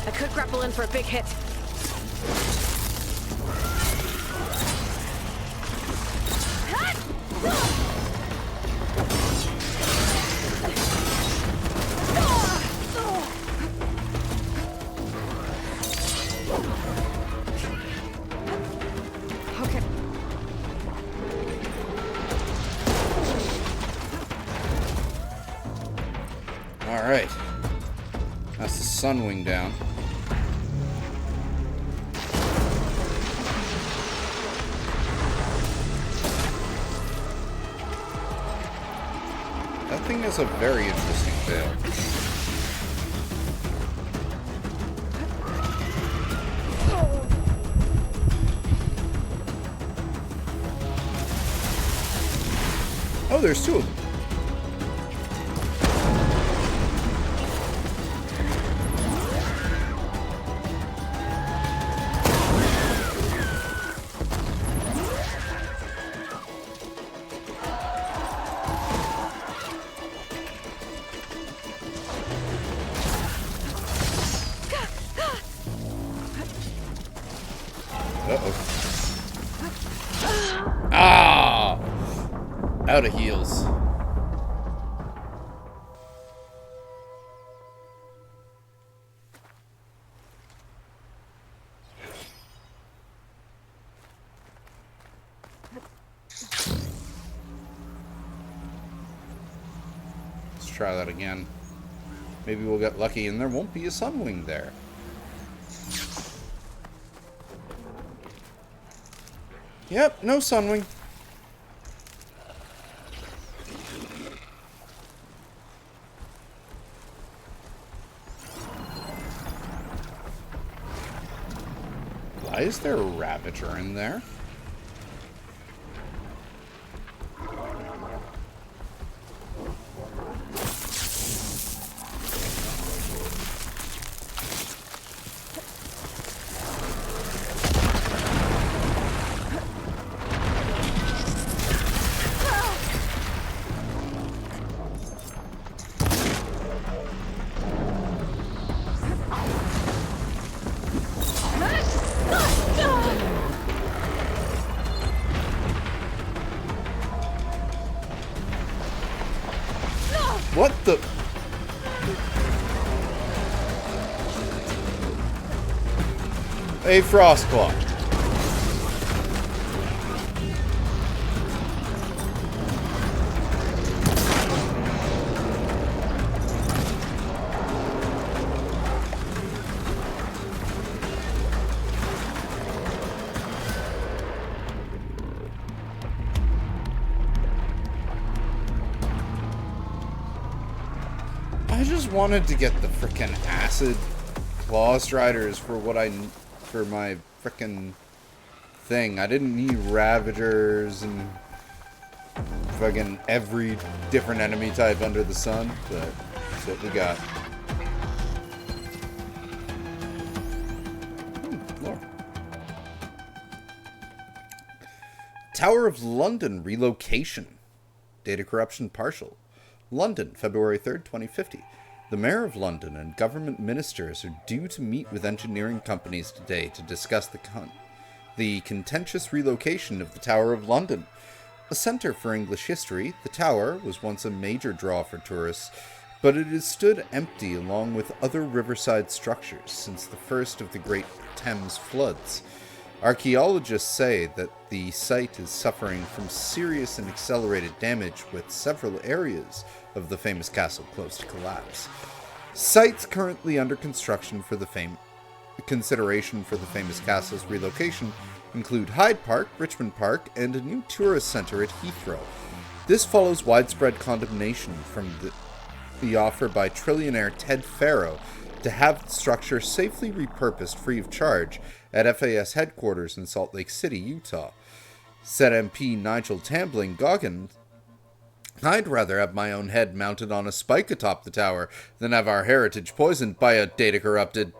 I could grapple in for a big hit. Okay. Alright. That's the Sunwing down. That thing has a very interesting tail. Oh, there's two of them. Uh-oh. Ah! Out of heals. Let's try that again. Maybe we'll get lucky and there won't be a Sunwing there. Yep, no Sunwing. Why is there a Ravager in there? What the? A Frostclaw. I just wanted to get the frickin' acid claw striders for my frickin' thing. I didn't need Ravagers and fucking every different enemy type under the sun, but that's what we got. Lore. Tower of London relocation. Data corruption partial. London, February 3rd, 2050. The Mayor of London and government ministers are due to meet with engineering companies today to discuss the contentious relocation of the Tower of London. A centre for English history, the tower was once a major draw for tourists, but it has stood empty along with other riverside structures since the first of the Great Thames floods. Archaeologists say that the site is suffering from serious and accelerated damage, with several areas of the famous castle close to collapse. Sites currently under construction for the consideration for the famous castle's relocation include Hyde Park, Richmond Park, and a new tourist centre at Heathrow. This follows widespread condemnation from the offer by trillionaire Ted Faro to have the structure safely repurposed free of charge at FAS headquarters in Salt Lake City, Utah. Said MP Nigel Tambling Goggins, "I'd rather have my own head mounted on a spike atop the tower than have our heritage poisoned by a data corrupted."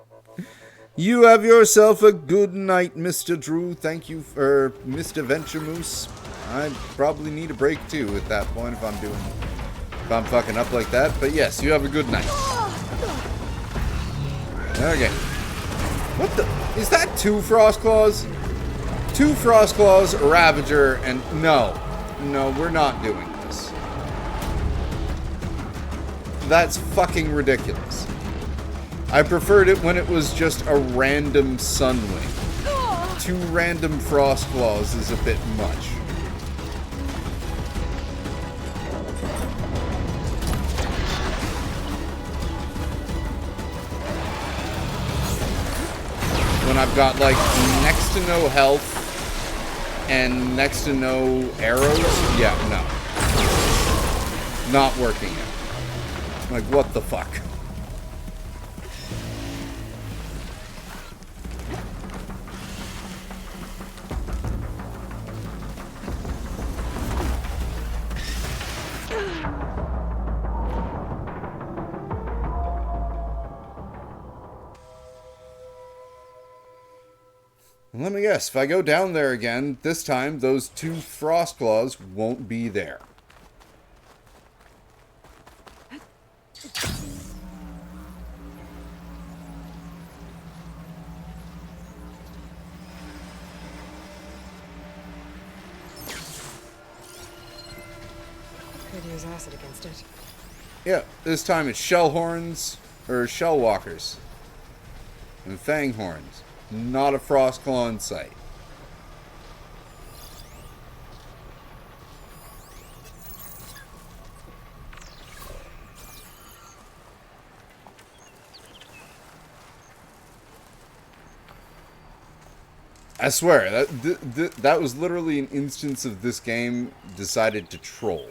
You have yourself a good night, Mr. Drew. Thank you for Mr. Venture Moose. I probably need a break too at that point if I'm fucking up like that. But yes, you have a good night. Okay. What the? Is that 2 Frostclaws? 2 Frostclaws, a Ravager, and no, we're not doing this. That's fucking ridiculous. I preferred it when it was just a random Sunwing. 2 random Frostclaws is a bit much. When I've got like next to no health and next to no arrows, yeah, no. Not working out. Like, what the fuck? Let me guess, if I go down there again, this time those 2 Frostclaws won't be there. Could use acid against it. Yeah, this time it's shell horns, or shell walkers. And fang horns. Not a Frostclaw in sight. I swear, that was literally an instance of this game decided to troll.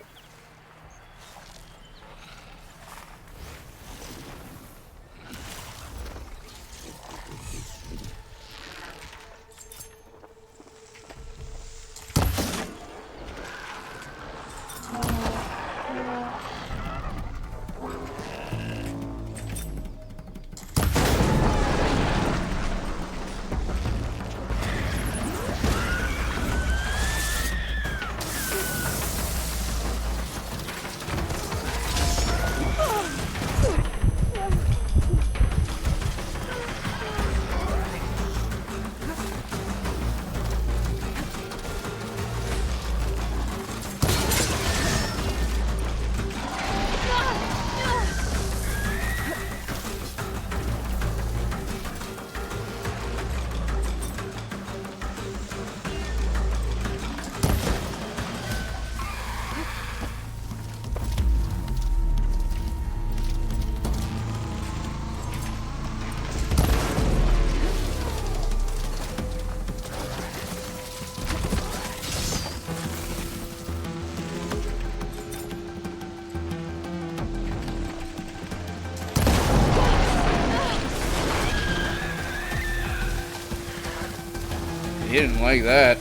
He didn't like that.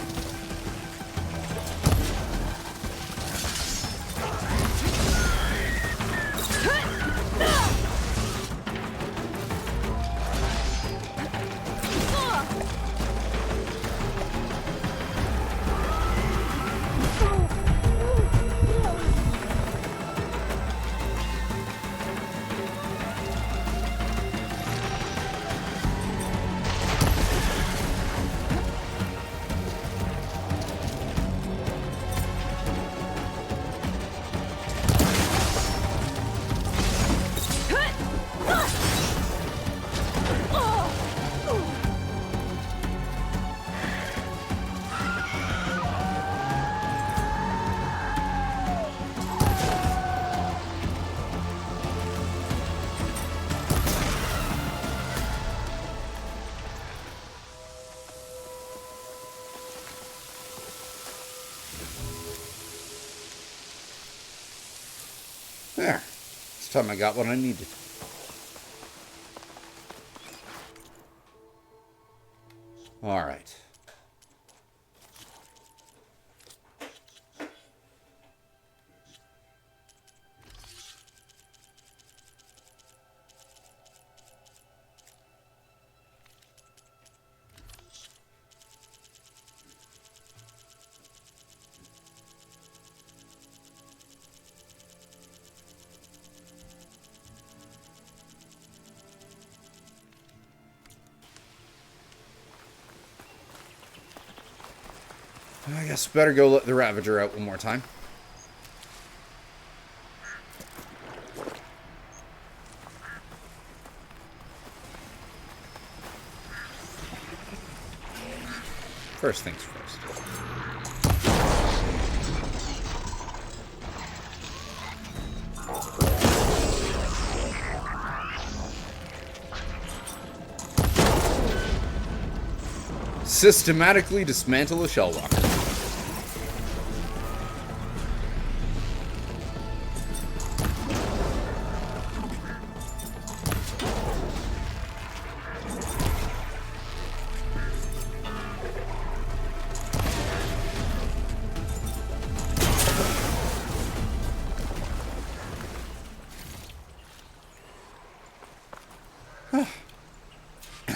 There. This time I got what I needed. All right. I guess better go let the Ravager out one more time. First things first. Systematically dismantle a shell walker.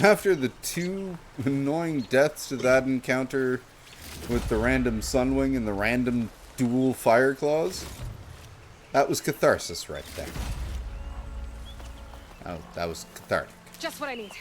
After the two annoying deaths to that encounter with the random Sunwing and the random dual Fire Claws, that was catharsis right there. Oh, that was cathartic. Just what I need.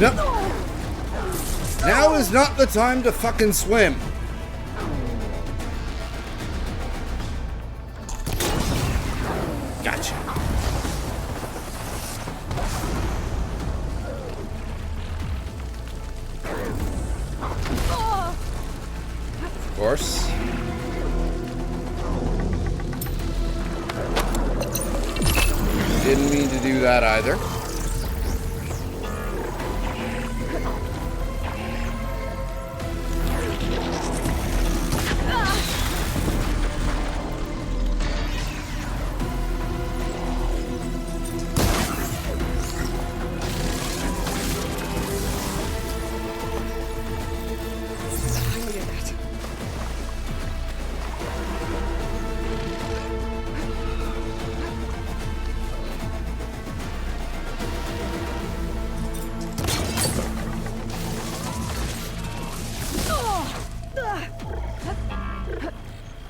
Nope. Now is not the time to fucking swim. Gotcha. Of course. Didn't mean to do that either.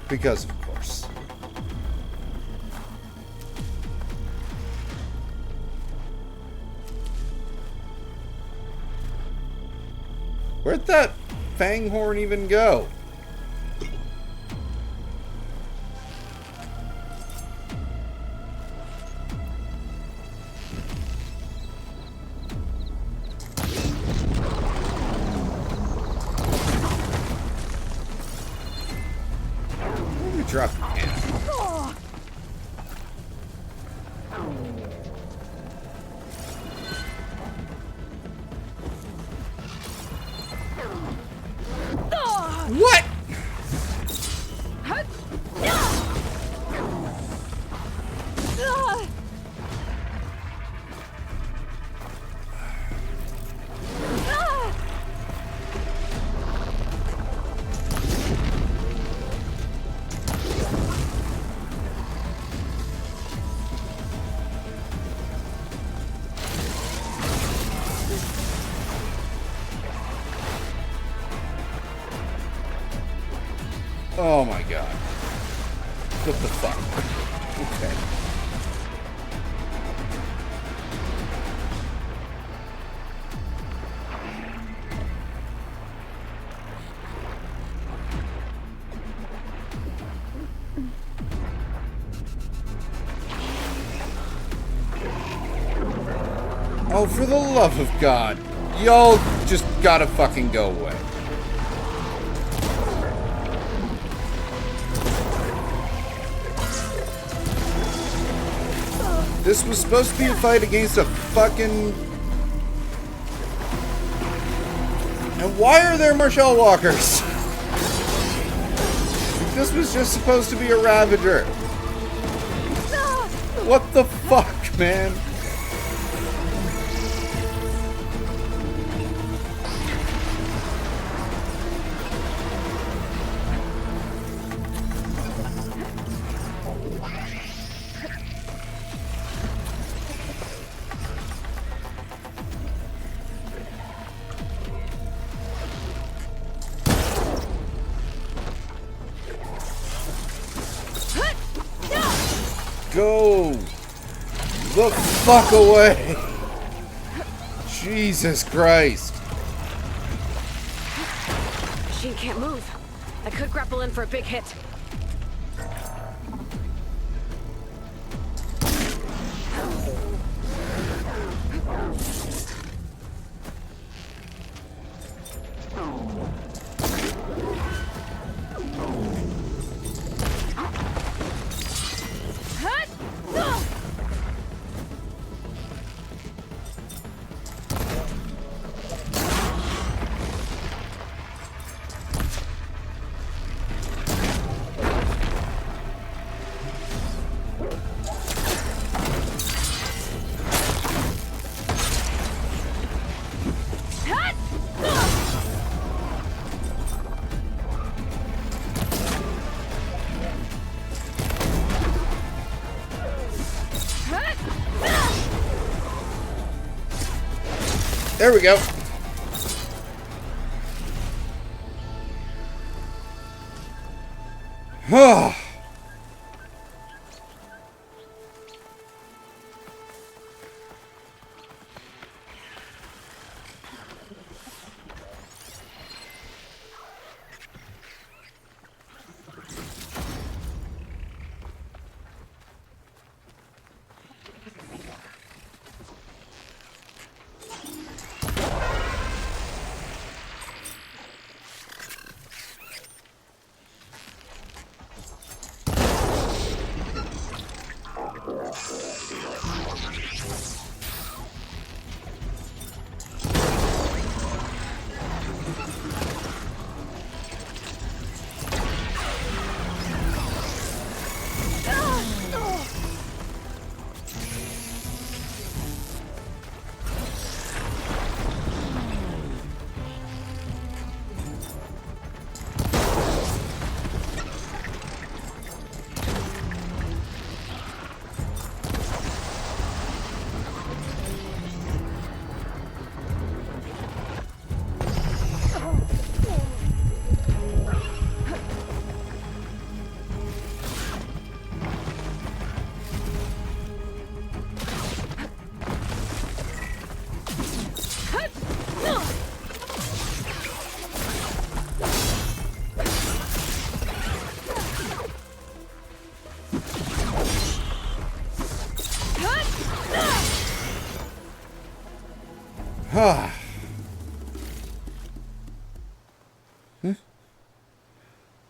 Because, of course. Where'd that fang horn even go? Drop the can. What? Oh my god. What the fuck? Okay. Oh, for the love of God. Y'all just gotta fucking go away. This was supposed to be a fight against a fucking... And why are there Marshall Walkers? This was just supposed to be a Ravager. What the fuck, man? Go the fuck away! Jesus Christ! Machine can't move. I could grapple in for a big hit. There we go.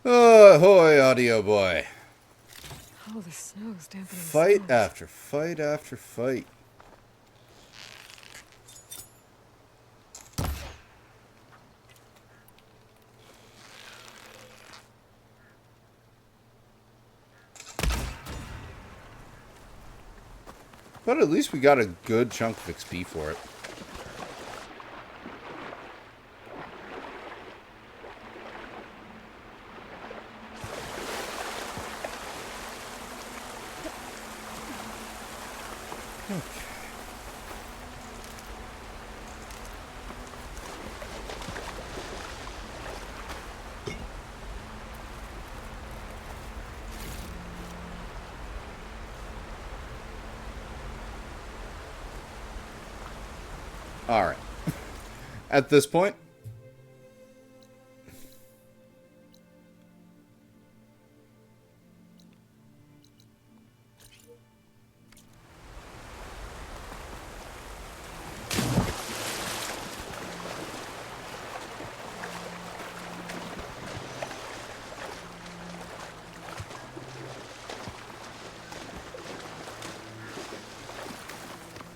Ahoy, audio boy. Oh, the snow's dampening the Fight storms. after fight after fight. But at least we got a good chunk of XP for it. Alright. At this point,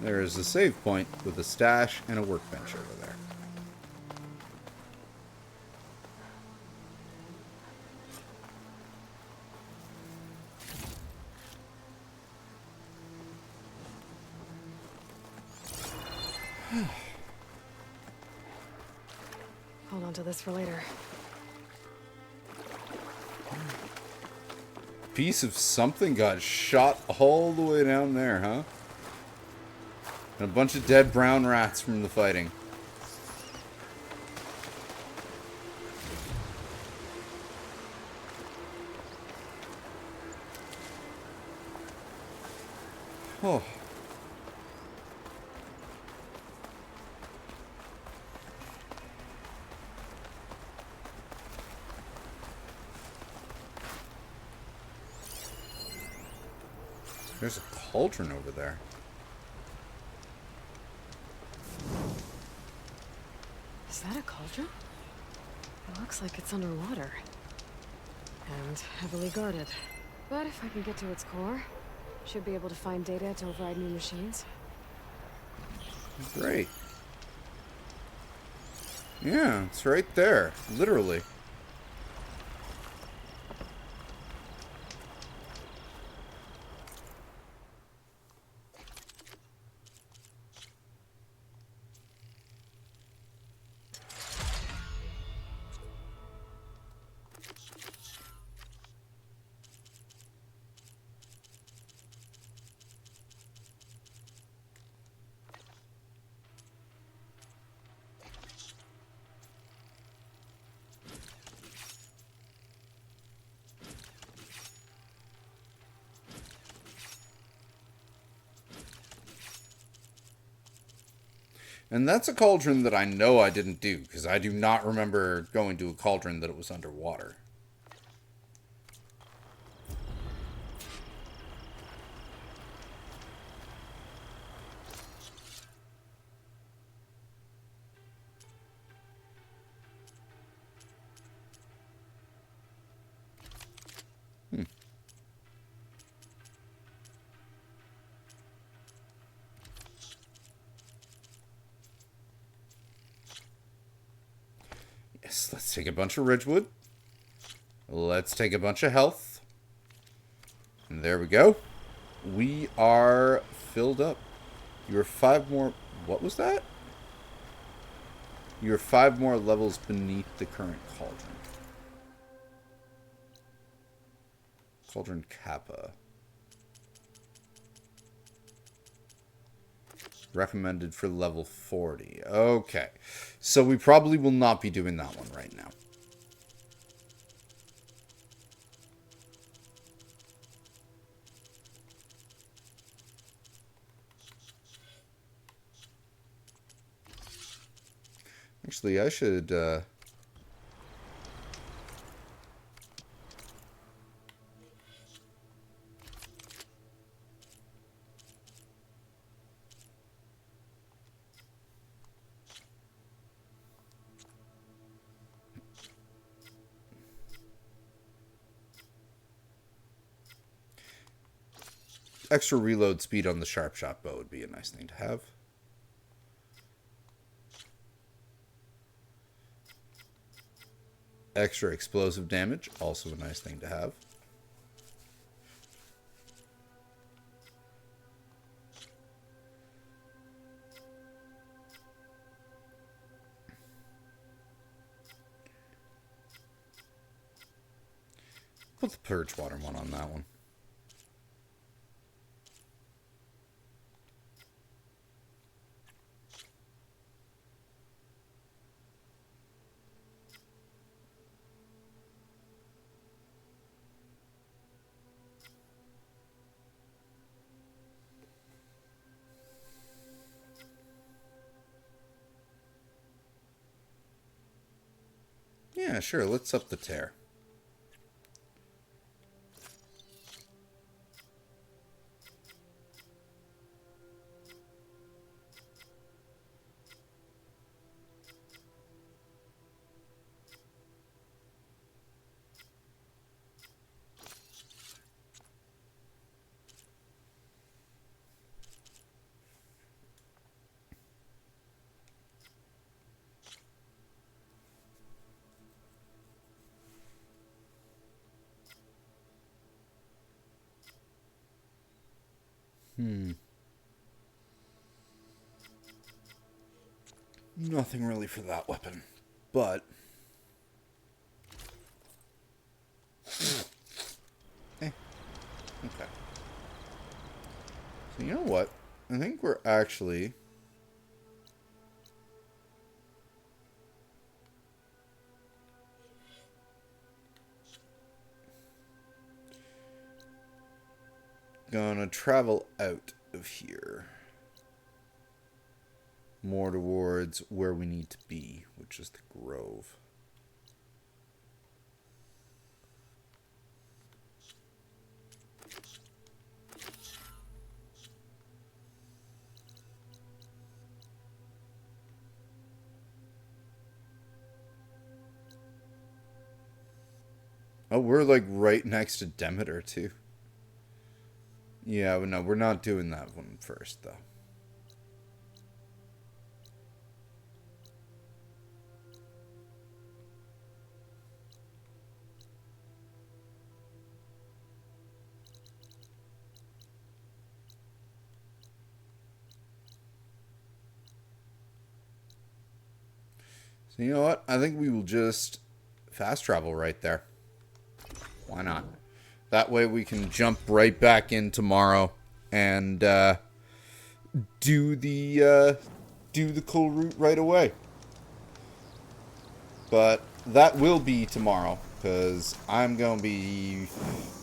there is a save point with a stash and a workbench over there. Hold on to this for later. Piece of something got shot all the way down there, huh? And a bunch of dead brown rats from the fighting. Oh. There's a cauldron over there. Is that a cauldron? It looks like it's underwater. And heavily guarded. But if I can get to its core, should be able to find data to override new machines. Great. Yeah, it's right there. Literally. And that's a cauldron that I know I didn't do, because I do not remember going to a cauldron that it was underwater. Yes, let's take a bunch of Ridgewood. Let's take a bunch of health. And there we go. We are filled up. You're 5 more... What was that? You're 5 more levels beneath the current cauldron. Cauldron Kappa. Recommended for level 40. Okay. So we probably will not be doing that one right now. Actually, I should, extra reload speed on the sharp shot bow would be a nice thing to have. Extra explosive damage, also a nice thing to have. Put the purge water one on that one. Yeah, sure, let's up the tear. Nothing really for that weapon, but okay. So you know what? I think we're actually gonna travel out of here more towards where we need to be, which is the Grove. Oh, we're like right next to Demeter too. Yeah, but no, we're not doing that one first though. So you know what? I think we will just fast travel right there. Why not? That way we can jump right back in tomorrow and do the cool route right away. But that will be tomorrow because I'm going to be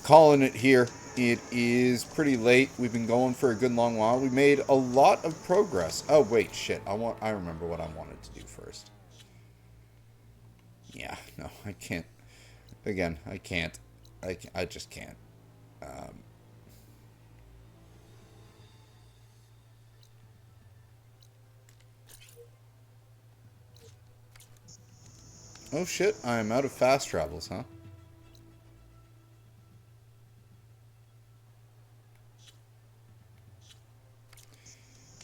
calling it here. It is pretty late. We've been going for a good long while. We made a lot of progress. Oh wait, shit. I remember what I wanted to do first. Yeah, no, I can't. Again, I can't. I just can't. Oh shit, I'm out of fast travels, huh?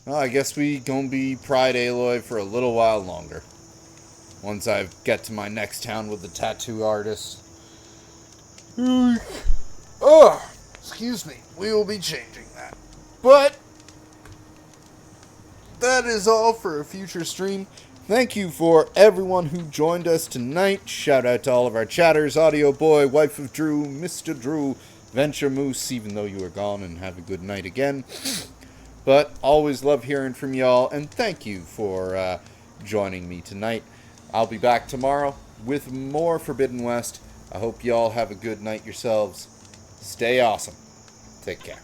Well, I guess we gonna be Pride Aloy for a little while longer. Once I get to my next town with the tattoo artist. Oh, excuse me. We will be changing that. But that is all for a future stream. Thank you for everyone who joined us tonight. Shout out to all of our chatters, Audio Boy, Wife of Drew, Mr. Drew, Venture Moose, even though you are gone, and have a good night again. But always love hearing from y'all, and thank you for joining me tonight. I'll be back tomorrow with more Forbidden West. I hope y'all have a good night yourselves. Stay awesome. Take care.